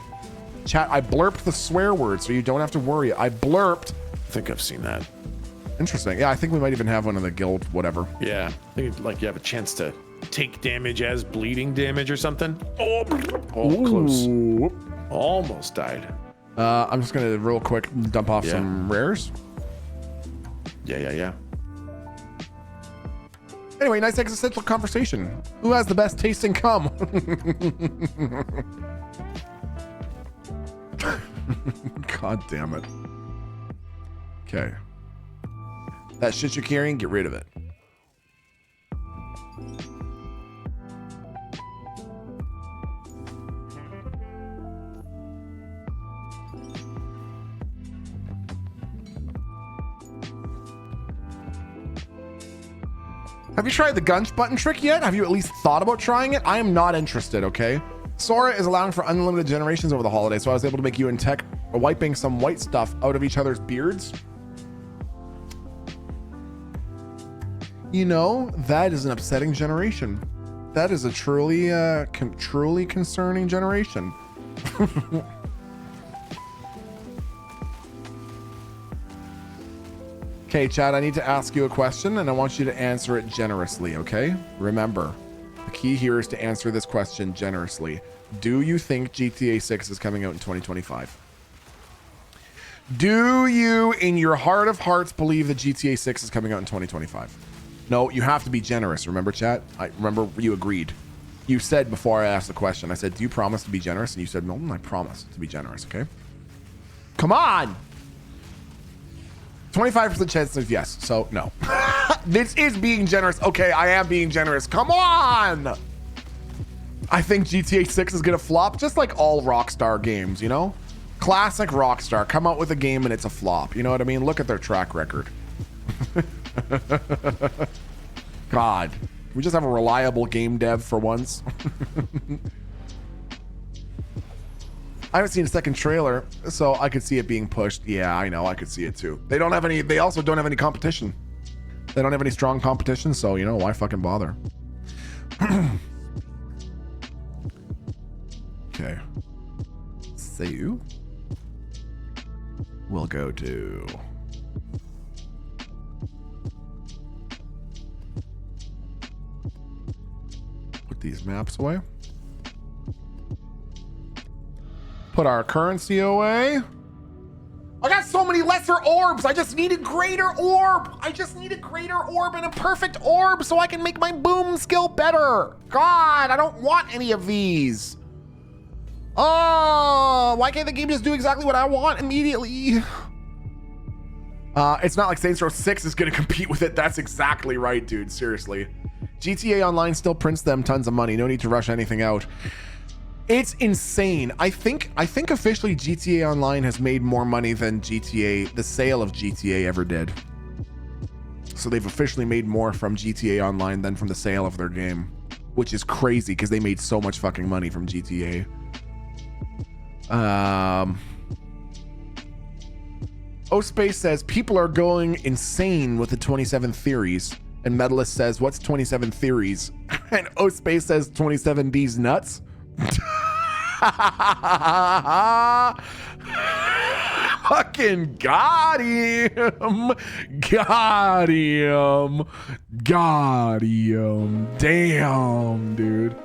Chat, I blurped the swear word so you don't have to worry. I blurped. I think I've seen that. Interesting. Yeah, I think we might even have one in the guild, whatever. Yeah, I think like you have a chance to take damage as bleeding damage or something. Oh, close. Ooh. Almost died. I'm just gonna real quick dump off some rares. Yeah. Anyway, nice existential conversation. Who has the best tasting cum? God damn it. Okay. That shit you're carrying, get rid of it. Have you tried the gunch button trick yet? Have you at least thought about trying it? I am not interested, okay? Sora is allowing for unlimited generations over the holidays, so I was able to make you and Tech wiping some white stuff out of each other's beards. You know, that is an upsetting generation. That is a truly concerning generation. Okay, Chad, I need to ask you a question and I want you to answer it generously, okay? Remember, the key here is to answer this question generously. Do you think GTA 6 is coming out in 2025? Do you, in your heart of hearts, believe that GTA 6 is coming out in 2025? No, you have to be generous. Remember, chat? I remember you agreed. You said before I asked the question, I said, do you promise to be generous? And you said, Milton, I promise to be generous, okay? Come on! 25% chance of yes, so no. This is being generous. Okay, I am being generous. Come on! I think GTA 6 is gonna flop, just like all Rockstar games, you know? Classic Rockstar. Come out with a game and it's a flop. You know what I mean? Look at their track record. God. We just have a reliable game dev for once. I haven't seen a second trailer, so I could see it being pushed. Yeah, I know. I could see it too. They also don't have any competition. They don't have any strong competition, so, you know, why fucking bother? Okay. So, we'll go to... Put these maps away. Put our currency away. I got so many lesser orbs. I just need a greater orb. I just need a greater orb and a perfect orb so I can make my boom skill better. God, I don't want any of these. Oh, why can't the game just do exactly what I want immediately? It's not like Saints Row 6 is going to compete with it. That's exactly right, dude. Seriously. GTA Online still prints them tons of money. No need to rush anything out. It's insane. I think officially GTA Online has made more money than the sale of GTA ever did. So they've officially made more from GTA Online than from the sale of their game, which is crazy because they made so much fucking money from GTA. O-Space says people are going insane with the 27 theories. And Medalist says, what's 27 theories? And O-Space says 27D's nuts. Fucking got him. Got him. Got him. Damn, dude.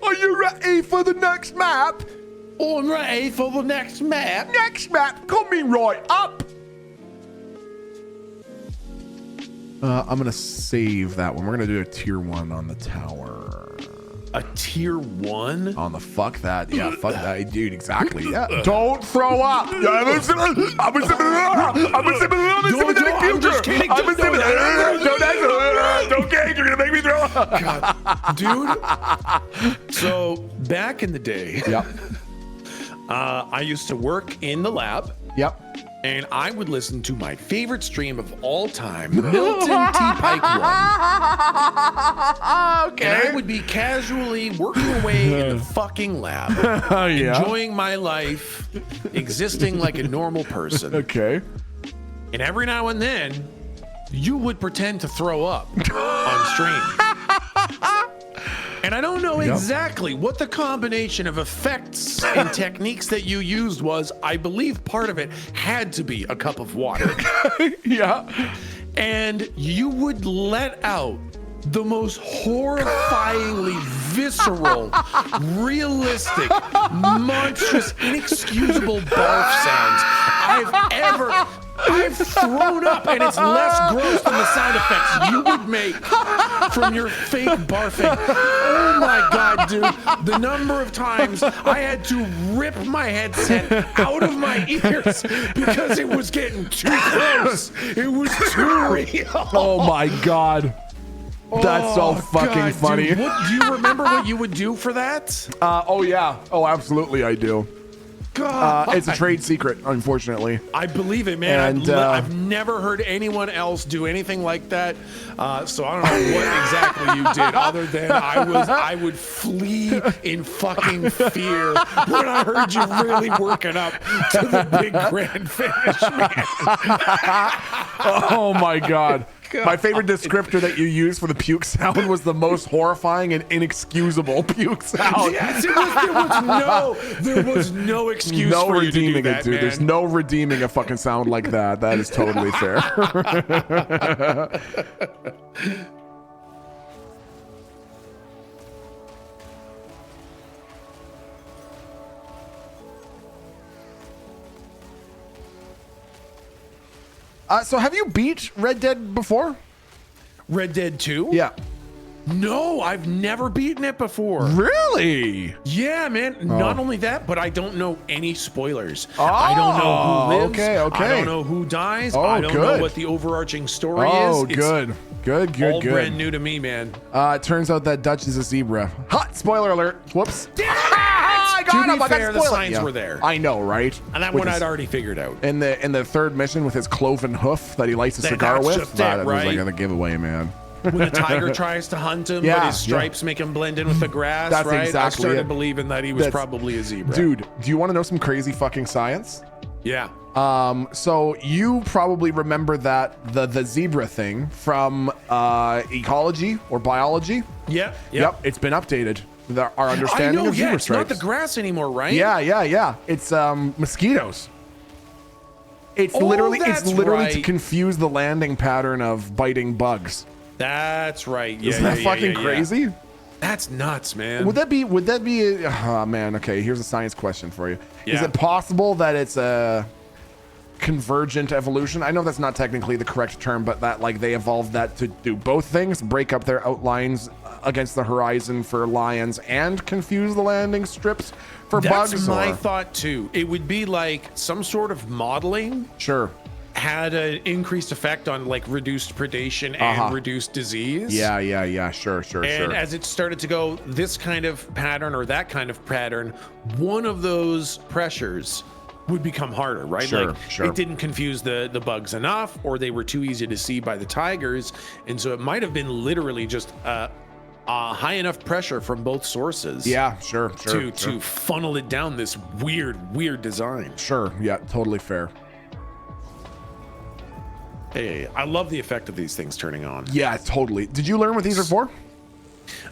Are you ready for the next map? I'm ready for the next map. Next map coming right up. I'm gonna save that one. We're gonna do a tier 1 on the tower. A tier 1? On the fuck that. Yeah, fuck that, dude. Exactly. Yeah. Don't throw up. I'm a similar. I'm just kidding. Don't gag. You're gonna make me throw up. God, dude. So back in the day, Yep. I used to work in the lab. Yep. And I would listen to my favorite stream of all time, Milton T. Pike Run. Okay. And I would be casually working away in the fucking lab, Yeah. enjoying my life, existing like a normal person. Okay. And every now and then, you would pretend to throw up on stream. And I don't know exactly what the combination of effects and techniques that you used was. I believe part of it had to be a cup of water. Yeah. And you would let out the most horrifyingly visceral, realistic, monstrous, inexcusable barf sounds I've thrown up, and it's less gross than the sound effects you would make from your fake barfing. Oh my God, dude. The number of times I had to rip my headset out of my ears because it was getting too close. It was too real. Oh my God. That's so fucking God, funny. Dude, do you remember what you would do for that? Oh yeah. Oh, absolutely I do. God. It's a trade secret, unfortunately. I believe it, man. And, I've never heard anyone else do anything like that. So I don't know what exactly you did, other than I would flee in fucking fear when I heard you really working up to the big grand finish, man. Oh my God. My favorite descriptor that you used for the puke sound was the most horrifying and inexcusable puke sound. Yes, there was no excuse No for you to do redeeming that, it, dude. man. There's no redeeming a fucking sound like that. That is totally fair. So have you beat Red Dead before? Red Dead 2? Yeah. No, I've never beaten it before. Really? Yeah, man. Not only that, but I don't know any spoilers. Oh, I don't know who lives. okay. I don't know who dies. Oh, I don't know good. what the overarching story Oh, is. good. Good. All brand new to me, man. It turns out that Dutch is a zebra. Hot spoiler alert. Whoops. I To got be him. I got fair, the spoiled. signs were there. I know, right? And that With one his- I'd already figured out. in the third mission with his cloven hoof that he lights a cigar that's with. just it, That was right? like a giveaway, man. When the tiger tries to hunt him, Yeah, but his stripes make him blend in with the grass, That's right? exactly I started it. believing that he was That's- probably a zebra. Dude, do you want to know some crazy fucking science? Yeah. So you probably remember that the zebra thing from ecology or biology. Yep. It's been updated. Our I understanding know, of yeah, zebra it's not stripes. the grass anymore, right? Yeah. It's mosquitoes. It's Oh, literally that's to right. confuse the landing pattern of biting bugs. That's right. Yeah, Isn't that yeah, fucking yeah. crazy? That's nuts, man. Would that be oh man, okay, here's a science question for you. Is Yeah. it possible that it's a convergent evolution? I know that's not technically the correct term, but that like they evolved that to do both things, break up their outlines against the horizon for lions and confuse the landing strips for That's bugs? my or? thought too. It would be like some sort of modeling Sure. had an increased effect on like reduced predation and reduced disease. Yeah. Sure. And as it started to go this kind of pattern or that kind of pattern, one of those pressures would become harder, right? Sure. It didn't confuse the bugs enough, or they were too easy to see by the tigers. And so it might have been literally just high enough pressure from both sources. Yeah, sure. To funnel it down this weird design. Sure. Yeah, totally fair. Hey, I love the effect of these things turning on. Yeah, totally. Did you learn what these are for?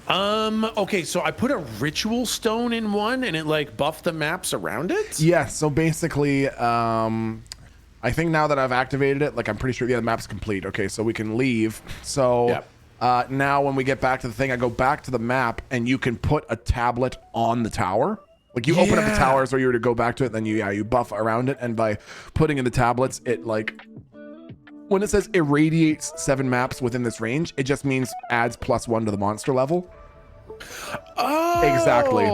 Okay, so I put a ritual stone in one and it like buffed the maps around it. Yeah, so basically, I think now that I've activated it, like I'm pretty sure, the map's complete. Okay, so we can leave. So Yep. Now when we get back to the thing, I go back to the map and you can put a tablet on the tower. Like you open up the towers or you were to go back to it, then you buff around it. And by putting in the tablets, it like, when it says irradiates 7 maps within this range, it just means adds +1 to the monster level. Oh, Exactly.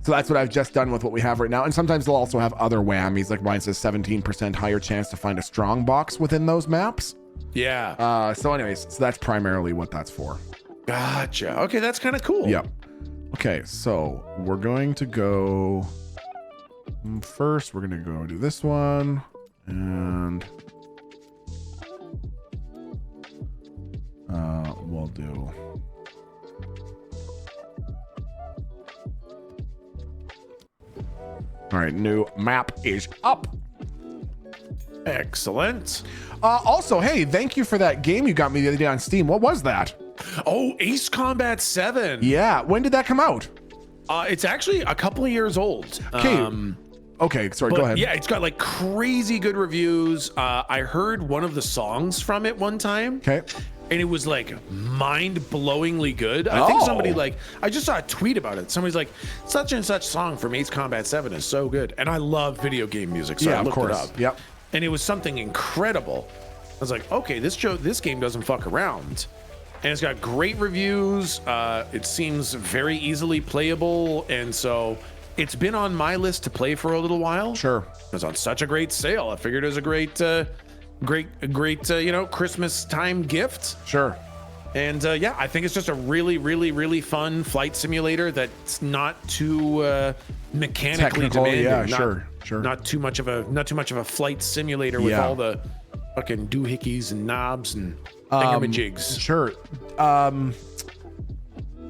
So that's what I've just done with what we have right now. And sometimes they'll also have other whammies. Like mine says 17% higher chance to find a strong box within those maps. yeah. So anyways, so that's primarily what that's for. Gotcha. Okay, that's kind of cool. Yep. Okay, so we're going to go first. We're going to go do this one. And we'll do... All right, new map is up. Excellent. Also, hey, thank you for that game you got me the other day on Steam. What was that? Oh, Ace Combat 7. Yeah, when did that come out? It's actually a couple of years old. Okay. Okay, sorry, But go ahead. yeah, it's got like crazy good reviews. I heard one of the songs from it one time. Okay. And it was like mind-blowingly good. I think somebody like, I just saw a tweet about it. Somebody's like, such and such song from Ace Combat 7 is so good. And I love video game music, so Yeah, I of looked it course. up. Yep. And it was something incredible. I was like, okay, this game doesn't fuck around. And it's got great reviews. It seems very easily playable. And so it's been on my list to play for a little while. Sure. It was on such a great sale. I figured it was a great, Christmas time gift. Sure. And yeah, I think it's just a really, really, really fun flight simulator that's not too mechanically Technical, demanding. yeah, Not- sure. Not too much of a flight simulator with Yeah. all the fucking doohickeys and knobs and thingamajigs. Sure.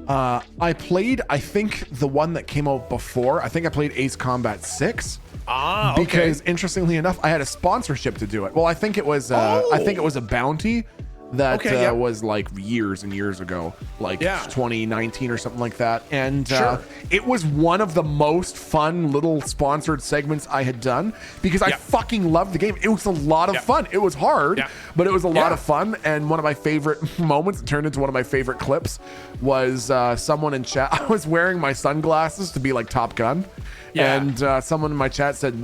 I played, I think, the one that came out before. I think I played Ace Combat 6. Okay. Because interestingly enough, I had a sponsorship to do it. Well, I think it was a bounty that Okay, yeah. was like years and years ago, like Yeah. 2019 or something like that. And Sure. it was one of the most fun little sponsored segments I had done because I Yeah. fucking loved the game. It was a lot of Yeah. fun. It was hard, Yeah. but it was a lot Yeah. of fun. And one of my favorite moments, it turned into one of my favorite clips, was someone in chat. I was wearing my sunglasses to be like Top Gun. Yeah. And someone in my chat said,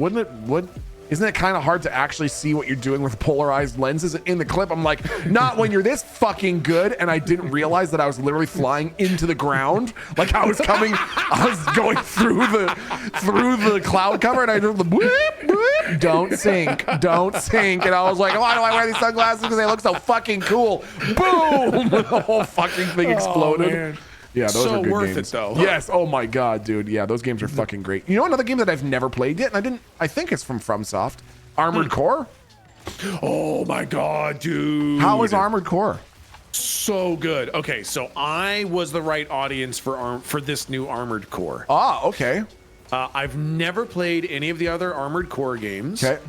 isn't it kind of hard to actually see what you're doing with polarized lenses in the clip? I'm like, not when you're this fucking good. And I didn't realize that I was literally flying into the ground. Like I was going through the cloud cover and I just whoop, don't sink. And I was like, why do I wear these sunglasses? Because they look so fucking cool. Boom! The whole fucking thing exploded. man. Yeah, those So are good worth it, games. though. Yes. Oh my god, dude. Yeah, those games are fucking great. You know another game that I've never played yet, and I think it's from FromSoft. Armored Core. Oh my god, dude. How is Armored Core? so good? Okay, so I was the right audience for this new Armored Core. Ah, okay. I've never played any of the other Armored Core games. Okay.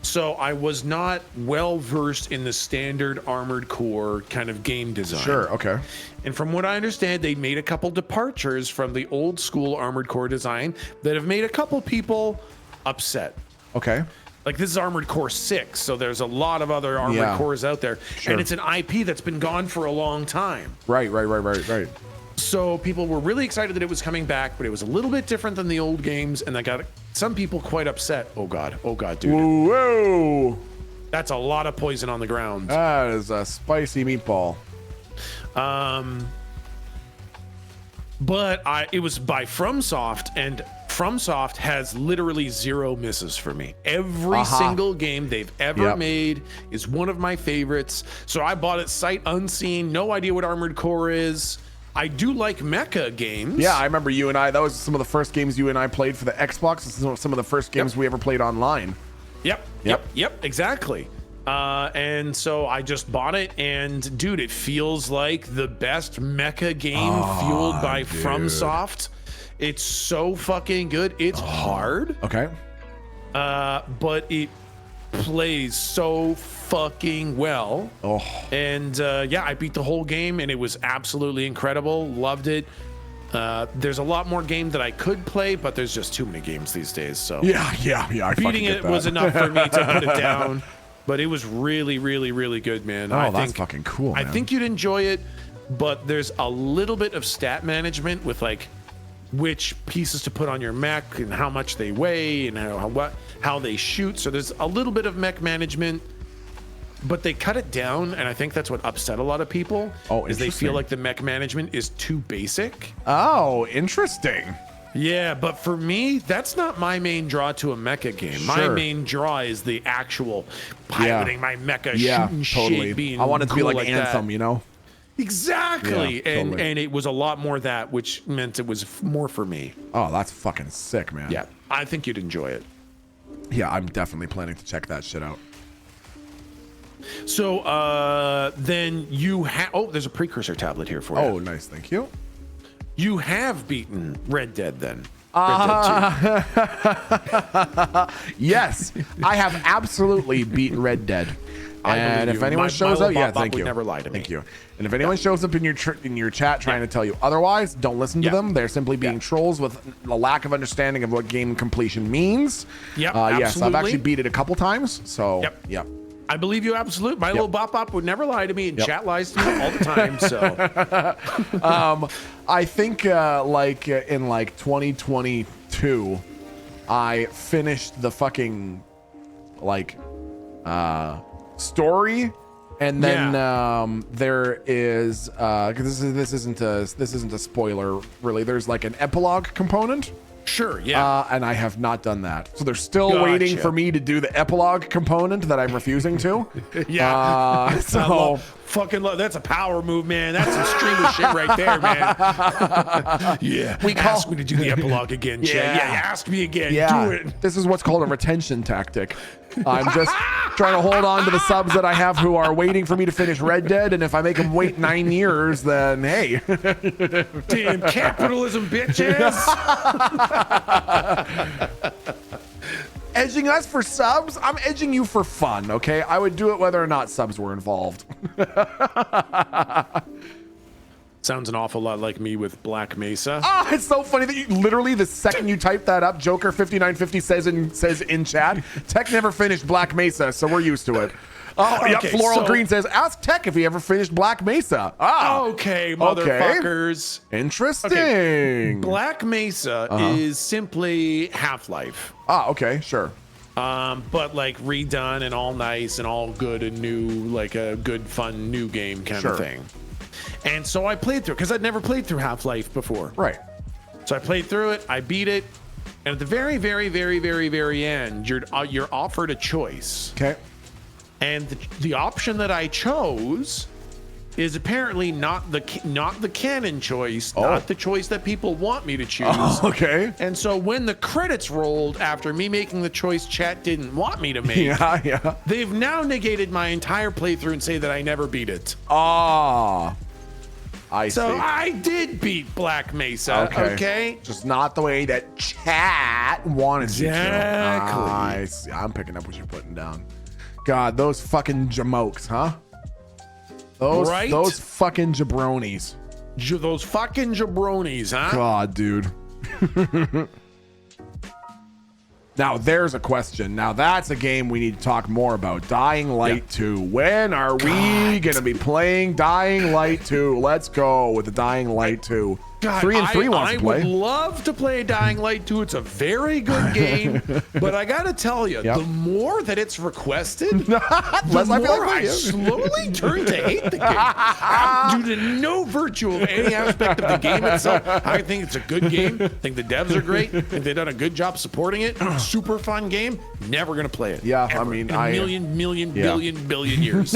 So I was not well versed in the standard Armored Core kind of game design. Sure. Okay. And from what I understand, they made a couple departures from the old school Armored Core design that have made a couple people upset. Okay. Like this is Armored Core 6, so there's a lot of other Armored Yeah. Cores out there. Sure. And it's an IP that's been gone for a long time. Right. So people were really excited that it was coming back, but it was a little bit different than the old games, and that got some people quite upset. Oh god, dude. Whoa. That's a lot of poison on the ground. That is a spicy meatball. But it was by FromSoft, and FromSoft has literally zero misses for me. Every single game they've ever Yep. made is one of my favorites. So I bought it sight unseen, no idea what Armored Core is. I do like mecha games. Yeah, I remember you and I. That was some of the first games you and I played for the Xbox. This is some of the first games we ever played online. Yep, exactly. And so I just bought it, and dude, it feels like the best mecha game fueled by FromSoft. It's so fucking good. It's hard, Okay. but it plays so fucking well. Oh. And yeah, I beat the whole game, and it was absolutely incredible. Loved it. There's a lot more game that I could play, but there's just too many games these days. So Yeah. I beating fucking get it that. was enough for me to put it down. but it was really, really, really good, man. Oh, that's fucking cool, I man. think you'd enjoy it, but there's a little bit of stat management with like which pieces to put on your mech and how much they weigh and how they shoot. So there's a little bit of mech management, but they cut it down, and I think that's what upset a lot of people. Oh, is they interesting. feel like the mech management is too basic. Oh, interesting. Yeah, but for me, that's not my main draw to a mecha game. My Sure. main draw is the actual piloting my mecha, Yeah, shooting totally. shit, being I want it to be cool like Anthem, that. you know? Exactly. Yeah, totally. And it was a lot more that, which meant it was more for me. Oh, that's fucking sick, man. Yeah, I think you'd enjoy it. Yeah, I'm definitely planning to check that shit out. So then you have, there's a precursor tablet here for you. Oh, nice. Thank you. You have beaten Red Dead then. Red Dead 2. Yes, I have absolutely beaten Red Dead. I And believe if you. anyone My shows little up, yeah, bop bop thank would you. never lie to me. Thank you. And if anyone shows up in your chat trying to tell you otherwise, don't listen to Yeah. them. They're simply being trolls with a lack of understanding of what game completion means. Yep, Yes, I've absolutely. actually beat it a couple times. So, Yep. I believe you absolutely. My little bop bop would never lie to me, and Yep. chat lies to me all the time. So I think in 2022, I finished the fucking story, and then there is because this isn't a spoiler really. There's like an epilogue component. sure, yeah. And I have not done that. So they're still waiting Gotcha. for me to do the epilogue component that I'm refusing to. Yeah. So Fucking love. That's a power move, man. That's some streamer shit right there, man. Yeah. Ask me to do the epilogue again, Jay. Yeah. Yeah. Ask me again. yeah, Do it. this is what's called a retention tactic. I'm just trying to hold on to the subs that I have who are waiting for me to finish Red Dead, and if I make them wait 9 years, then hey. Damn capitalism, bitches. Edging us for subs? I'm edging you for fun, okay? I would do it whether or not subs were involved. Sounds an awful lot like me with Black Mesa. Ah, it's so funny that you literally the second you type that up, Joker 5950 says in chat, Tech never finished Black Mesa, so we're used to it. Oh, yep. Okay, Floral so- Green says, ask Tech if he ever finished Black Mesa. Ah, Okay, motherfuckers. interesting. Black Mesa is simply Half-Life. Ah, okay, sure. But like redone and all nice and all good and new, like a good, fun new game kind Sure. of thing. And so I played through because I'd never played through Half-Life before. Right. So I played through it, I beat it, and at the very, very, very, very, very end, you're offered a choice. Okay. And the option that I chose is apparently not the canon choice, not the choice that people want me to choose. Oh, okay. And so when the credits rolled after me making the choice chat didn't want me to make, Yeah. they've now negated my entire playthrough and say that I never beat it. Ah. I So see. I did beat Black Mesa, okay? Just not the way that chat wanted you to. Exactly. I see. I'm picking up what you're putting down. God, those fucking jamokes, huh? Right? Those fucking jabronis. Those fucking jabronis, huh? God, dude. Now, there's a question. Now, that's a game we need to talk more about. Dying Light 2. When are we going to be playing Dying Light 2? Let's go with the Dying Light 2. God, 3 and 3 wants I to play. would love to play Dying Light 2. It's a very good game, but I gotta tell you, Yep. the more that it's requested, Less I the feel more like I you. slowly turn to hate the game. Due to no virtue of any aspect of the game itself. I think it's a good game. I think the devs are great. I think they've done a good job supporting it. Super fun game. Never gonna play it. Yeah, I Ever. mean, in a million, billion years.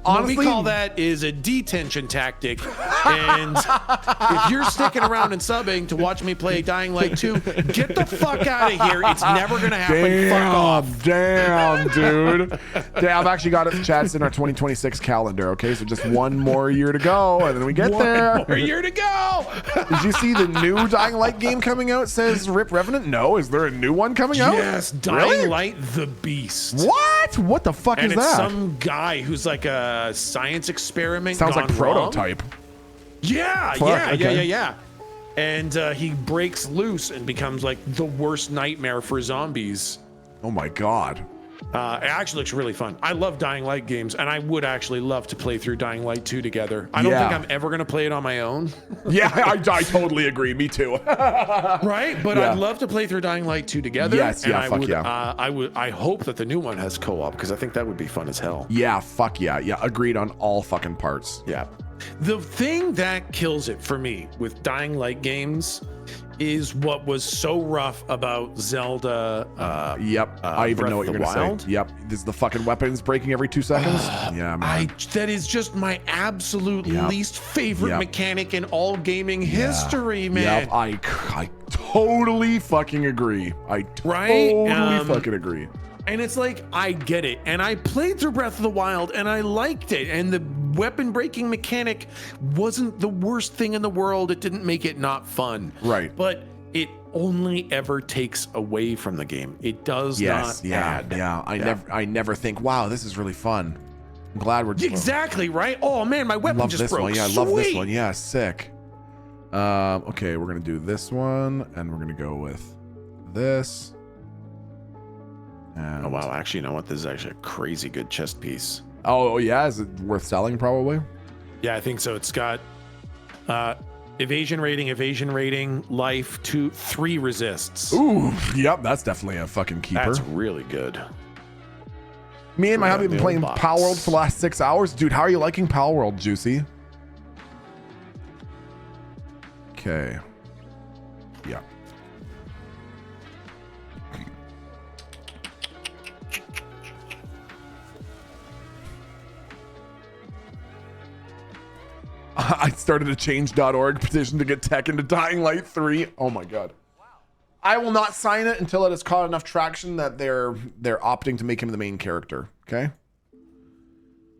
Honestly, What we call that is a detention tactic. And if you're sticking around and subbing to watch me play Dying Light 2, get the fuck out of here. It's never going to happen. Fuck off. Damn, dude. I've actually got it. Chats in our 2026 calendar. Okay, so just one more year to go, and then we get there. One more year to go. Did you see the new Dying Light game coming out? Says Rip Revenant. No, is there a new one coming out? Yes, Dying Really? Light the Beast. What? What the fuck And is it's that? some guy who's like a science experiment. Sounds gone like wrong. Prototype. Yeah, Fuck, okay. yeah. And he breaks loose and becomes like the worst nightmare for zombies. Oh my god. It actually looks really fun. I love Dying Light games, and I would actually love to play through Dying Light 2 together. I don't think I'm ever going to play it on my own. Yeah, I totally agree. Me too. Right? But Yeah. I'd love to play through Dying Light 2 together. Yes, and yeah, fuck yeah. I hope that the new one has co-op, because I think that would be fun as hell. Yeah, fuck yeah. Yeah, agreed on all fucking parts. Yeah. The thing that kills it for me with Dying Light games is what was so rough about Zelda. Yep, I even Breath know what of you're the gonna Wild. say. Yep, this is the fucking weapons breaking every 2 seconds. Yeah, man. That is just my absolute Yep. least favorite Yep. mechanic in all gaming history, man. Yep, I totally fucking agree. I Right? totally fucking agree. And it's like, I get it. And I played through Breath of the Wild and I liked it. And the weapon breaking mechanic wasn't the worst thing in the world. It didn't make it not fun. Right. But it only ever takes away from the game. It does Yes, not yeah, add. yeah. I never think, wow, this is really fun. I'm glad we're Exactly, right? Oh man, my weapon love just this broke. one. Yeah, I love this Sweet. one. Yeah, sick. Okay, we're gonna do this one, and we're gonna go with this. And Oh wow, actually, you know what? This is actually a crazy good chest piece. oh yeah, is it worth selling? Probably. Yeah, I think so. It's got evasion rating, life, 3 resists. Ooh, yep, that's definitely a fucking keeper. That's really good. Me and my Put hubby it have been in playing the box. Power World for the last 6 hours. Dude, how are you liking Power World, Juicy? Okay. Yeah. I started a change.org petition to get tech into Dying Light 3. Oh my god. I will not sign it until it has caught enough traction that they're opting to make him the main character. Okay.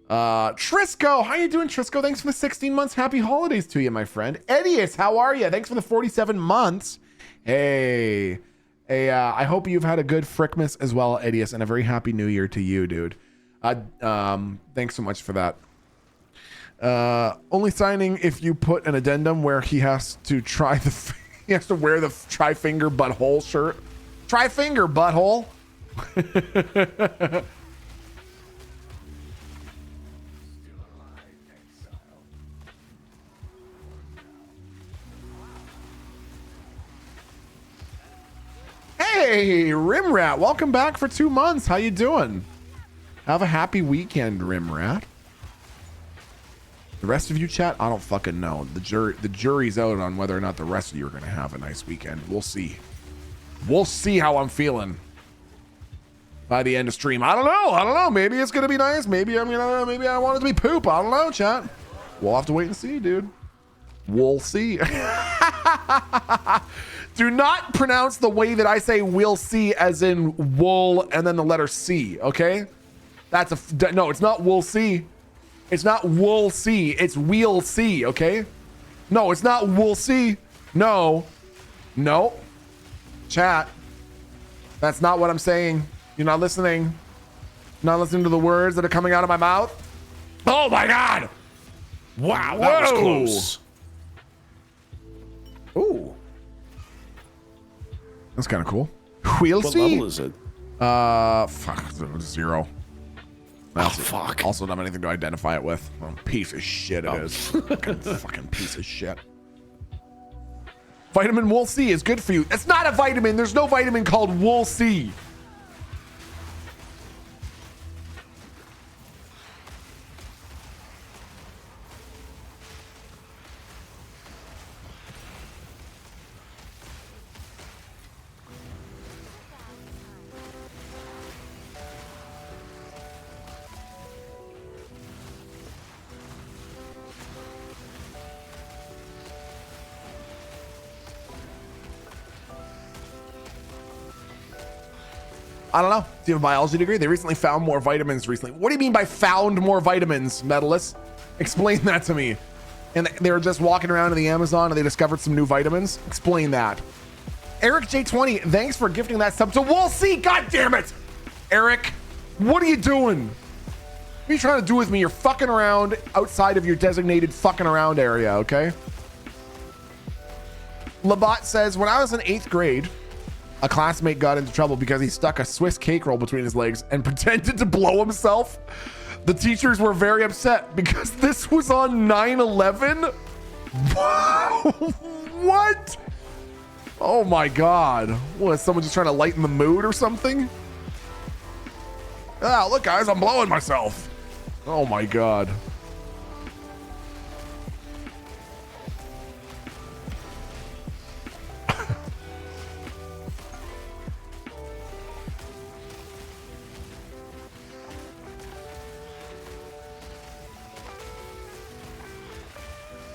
Trisco, how you doing, Trisco? Thanks for the 16 months. Happy holidays to you, my friend. Edius, how are you? Thanks for the 47 months. Hey, I hope you've had a good Frickmas as well, Edius, and a very happy New Year to you, dude. Thanks so much for that. Only signing if you put an addendum where he has to he has to wear the tri-finger butthole shirt. Tri-finger butthole. Hey, Rimrat, welcome back for 2 months. How you doing? Have a happy weekend, Rimrat. The rest of you, chat, I don't fucking know. The jury's out on whether or not the rest of you are going to have a nice weekend. We'll see. We'll see how I'm feeling by the end of stream. I don't know. Maybe it's going to be nice. Maybe I want it to be poop. I don't know, chat. We'll have to wait and see, dude. We'll see. Do not pronounce the way that I say we'll see as in wool and then the letter C, okay? No, it's not we'll see. It's not we'll see. It's we'll see, okay? No, it's not we'll see. No. Chat. That's not what I'm saying. You're not listening. You're not listening to the words that are coming out of my mouth. Oh my God. Wow, that was Whoa. close. Ooh. That's kind of cool. We'll What see. level is it? Fuck, 0. Fuck. Also don't have anything to identify it with. Well, piece of shit it is. fucking piece of shit. Vitamin Wool C is good for you. It's not a vitamin. There's no vitamin called Wool C. I don't know. Do you have a biology degree? They recently found more vitamins recently. What do you mean by found more vitamins, Medalist? Explain that to me. And they were just walking around in the Amazon and they discovered some new vitamins? Explain that. Eric J20, thanks for gifting that sub to Wool C. God damn it. Eric, what are you doing? What are you trying to do with me? You're fucking around outside of your designated fucking around area, okay? Labat says, when I was in 8th grade, A classmate got into trouble because he stuck a Swiss cake roll between his legs and pretended to blow himself. The teachers were very upset because this was on 9/11. What? Oh my God. What, is someone just trying to lighten the mood or something? Ah, look guys, I'm blowing myself. Oh my God.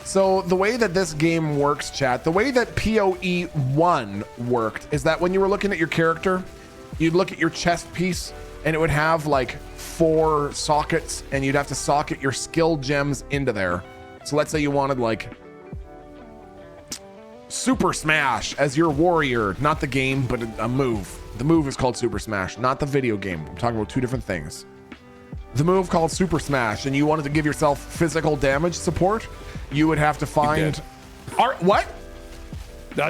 So the way that this game works, chat, the way that PoE 1 worked is that when you were looking at your character, you'd look at your chest piece and it would have like 4 sockets and you'd have to socket your skill gems into there. So let's say you wanted like Super Smash as your warrior, not the game, but a move. The move is called Super Smash, not the video game. I'm talking about 2 different things. The move called Super Smash, and you wanted to give yourself physical damage support, you would have to find... What?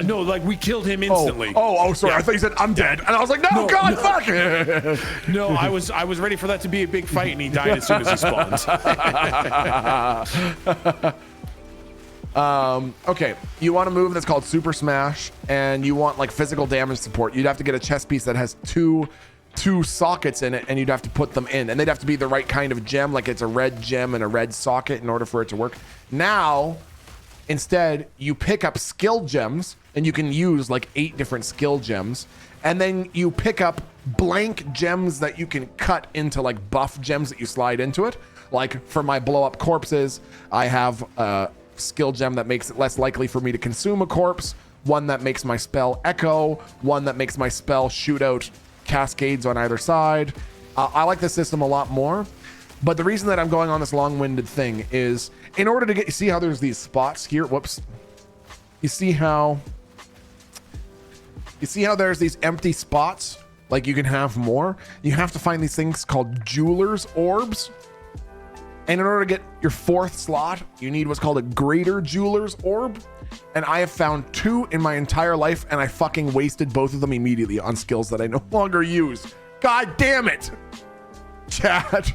No, like we killed him instantly. Sorry. Yeah. I thought you said I'm dead, and I was like, no, God, fuck. No, I was ready for that to be a big fight, and he died as soon as he spawned. Okay, you want a move that's called Super Smash, and you want like physical damage support. You'd have to get a chest piece that has two sockets in it, and you'd have to put them in, and they'd have to be the right kind of gem, like it's a red gem and a red socket in order for it to work. Now, instead, you pick up skill gems, and you can use like 8 different skill gems, and then you pick up blank gems that you can cut into like buff gems that you slide into it. Like for my blow up corpses, I have a skill gem that makes it less likely for me to consume a corpse, one that makes my spell echo, one that makes my spell shoot out cascades on either side. I like the system a lot more, but the reason that I'm going on this long-winded thing is in order to get, you see how there's these spots here, whoops, you see how there's these empty spots, like you can have more, you have to find these things called jeweler's orbs, and in order to get your 4th slot, you need what's called a greater jeweler's orb. And I have found 2 in my entire life, and I fucking wasted both of them immediately on skills that I no longer use. God damn it, chat.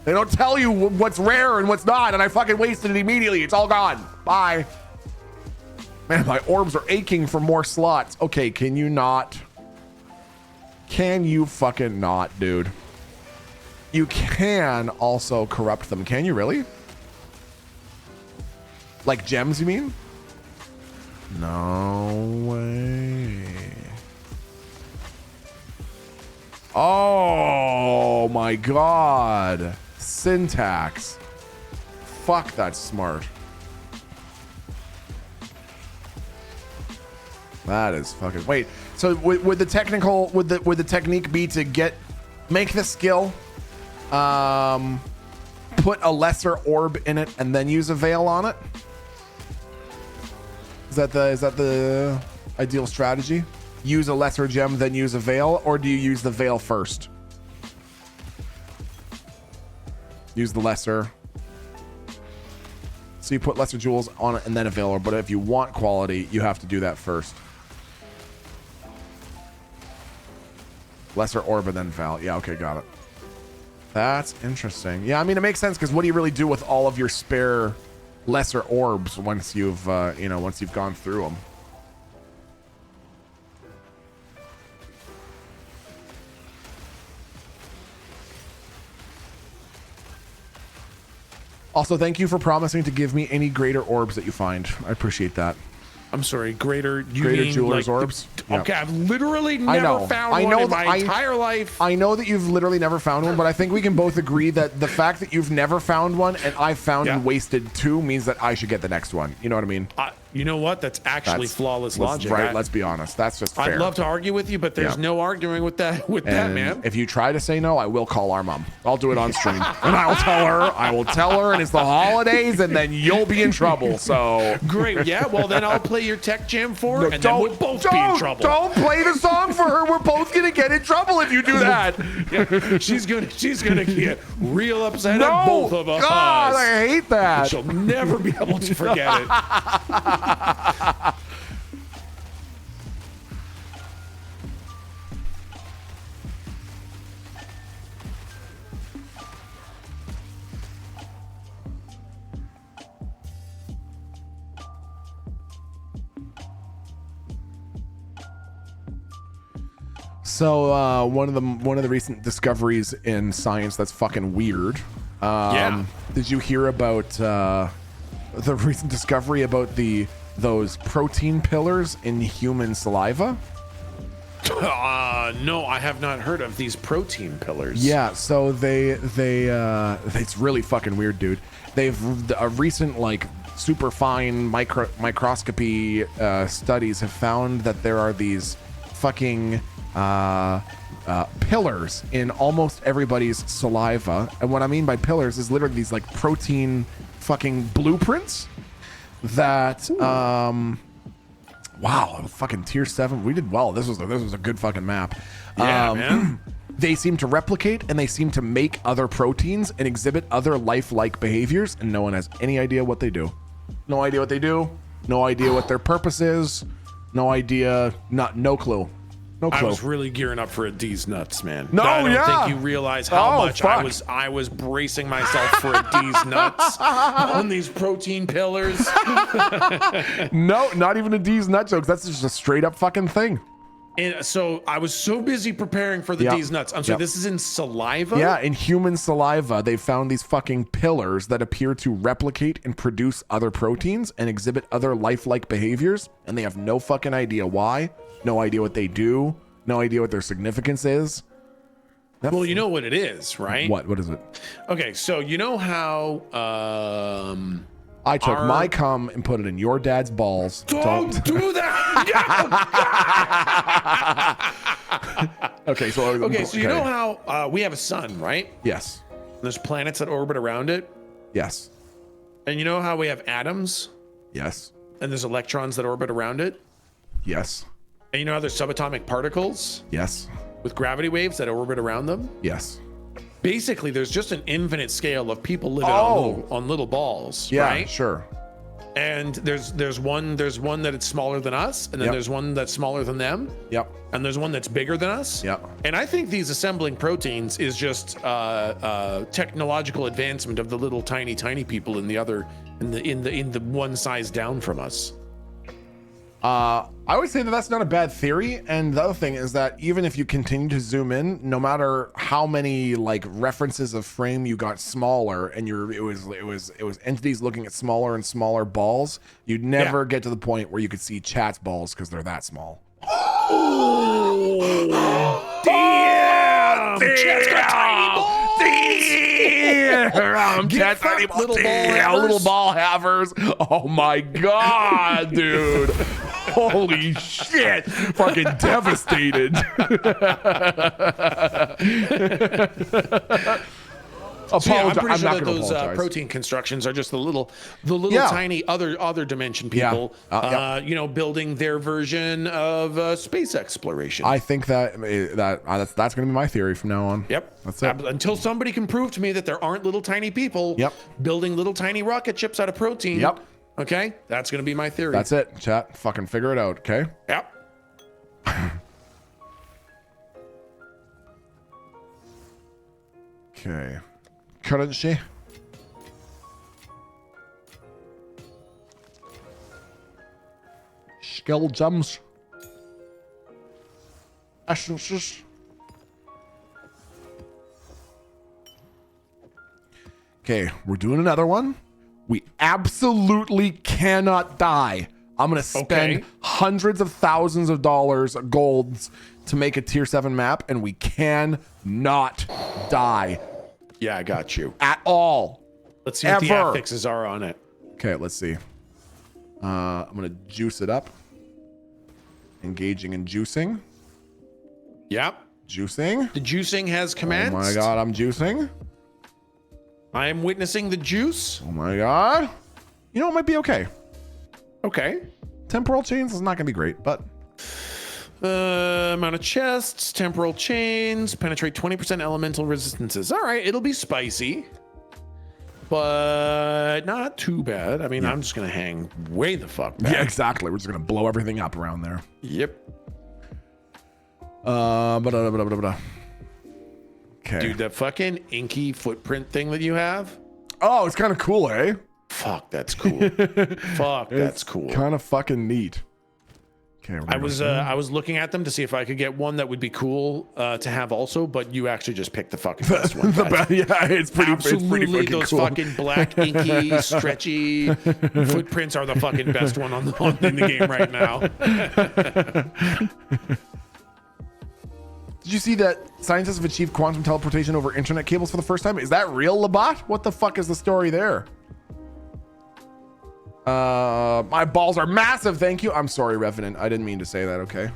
They don't tell you what's rare and what's not, and I fucking wasted it immediately. It's all gone. Bye. Man, my orbs are aching for more slots. Okay, can you not? Can you fucking not, dude? You can also corrupt them. Can you really? Like gems, you mean? No way. Oh my God. Syntax. Fuck, that's smart. That is fucking... Wait, so would the technical... Would the technique be to make the skill, put a lesser orb in it and then use a veil on it? Is that the ideal strategy? Use a lesser gem, then use a veil, or do you use the veil first? Use the lesser. So you put lesser jewels on it and then a veil, but if you want quality, you have to do that first. Lesser orb and then veil. Yeah, okay, got it. That's interesting. Yeah, I mean, it makes sense because what do you really do with all of your spare lesser orbs once you've once you've gone through them? Also, thank you for promising to give me any greater orbs that you find. I appreciate that. I'm sorry, greater jeweler's like orbs? Okay, I've literally never found one in my entire life. I know that you've literally never found one, but I think we can both agree that the fact that you've never found one and I found and wasted 2 means that I should get the next one. You know what I mean? You know what? That's actually flawless logic. Right, let's be honest. That's just fair. I'd love to argue with you, but there's no arguing with that man. If you try to say no, I will call our mom. I'll do it on stream. And I will tell her, and it's the holidays, and then you'll be in trouble. So great. Yeah, well then I'll play your tech jam for her, and then we'll both be in trouble. Don't play the song for her. We're both gonna get in trouble if you do that. Yeah, she's gonna get real upset at both of us. God, I hate that. She'll never be able to forget it. So one of the recent discoveries in science that's fucking weird. Yeah. Did you hear about the recent discovery about those protein pillars in human saliva? No, I have not heard of these protein pillars. Yeah, so they it's really fucking weird, dude. They've a recent like super fine microscopy studies have found that there are these fucking pillars in almost everybody's saliva. And what I mean by pillars is literally these like protein fucking blueprints that wow, fucking tier 7. We did well. This was a good fucking map. Yeah, man. They seem to replicate and they seem to make other proteins and exhibit other lifelike behaviors, and no one has any idea what they do. No idea what they do. No idea what their purpose is. No idea. No clue. No I clue. was really gearing up for a D's nuts, man. No, I don't yeah. think you realize how Oh, much fuck. I was bracing myself for a D's nuts on these protein pillars. No, not even a D's nut jokes. That's just a straight up fucking thing. And so I was so busy preparing for the Yep. D's nuts. I'm sorry, Yep. this is in saliva? Yeah, in human saliva, they found these fucking pillars that appear to replicate and produce other proteins and exhibit other lifelike behaviors, and they have no fucking idea why, no idea what they do, no idea what their significance is. Well, you know what it is, right? What is it? Okay, so you know how I took my cum and put it in your dad's balls. Don't do that. Okay, so You know how we have a sun, right? Yes. There's planets that orbit around it. Yes. And you know how we have atoms Yes. and there's electrons that orbit around it? Yes. And you know how there's subatomic particles Yes. with gravity waves that orbit around them? Yes. Basically, there's just an infinite scale of people living Oh. on little balls, Yeah, right? sure. And there's one that it's smaller than us, and then Yep. there's one that's smaller than them, Yep. and there's one that's bigger than us. Yep. And I think these assembling proteins is just technological advancement of the little tiny people in the other in the one size down from us. I would say that that's not a bad theory. And the other thing is that even if you continue to zoom in, no matter how many like references of frame you got smaller, and it was entities looking at smaller and smaller balls, you'd never get to the point where you could see chat's balls because they're that small. Damn! Chat's got tiny balls! Damn! Get Chat's tiny fucked, little ball Damn, havers. little ball havers. Oh my god, dude. Holy shit. Fucking devastated. So yeah, I'm pretty I'm sure not that gonna those apologize. protein constructions are just the little Yeah. tiny other dimension Yeah. people, building their version of space exploration. I think that's going to be my theory from now on. Yep. That's it. Until somebody can prove to me that there aren't little tiny people Yep. building little tiny rocket ships out of protein. Yep. Okay, that's going to be my theory. That's it. Chat. Fucking figure it out. Okay. Yep. Okay. Currency. Skill gems. Essences. Okay, we're doing another one. We absolutely cannot die. I'm gonna spend Okay. hundreds of thousands of dollars, golds, to make a tier 7 map, and we cannot die Yeah, I got you. at all. Let's see what the Ever. affixes are on it. Okay, let's see. I'm gonna juice it up. Engaging in juicing. Yep. Juicing. The juicing has Oh commenced. my god, I'm juicing. I am witnessing the juice. Oh my god. You know, it might be okay. Okay. Temporal chains is not gonna be great, but Amount of chests, temporal chains, penetrate 20% elemental resistances. All right, it'll be spicy, but not too bad. I mean, I'm just gonna hang way the fuck back. yeah, exactly. We're just gonna blow everything up around there. Yep. Okay. Dude, that fucking inky footprint thing that you have. Oh, it's kind of cool, eh? Fuck, that's cool. Fuck, that's cool. Kind of fucking neat. Okay, I was looking at them to see if I could get one that would be cool to have also, but you actually just picked the fucking best one. yeah, it's pretty. Absolutely, it's pretty those cool. fucking black, inky, stretchy footprints are the fucking best one in the game right now. Did you see that scientists have achieved quantum teleportation over internet cables for the first time? Is that real, Labat? What the fuck is the story there? My balls are massive. Thank you. I'm sorry, Revenant. I didn't mean to say that. Okay.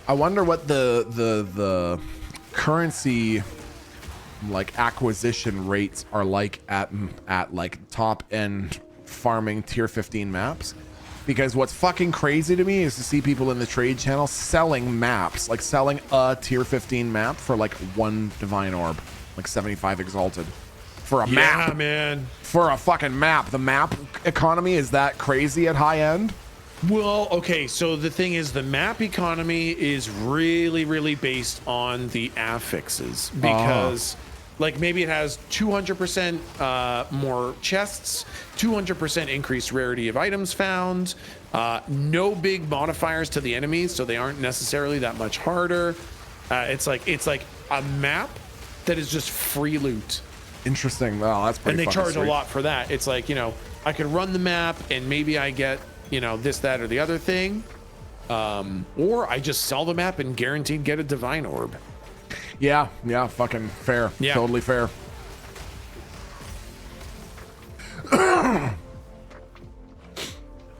I wonder what the currency like acquisition rates are like at like top end farming tier 15 maps, because what's fucking crazy to me is to see people in the trade channel selling maps, like selling a tier 15 map for like 1 divine orb, like 75 exalted for a map. Yeah, man. For a fucking map. The map economy is that crazy at high end. Well, okay, so the thing is, the map economy is really, really based on the affixes, because like maybe it has 200% more chests, 200% increased rarity of items found, no big modifiers to the enemies, so they aren't necessarily that much harder. It's like a map that is just free loot. Interesting. Well, that's pretty. And they fucking charge sweet. a lot for that. It's like, you know, I could run the map and maybe I get, you know, this, that, or the other thing. Or I just sell the map and guaranteed get a divine orb. Yeah, fucking fair. Yeah. Totally fair.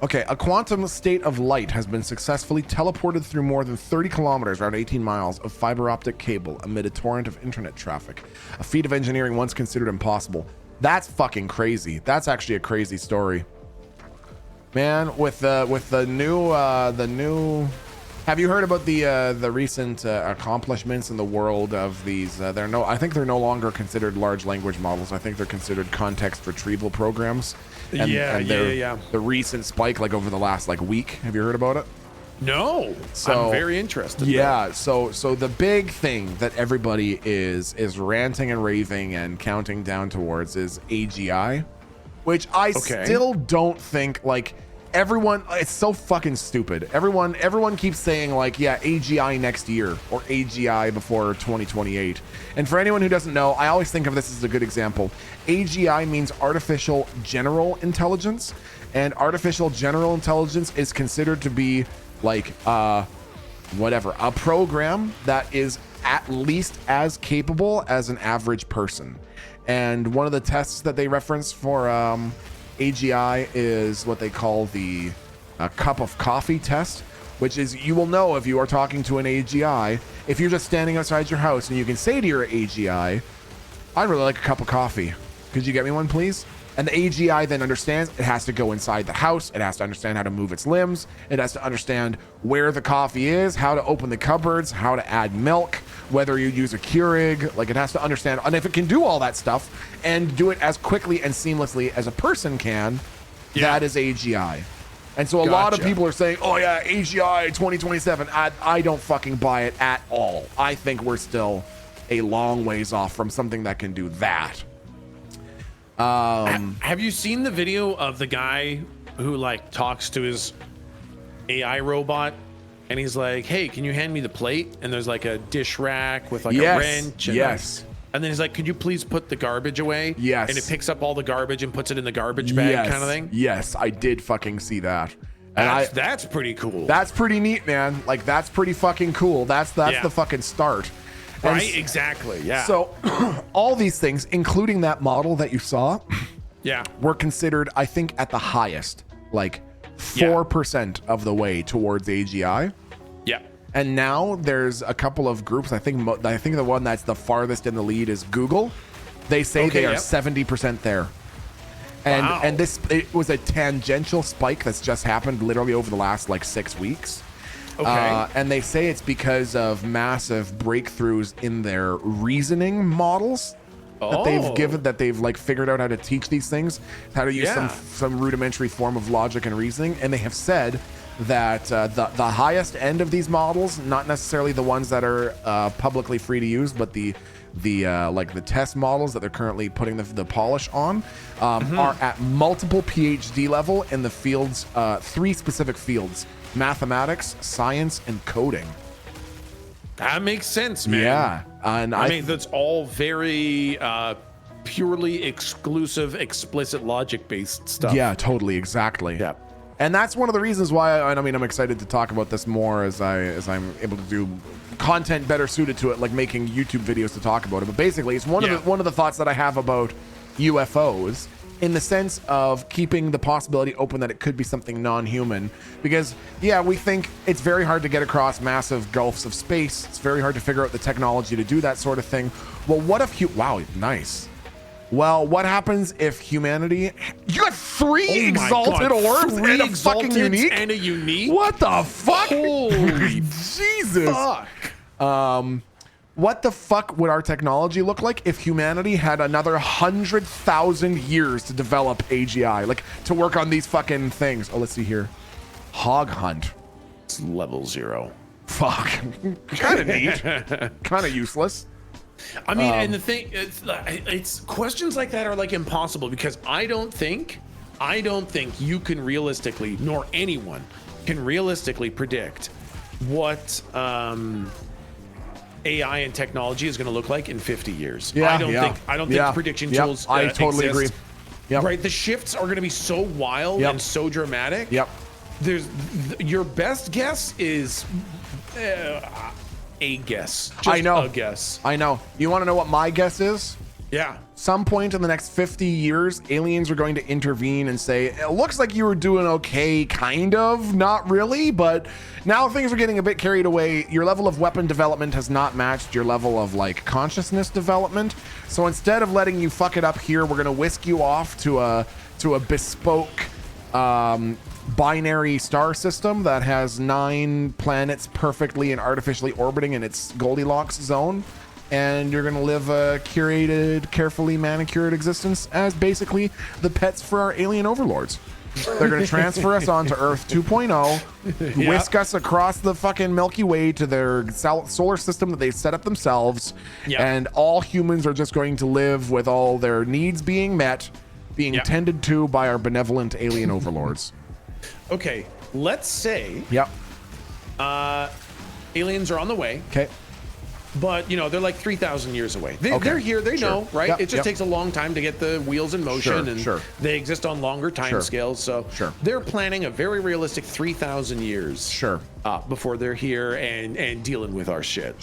Okay, a quantum state of light has been successfully teleported through more than 30 kilometers, around 18 miles, of fiber optic cable amid a torrent of internet traffic. A feat of engineering once considered impossible. That's fucking crazy. That's actually a crazy story. Man, with the new have you heard about the recent accomplishments in the world of these? I think they're no longer considered large language models. I think they're considered context retrieval programs. And the recent spike, like over the last like week, have you heard about it? No, so I'm very interested. Yeah, so the big thing that everybody is ranting and raving and counting down towards is AGI, which I still don't think, like, everyone, it's so fucking stupid. Everyone keeps saying like, yeah, AGI next year or AGI before 2028. And for anyone who doesn't know, I always think of this as a good example. AGI means artificial general intelligence, and artificial general intelligence is considered to be like a program that is at least as capable as an average person. And one of the tests that they reference for AGI is what they call the cup of coffee test, which is, you will know if you are talking to an AGI if you're just standing outside your house and you can say to your AGI, I'd really like a cup of coffee. Could you get me one, please? And the AGI then understands it has to go inside the house. It has to understand how to move its limbs. It has to understand where the coffee is, how to open the cupboards, how to add milk, whether you use a Keurig. Like, it has to understand. And if it can do all that stuff and do it as quickly and seamlessly as a person can, that is AGI. And so a lot of people are saying, oh yeah, AGI 2027. I don't fucking buy it at all. I think we're still a long ways off from something that can do that. Have you seen the video of the guy who like talks to his AI robot and he's like, hey, can you hand me the plate? And there's like a dish rack with like a wrench. And and then he's like, could you please put the garbage away? Yes. And it picks up all the garbage and puts it in the garbage bag kind of thing. Yes, I did fucking see that. And that's pretty cool. That's pretty neat, man. Like, that's pretty fucking cool. That's the fucking start. Right, exactly. Yeah. So all these things, including that model that you saw, were considered, I think, at the highest, like 4% of the way towards AGI. Yeah. And now there's a couple of groups. I think the one that's the farthest in the lead is Google. They say they are 70% there. And it was a tangential spike that's just happened literally over the last like 6 weeks. And they say it's because of massive breakthroughs in their reasoning models that they've like figured out how to teach these things, how to use some rudimentary form of logic and reasoning. And they have said that the highest end of these models, not necessarily the ones that are publicly free to use, but the test models that they're currently putting the polish on, are at multiple PhD level in the fields, 3 specific fields: mathematics, science, and coding. That makes sense, man. Yeah, and I mean, that's all very purely exclusive, explicit logic-based stuff. Yeah, totally, exactly. Yeah. And that's one of the reasons why I'm excited to talk about this more as I'm able to do content better suited to it, like making YouTube videos to talk about it. But basically, it's one of the thoughts that I have about UFOs, in the sense of keeping the possibility open that it could be something non-human. Because we think it's very hard to get across massive gulfs of space. It's very hard to figure out the technology to do that sort of thing. Well, what if wow, nice. Well, what happens if humanity... You got 3 exalted orbs and a fucking unique? And a unique? What the fuck? Holy Jesus. fuck. What the fuck would our technology look like if humanity had another 100,000 years to develop AGI? Like, to work on these fucking things. Oh, let's see here. Hog hunt. It's level 0. Fuck. Kind of neat. Kind of useless. I mean, and the thing, it's questions like that are like impossible, because I don't think you can realistically, nor anyone can realistically predict what AI and technology is going to look like in 50 years. I don't think prediction tools I totally exist. agree. Yep. Right, the shifts are going to be so wild and so dramatic. Yep. Your best guess is a guess. Just I know. A guess. I know. You want to know what my guess is? Yeah. Some point in the next 50 years, aliens are going to intervene and say, it looks like you were doing okay, kind of, not really, but now things are getting a bit carried away. Your level of weapon development has not matched your level of like consciousness development. So instead of letting you fuck it up here, we're going to whisk you off to a bespoke binary star system that has 9 planets perfectly and artificially orbiting in its Goldilocks zone. And you're going to live a curated, carefully manicured existence as basically the pets for our alien overlords. They're going to transfer us onto Earth 2.0, whisk us across the fucking Milky Way to their solar system that they set up themselves. And all humans are just going to live with all their needs being met, being tended to by our benevolent alien overlords. Okay, let's say aliens are on the way. Okay. But, they're like 3,000 years away. They're here, they know, right? Yep, it just takes a long time to get the wheels in motion, and they exist on longer time scales. So they're planning a very realistic 3,000 years before they're here and dealing with our shit.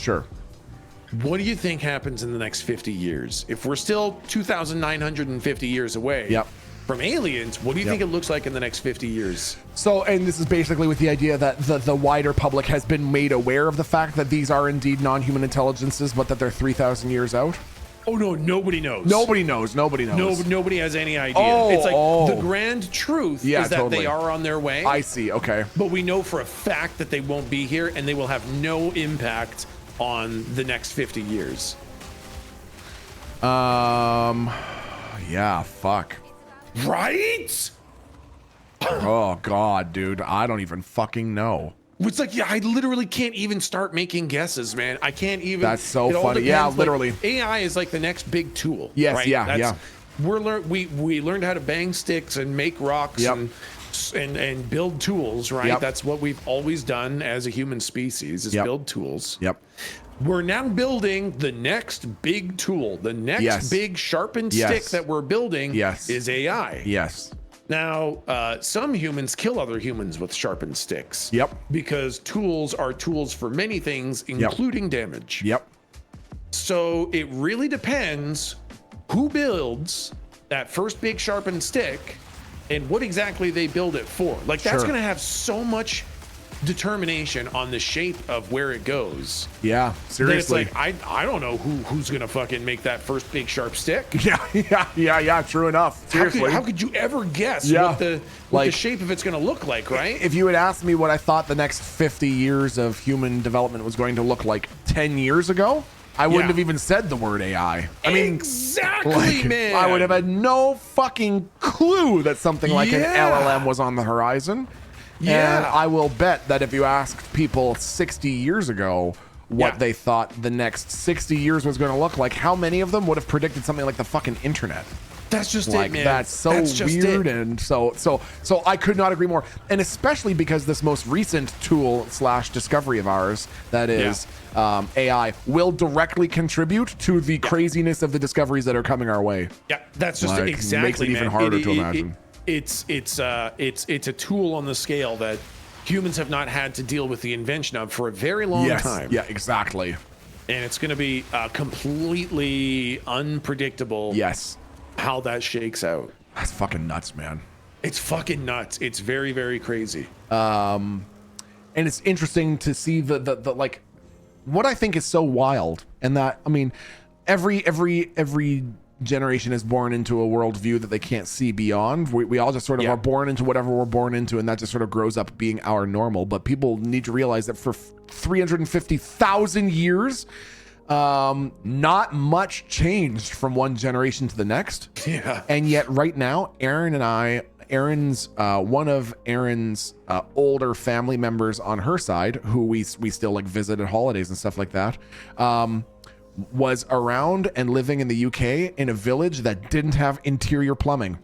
What do you think happens in the next 50 years? If we're still 2,950 years away from aliens, what do you think it looks like in the next 50 years? So, and this is basically with the idea that the wider public has been made aware of the fact that these are indeed non-human intelligences, but that they're 3,000 years out? Oh, no, nobody knows. Nobody knows. Nobody has any idea. It's like the grand truth is that they are on their way. I see, okay. But we know for a fact that they won't be here, and they will have no impact on the next 50 years. Yeah, fuck. Right? Oh God, dude, I don't even fucking know. It's like, I literally can't even start making guesses, man. I can't even. That's so funny. Yeah, literally. Like, AI is like the next big tool. Yes, right? We learned how to bang sticks and make rocks and build tools, right? That's what we've always done as a human species, is build tools. We're now building the next big tool. The next big sharpened stick that we're building is AI. Now, some humans kill other humans with sharpened sticks. Because tools are tools for many things, including damage. So it really depends who builds that first big sharpened stick and what exactly they build it for. Like, that's going to have so much determination on the shape of where it goes. Yeah, Then it's seriously. like I don't know who's gonna fucking make that first big sharp stick. Yeah. True enough. Seriously. How could you ever guess Yeah. what the Like- shape of it's gonna look like, right? If you had asked me what I thought the next 50 years of human development was going to look like 10 years ago, I wouldn't Yeah. have even said the word AI. I mean, exactly, man. I would have had no fucking clue that something like an Yeah. LLM was on the horizon. Yeah. And I will bet that if you asked people 60 years ago what Yeah. they thought the next 60 years was going to look like, how many of them would have predicted something like the fucking internet? That's just Like, it, man. that's so just weird, it. and so I could not agree more. And especially because this most recent tool / discovery of ours, that is AI, will directly contribute to the craziness of the discoveries that are coming our way. Yeah, that's just Like, exactly. makes it even man. harder to imagine. It's a tool on the scale that humans have not had to deal with the invention of for a very long Yes, time. yeah, exactly. And it's going to be completely unpredictable. Yes, How that shakes out. that's fucking nuts, man. It's fucking nuts. It's very, very crazy. And it's interesting to see the like what I think is so wild, and that I mean, every generation is born into a worldview that they can't see beyond. We all just sort of Yeah. are born into whatever we're born into, and that just sort of grows up being our normal. But people need to realize that for 350,000 years, not much changed from one generation to the next. Yeah. And yet right now, Aaron's one of Aaron's older family members on her side, who we still like visit at holidays and stuff like that, was around and living in the UK in a village that didn't have interior plumbing.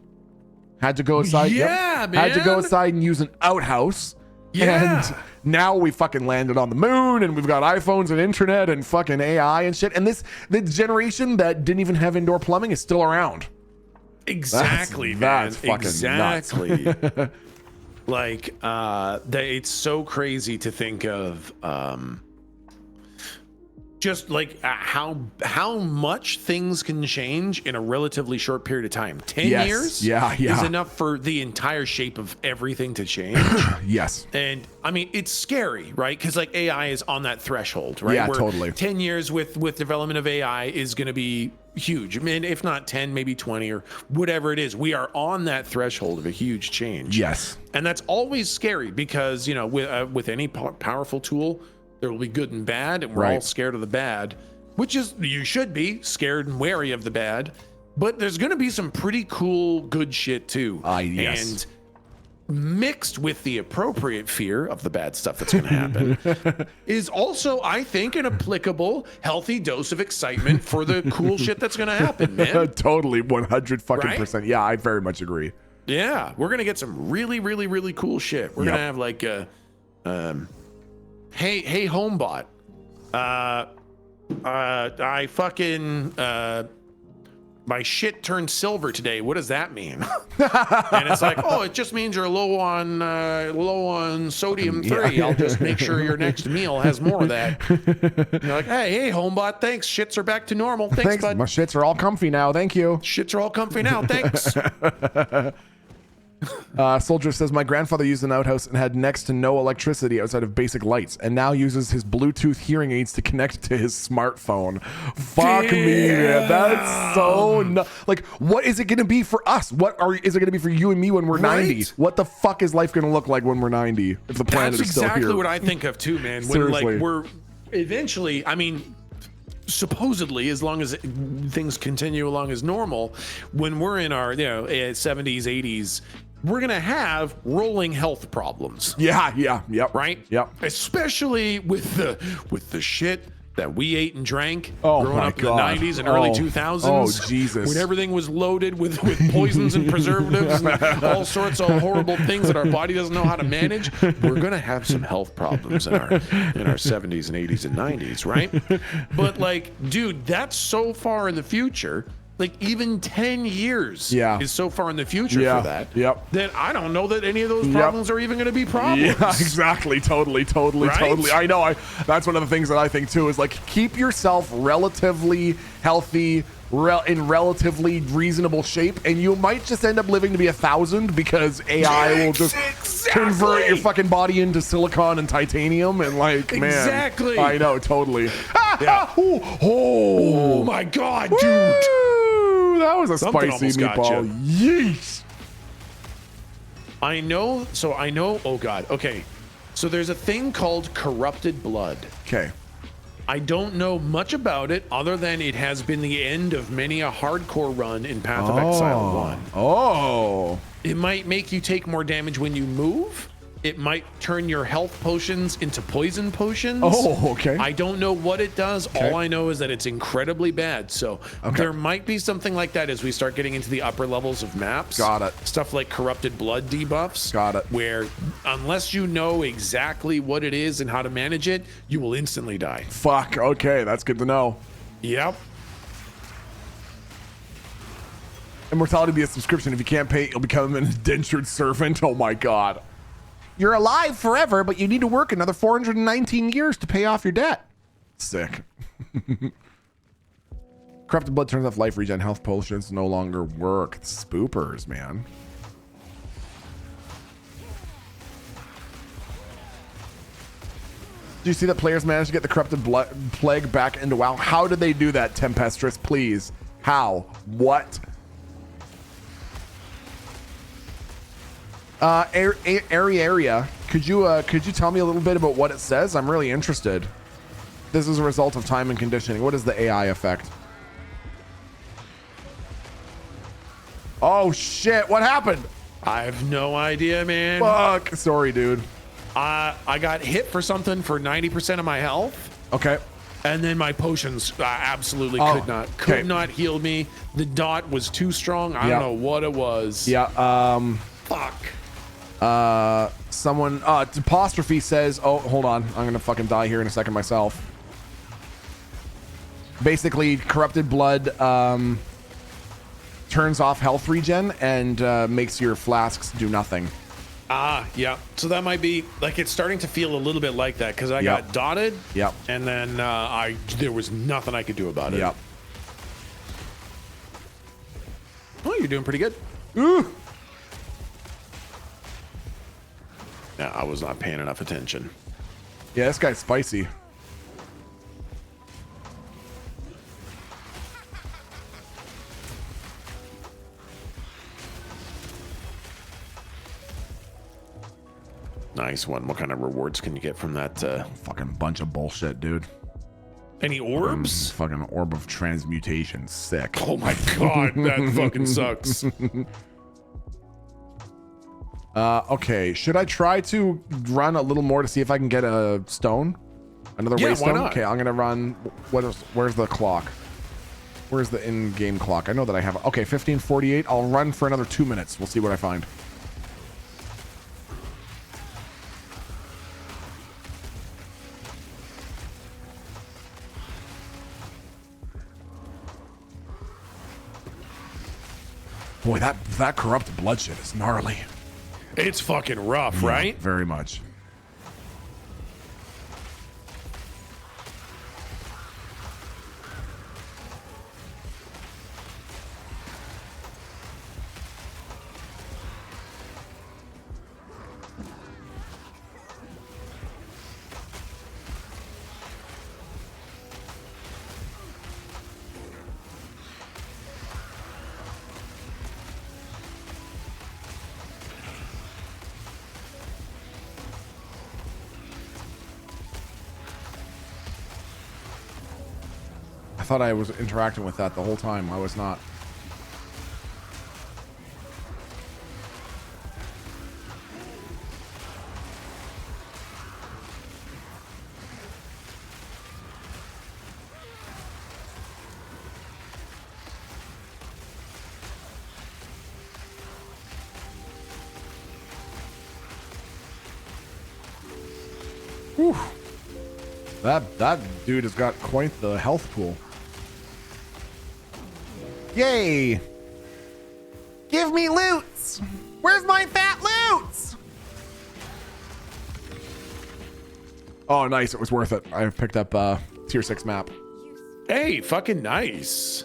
Had to go outside. Yeah, Had to go man. outside and use an outhouse. Yeah. And now we fucking landed on the moon, and we've got iPhones and internet and fucking AI and shit. And the generation that didn't even have indoor plumbing is still around. Exactly, That's man. fucking nuts. Exactly. Like, it's so crazy to think of, just like how much things can change in a relatively short period of time. 10 Yes. years Yeah. is enough for the entire shape of everything to change. Yes. And I mean, it's scary, right? Because like AI is on that threshold, right? Yeah, Where totally. 10 years with development of AI is going to be huge. I mean, if not 10, maybe 20 or whatever it is. We are on that threshold of a huge change. Yes. And that's always scary because, you know, with any powerful tool, there will be good and bad, and we're all Right. scared of the bad, which is, you should be scared and wary of the bad. But there's going to be some pretty cool, good shit too. Yes. And mixed with the appropriate fear of the bad stuff that's going to happen is also, I think, an applicable, healthy dose of excitement for the cool shit that's going to happen, man. Totally, 100 fucking Right? percent. Yeah, I very much agree. Yeah, we're gonna get some really, really, really cool shit. We're Yep. gonna have like hey homebot, I fucking my shit turned silver today. What does that mean? And it's like, oh, it just means you're low on sodium 3. I'll just make sure your next meal has more of that. You're like, hey homebot, thanks. Shits are back to normal. Thanks, bud. My shits are all comfy now. Thank you. Shits are all comfy now. Thanks. Soldier says, my grandfather used an outhouse and had next to no electricity outside of basic lights, and now uses his Bluetooth hearing aids to connect to his smartphone. Fuck me, man. That's so like, what is it going to be for us? Is it going to be for you and me when we're 90? Right? What the fuck is life going to look like when we're 90 if the planet That's is still exactly here? what I think of too, man. When Seriously. like we're eventually, I mean, supposedly, as long as things continue along as normal, when we're in our 70s, 80s, we're gonna have rolling health problems, Yep. right? Yep. Especially with the shit that we ate and drank Oh growing my up God. in the 90s and early Oh. 2000s. Oh, Jesus. When everything was loaded with poisons and preservatives and all sorts of horrible things that our body doesn't know how to manage, we're going to have some health problems in our 70s and 80s and 90s, right? But like, dude, that's so far in the future. Like even 10 years is so far in the future for that. Yep. That I don't know that any of those problems are even going to be problems. Yeah, exactly. Totally. Right? I know. That's one of the things that I think too is like, keep yourself relatively healthy, in relatively reasonable shape, and you might just end up living to be 1,000 because AI will just convert your fucking body into silicon and titanium and like, man. Exactly. I know, totally. Yeah. Oh my God, dude. Woo, that was a Something spicy almost got meatball. Yeesh. I know. Oh God. Okay. So there's a thing called corrupted blood. Okay. I don't know much about it other than it has been the end of many a hardcore run in Path of Exile 1. Oh. It might make you take more damage when you move. It might turn your health potions into poison potions. Oh, okay. I don't know what it does. Okay. All I know is that it's incredibly bad. So there might be something like that as we start getting into the upper levels of maps. Got it. Stuff like corrupted blood debuffs. Got it. Where unless you know exactly what it is and how to manage it, you will instantly die. Fuck. Okay, that's good to know. Yep. Immortality be a subscription. If you can't pay, you'll become an indentured servant. Oh my God. You're alive forever, but you need to work another 419 years to pay off your debt. Sick. Corrupted blood turns off life regen. Health potions no longer work. Spoopers, man. Do you see that players managed to get the corrupted blood plague back into WoW? How did they do that, Tempestress? Please. How? What? Area. Could you tell me a little bit about what it says? I'm really interested. This is a result of time and conditioning. What is the AI effect? Oh shit! What happened? I have no idea, man. Fuck. Sorry, dude. I got hit for something for 90% of my health. Okay. And then my potions absolutely could not heal me. The dot was too strong. I don't know what it was. Yeah. Fuck. Someone. Apostrophe says. Oh, hold on. I'm gonna fucking die here in a second myself. Basically, corrupted blood turns off health regen and makes your flasks do nothing. Yeah. So that might be like it's starting to feel a little bit like that because I got dotted. Yep. And then there was nothing I could do about it. Yep. Oh, you're doing pretty good. Ooh. No, I was not paying enough attention. Yeah, this guy's spicy. Nice one. What kind of rewards can you get from that? Fucking bunch of bullshit, dude. Any orbs? Fucking orb of transmutation. Sick. Oh my god, that fucking sucks. Okay. Should I try to run a little more to see if I can get a stone? Another Yeah, waystone? why not? Okay, I'm gonna run. Where's the clock? Where's the in-game clock? I know that I have. Okay, 15:48. I'll run for another 2 minutes. We'll see what I find. Boy, that corrupt blood shit is gnarly. It's fucking rough, right? Very much. I thought I was interacting with that the whole time. I was not. Whew. That dude has got quite the health pool. Yay! Give me loots! Where's my fat loots? Oh, nice. It was worth it. I picked up tier 6 map. Hey, fucking nice.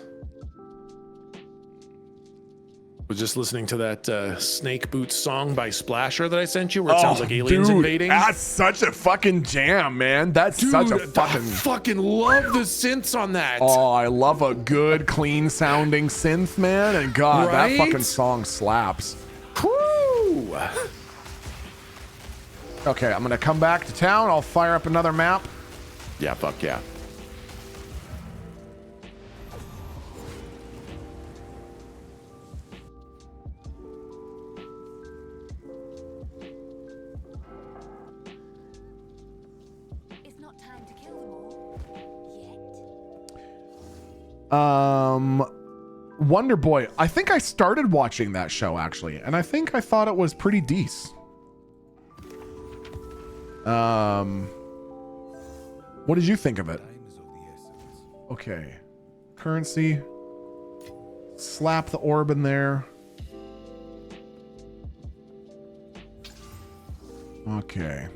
Was just listening to that Snake Boots song by Splasher that I sent you, where it sounds like aliens invading. That's such a fucking jam, man. That's such a I fucking love the synths on that. Oh, I love a good, clean sounding synth, man. And God, that fucking song slaps. Woo! Okay, I'm gonna come back to town. I'll fire up another map. Yeah, fuck yeah. It's not time to kill them all yet. Wonder Boy. I think I started watching that show actually, and I think I thought it was pretty decent. What did you think of it? Okay. Currency. Slap the orb in there. Okay.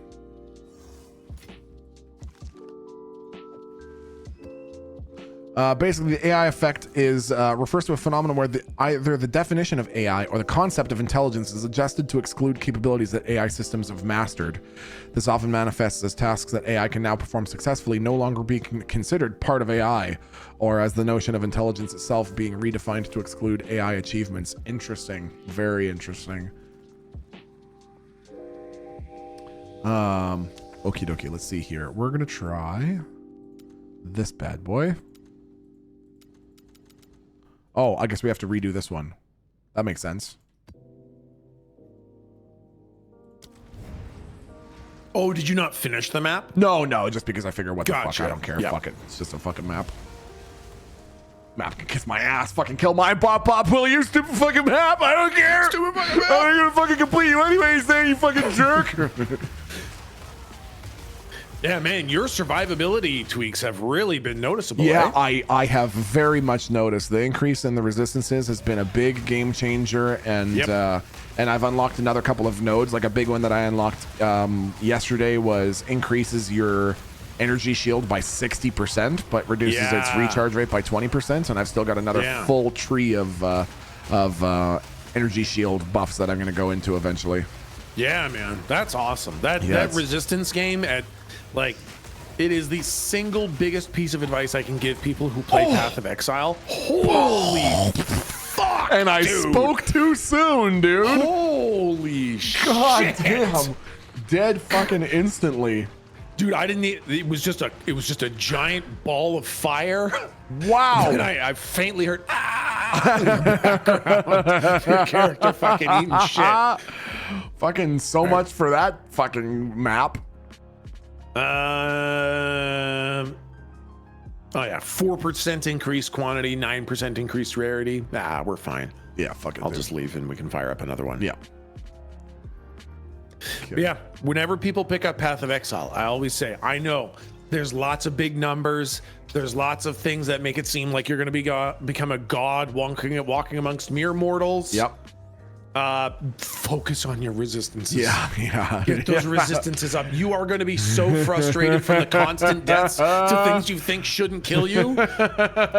Basically, the AI effect is refers to a phenomenon where either the definition of AI or the concept of intelligence is adjusted to exclude capabilities that AI systems have mastered. This often manifests as tasks that AI can now perform successfully no longer be considered part of AI, or as the notion of intelligence itself being redefined to exclude AI achievements. Interesting. Very interesting. Okie dokie. Let's see here. We're gonna try this bad boy. Oh, I guess we have to redo this one. That makes sense. Oh, did you not finish the map? No, just because I figure what the fuck, Gotcha. I don't care. Yeah. Fuck it. It's just a fucking map. Map can kiss my ass. Fucking kill my Pop Will, you stupid fucking map. I don't care. Stupid fucking map. I'm gonna fucking complete you anyways, then, you fucking jerk. Yeah, man, your survivability tweaks have really been noticeable. Yeah, eh? I have very much noticed the increase in the resistances has been a big game changer, and and I've unlocked another couple of nodes. Like a big one that I unlocked yesterday was increases your energy shield by 60%, but reduces its recharge rate by 20%. And I've still got another full tree of energy shield buffs that I'm going to go into eventually. Yeah, man, that's awesome. That resistance game it is the single biggest piece of advice I can give people who play Path of Exile. Holy fuck! And I spoke too soon, dude. Holy God shit! damn! Dead fucking instantly. Dude, I didn't. It was just a giant ball of fire. Wow! And I faintly heard in the background. Your character fucking eating shit. Fucking so much for that fucking map. 4% increased quantity, 9% increased rarity. We're fine. Yeah, fucking. I'll just leave and we can fire up another one. Yeah. But yeah, whenever people pick up Path of Exile, I always say, I know there's lots of big numbers. There's lots of things that make it seem like you're going to become a god walking amongst mere mortals. Yep. Focus on your resistances. Yeah. Get those resistances up. You are going to be so frustrated from the constant deaths to things you think shouldn't kill you.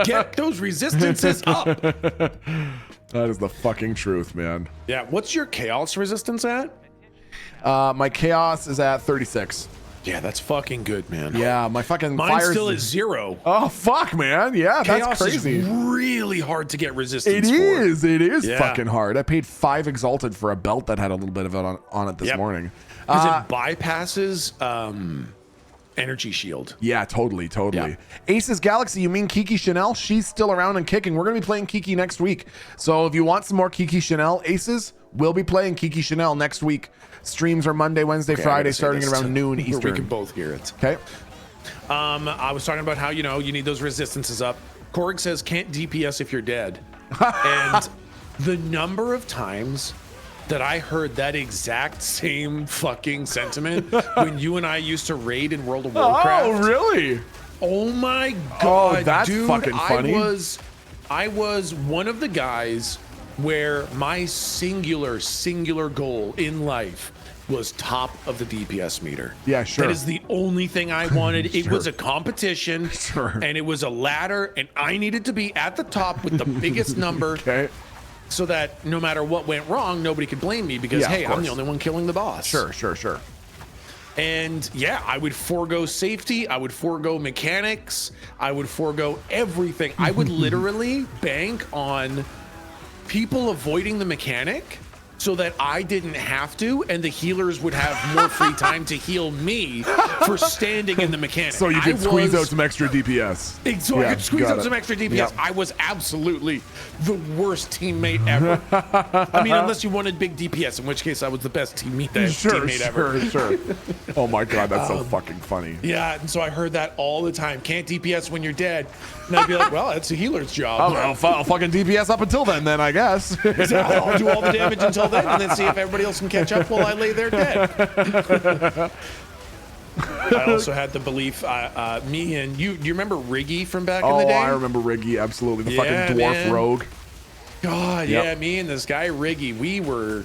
Get those resistances up. That is the fucking truth, man. Yeah. What's your chaos resistance at? My chaos is at 36. Yeah, that's fucking good, man. Yeah, my fucking Mine's fire's still at 0. Oh fuck, man. Yeah, Chaos that's crazy. is really hard to get resistance It for. is fucking hard. I paid 5 exalted for a belt that had a little bit of it on it this morning. Because it bypasses energy shield. Yeah, totally. Yeah. Aces Galaxy, you mean Kiki Chanel? She's still around and kicking. We're going to be playing Kiki next week. So if you want some more Kiki Chanel, Aces, we'll be playing Kiki Chanel next week. Streams are Monday, Wednesday, Friday, starting at around noon Eastern. We can both hear it. Okay. I was talking about how, you need those resistances up. Korg says, can't DPS if you're dead. And the number of times that I heard that exact same fucking sentiment when you and I used to raid in World of Warcraft. Oh, really? Oh my God, that's dude, fucking funny. I was one of the guys where my singular goal in life was top of the DPS meter. Yeah, sure. That is the only thing I wanted. It Sure. was a competition, Sure. and it was a ladder, and I needed to be at the top with the biggest number. Okay. so that no matter what went wrong, nobody could blame me because, Yeah, of hey, I'm the course. only one killing the boss. Sure. And yeah, I would forego safety. I would forego mechanics. I would forego everything. I would literally bank on people avoiding the mechanic so that I didn't have to, and the healers would have more free time to heal me for standing in the mechanic. So you could squeeze out was- some extra DPS. So I Yeah, could squeeze got out it. some extra DPS. Yep. I was absolutely the worst teammate ever. I mean, unless you wanted big DPS, in which case I was the best teammate ever. Sure. Oh my god, that's so fucking funny. Yeah, and so I heard that all the time. Can't DPS when you're dead. And I'd be like, well, that's a healer's job. I'll fucking DPS up until then, I guess. I'll do all the damage until then and then see if everybody else can catch up while I lay there dead. I also had the belief, me and you, do you remember Riggy from back in the day? I remember Riggy, absolutely. The Yeah, fucking dwarf man. rogue. God, Yep. yeah, me and this guy Riggy, we were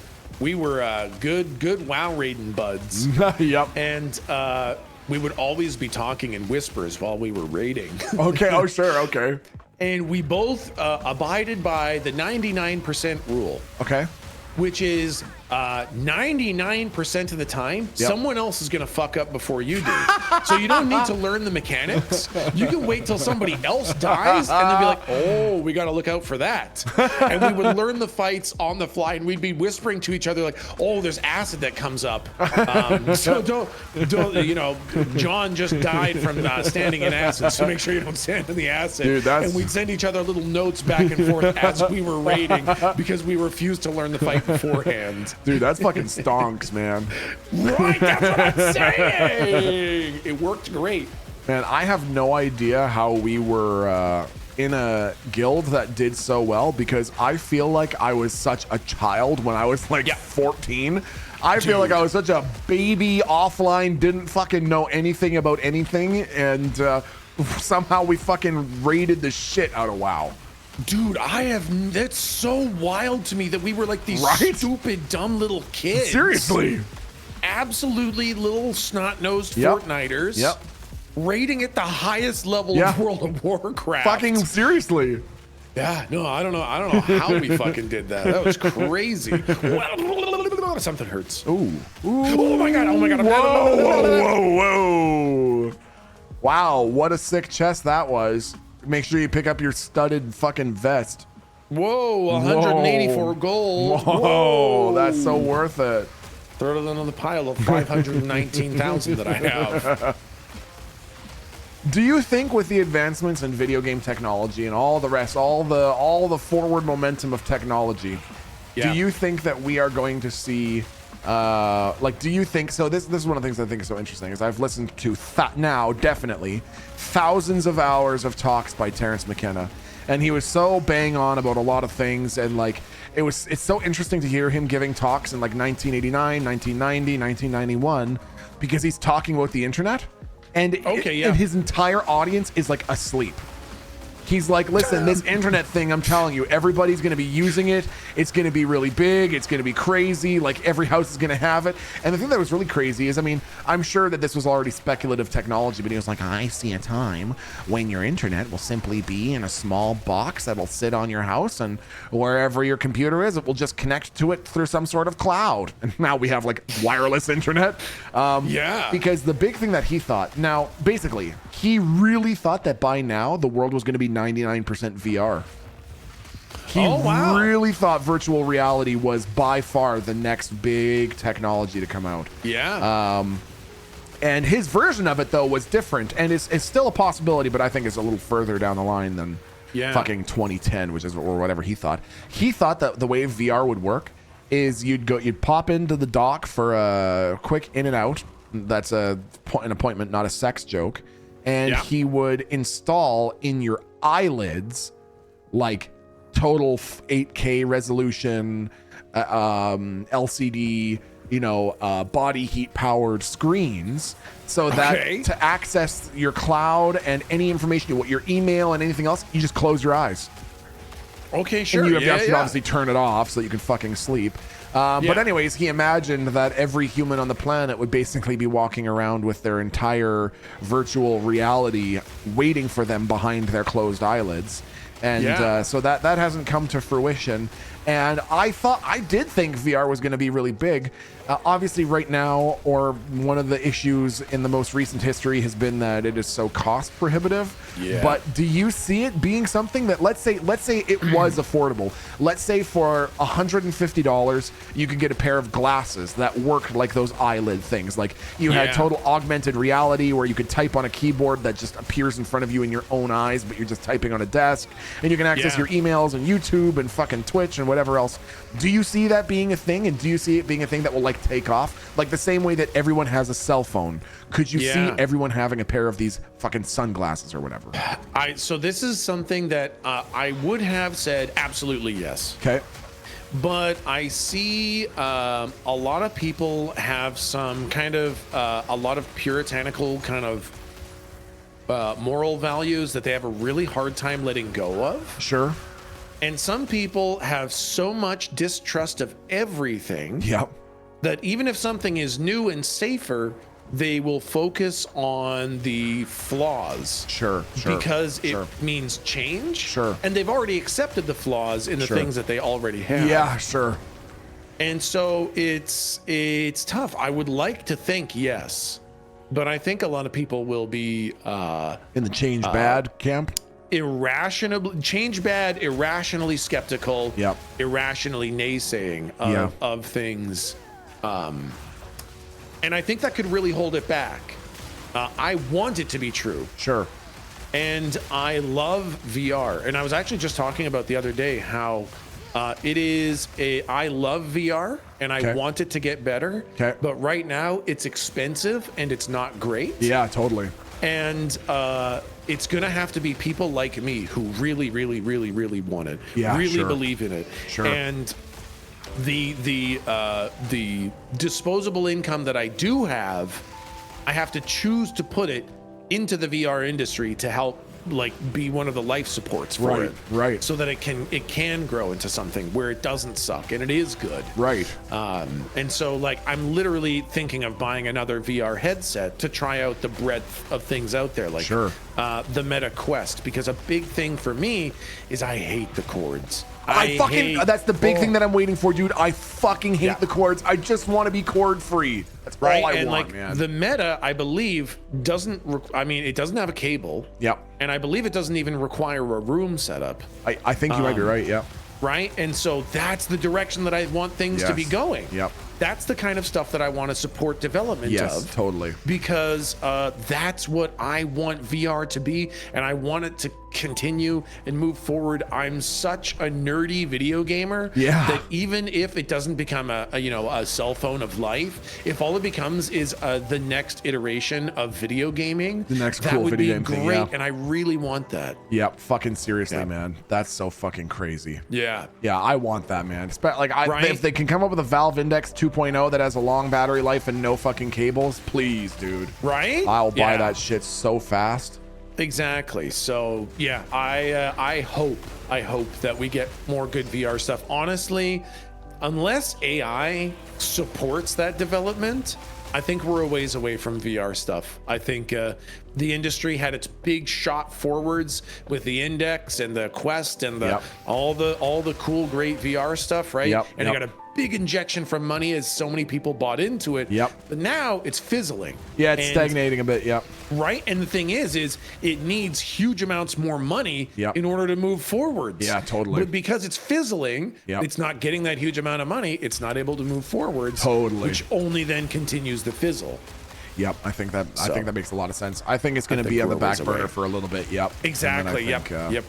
good WoW raiding buds. Yep. And we would always be talking in whispers while we were raiding. Okay, oh sure, okay. And we both abided by the 99% rule, Okay. which is 99% of the time, Yep. someone else is going to fuck up before you do. So you don't need to learn the mechanics. You can wait till somebody else dies and then be like, oh, we got to look out for that. And we would learn the fights on the fly and we'd be whispering to each other like, oh, there's acid that comes up. So don't, you know, John just died from standing in acid. So make sure you don't stand in the acid. Dude, that's- And we'd send each other little notes back and forth as we were raiding because we refused to learn the fight beforehand. Dude, that's fucking stonks, man. Right, that's what I'm saying. It worked great. Man, I have no idea how we were in a guild that did so well because I feel like I was such a child when I was like 14. I feel like I was such a baby offline, didn't fucking know anything about anything, and somehow we fucking raided the shit out of WoW. Dude, that's so wild to me that we were like these Right? stupid, dumb little kids. Seriously. Absolutely little snot-nosed Yep. Fortniters. Yep. Raiding at the highest level Yeah. of World of Warcraft. Fucking seriously. Yeah, no, I don't know how we fucking did that. That was crazy. Something hurts. Ooh. Oh my god, Whoa. Wow, what a sick chest that was. Make sure you pick up your studded fucking vest. Whoa, 184 gold. Whoa, that's so worth it. Throw it on the pile of 519,000 that I have. Do you think with the advancements in video game technology and all the rest, all the forward momentum of technology, Yeah. do you think that we are going to see do you think so? This is one of the things I think is so interesting is I've listened to now definitely thousands of hours of talks by Terrence McKenna, and he was so bang on about a lot of things, and like it's so interesting to hear him giving talks in like 1989, 1990, 1991 because he's talking about the internet, and and his entire audience is like asleep. He's like, listen, this internet thing, I'm telling you, everybody's going to be using it. It's going to be really big. It's going to be crazy. Like every house is going to have it. And the thing that was really crazy is, I mean, I'm sure that this was already speculative technology, but he was like, I see a time when your internet will simply be in a small box that'll sit on your house, and wherever your computer is, it will just connect to it through some sort of cloud. And now we have like wireless internet. Yeah. Because the big thing that he thought, now basically, he really thought that by now the world was going to be 99% VR. He really thought virtual reality was by far the next big technology to come out. Yeah. And his version of it though was different, and is still a possibility, but I think it's a little further down the line than fucking 2010, which is or whatever he thought. He thought that the way VR would work is you'd pop into the dock for a quick in and out. That's an appointment, not a sex joke. And he would install in your eyelids like total 8K resolution, LCD, body heat powered screens, so that to access your cloud and any information, your email and anything else, you just close your eyes. Okay, sure. And you have to obviously turn it off so that you can fucking sleep. But anyways, he imagined that every human on the planet would basically be walking around with their entire virtual reality waiting for them behind their closed eyelids. And so that hasn't come to fruition. And I did think VR was going to be really big. Obviously, right now, or one of the issues in the most recent history has been that it is so cost prohibitive. Yeah. But do you see it being something that, let's say it was affordable. Let's say for $150, you could get a pair of glasses that worked like those eyelid things. Like you had total augmented reality where you could type on a keyboard that just appears in front of you in your own eyes, but you're just typing on a desk, and you can access your emails and YouTube and fucking Twitch and whatever else. Do you see that being a thing? And do you see it being a thing that will like take off? Like the same way that everyone has a cell phone. Could you see everyone having a pair of these fucking sunglasses or whatever? So this is something that I would have said absolutely yes. Okay. But I see a lot of people have some kind of a lot of puritanical kind of moral values that they have a really hard time letting go of. Sure. And some people have so much distrust of everything Yep. that even if something is new and safer, they will focus on the flaws. Sure. Because it means change. Sure. And they've already accepted the flaws in the things that they already have. Yeah, sure. And so it's tough. I would like to think yes, but I think a lot of people will be In the change bad camp. irrationally skeptical, Yep. irrationally naysaying of things. And I think that could really hold it back. I want it to be true. Sure. And I love VR. And I was actually just talking about the other day how I love VR and I want it to get better. Okay. But right now it's expensive and it's not great. Yeah, totally. And it's gonna have to be people like me who really, really, really, really want it. Yeah, really sure. believe in it. Sure. And the disposable income that I do have, I have to choose to put it into the VR industry to help like be one of the life supports for it. Right. So that it can grow into something where it doesn't suck and it is good. Right. And so like I'm literally thinking of buying another VR headset to try out the breadth of things out there, like the Meta Quest, because a big thing for me is I hate the cords. That's the big thing that I'm waiting for, dude. I fucking hate the cords. I just want to be cord free. That's all I and want, like man. the Meta, I believe, doesn't. It doesn't have a cable. Yep. And I believe it doesn't even require a room setup. I think you might be right. Yeah. Right. And so that's the direction that I want things to be going. Yep. That's the kind of stuff that I want to support development of. Totally. Because that's what I want VR to be, and I want it to continue and move forward. I'm such a nerdy video gamer that even if it doesn't become a cell phone of life, if all it becomes is the next iteration of video gaming, the next that cool would video be game great, thing, and I really want that. Yep. Fucking seriously, man. That's so fucking crazy. Yeah. Yeah, I want that, man. If they can come up with a Valve Index 2.0 that has a long battery life and no fucking cables, please, dude. Right? I'll buy that shit so fast. Exactly. So yeah, I hope that we get more good VR stuff. Honestly, unless AI supports that development, I think we're a ways away from VR stuff. I think the industry had its big shot forwards with the Index and the Quest and all the cool, great VR stuff, right? And it got a big injection from money as so many people bought into it. But now it's fizzling. Yeah, it's stagnating a bit. Right. And the thing is it needs huge amounts more money in order to move forwards. Yeah, totally. But because it's fizzling, it's not getting that huge amount of money. It's not able to move forwards. Totally. Which only then continues the fizzle. Yep, I think that makes a lot of sense. I think it's going to be on the back burner for a little bit. Yep. Exactly. Yep.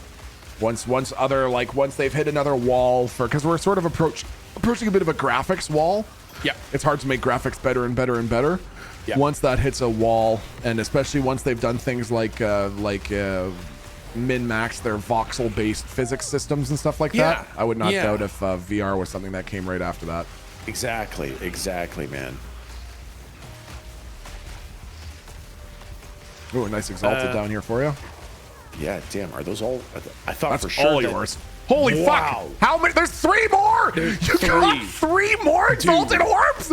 Once they've hit another wall because we're sort of approaching a bit of a graphics wall. Yeah. It's hard to make graphics better and better and better. Yeah. Once that hits a wall, and especially once they've done things like min-max their voxel-based physics systems and stuff like that, I would not doubt if VR was something that came right after that. Exactly, man. Ooh, a nice Exalted down here for you. Yeah, damn. Are those all? I thought That's for sure all yours. Holy fuck! How many? There's 3 more. You got 3 more Exalted orbs.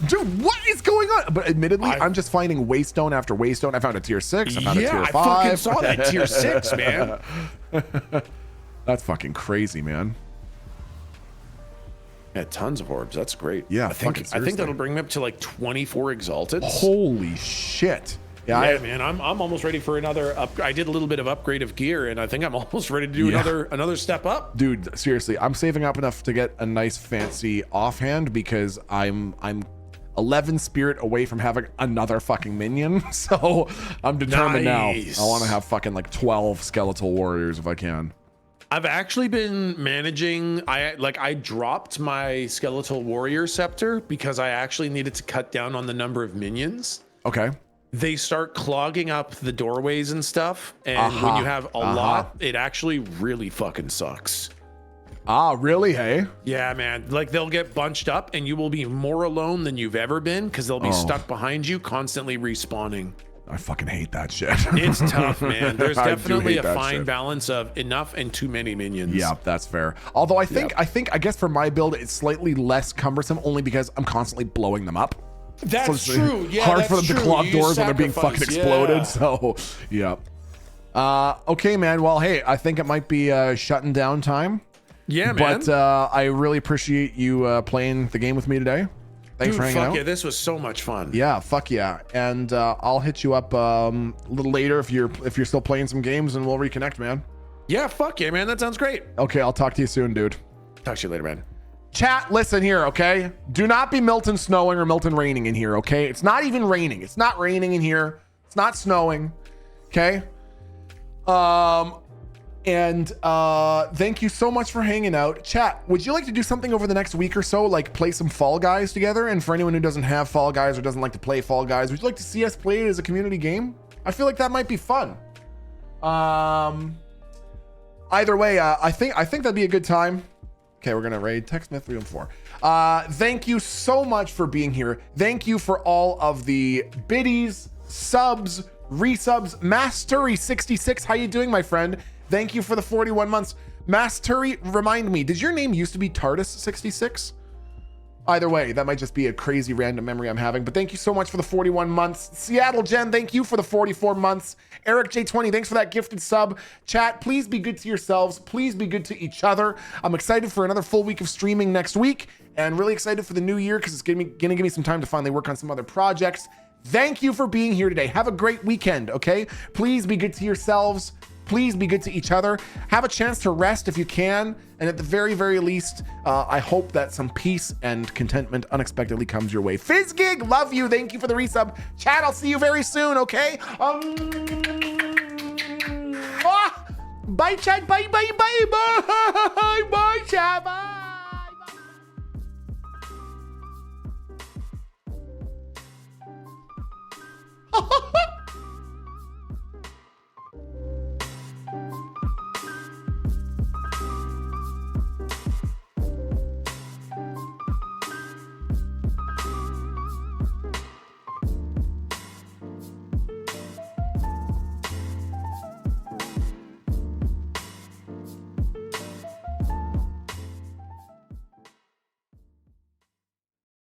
Dude, what is going on? But admittedly, I'm just finding waystone after waystone. I found a tier 6. I found a tier 5. I fucking saw that tier 6, man. That's fucking crazy, man. Yeah, tons of orbs. That's great. Yeah, I fucking think seriously. that'll bring me up to like 24 exalted. Holy shit. Yeah, man, I'm almost ready for another up. I did a little bit of upgrade of gear, and I think I'm almost ready to do another step up. Dude, seriously, I'm saving up enough to get a nice fancy offhand because I'm 11 spirit away from having another fucking minion. So I'm determined Nice. now. I want to have fucking like 12 skeletal warriors if I can. I've actually been managing. I dropped my skeletal warrior scepter because I actually needed to cut down on the number of minions. Okay. They start clogging up the doorways and stuff, and when you have a lot, it actually really fucking sucks. Ah, really? Hey? Yeah, man. Like they'll get bunched up, and you will be more alone than you've ever been because they'll be stuck behind you, constantly respawning. I fucking hate that shit. It's tough, man. There's I do definitely hate a that fine shit. balance of enough and too many minions. Yeah, that's fair. Although I guess for my build, it's slightly less cumbersome only because I'm constantly blowing them up. That's it's true. Yeah, hard that's for them to true. clog You doors when they're being fucking sacrifice, exploded. yeah. So, yeah. Okay, man. Well, hey, I think it might be shutting down time. Yeah, man. But I really appreciate you playing the game with me today. Thanks for hanging out. Yeah, this was so much fun. Yeah, fuck yeah. And I'll hit you up a little later if you're still playing some games, and we'll reconnect, man. Yeah, fuck yeah, man. That sounds great. Okay, I'll talk to you soon, dude. Talk to you later, man. Chat, listen here, okay? Do not be Milton snowing or Milton raining in here, okay? It's not even raining. It's not raining in here. It's not snowing, okay? And thank you so much for hanging out. Chat, would you like to do something over the next week or so, like play some Fall Guys together? And for anyone who doesn't have Fall Guys or doesn't like to play Fall Guys, would you like to see us play it as a community game? I feel like that might be fun. Either way, I think that'd be a good time. Okay, we're gonna raid TechSmith 314. Thank you so much for being here. Thank you for all of the biddies, subs, resubs. Mastery66, how you doing, my friend? Thank you for the 41 months. Mastery, remind me, did your name used to be TARDIS66? Either way, that might just be a crazy random memory I'm having, but thank you so much for the 41 months. Seattle Jen, thank you for the 44 months. Eric J20, thanks for that gifted sub. Chat, please be good to yourselves. Please be good to each other. I'm excited for another full week of streaming next week, and really excited for the new year because it's gonna give me some time to finally work on some other projects. Thank you for being here today. Have a great weekend, okay? Please be good to yourselves. Please be good to each other. Have a chance to rest if you can. And at the very, very least, I hope that some peace and contentment unexpectedly comes your way. Fizzgig, love you. Thank you for the resub. Chat, I'll see you very soon, okay? Bye, chat. Bye, bye, bye, bye. Bye, chat. Bye.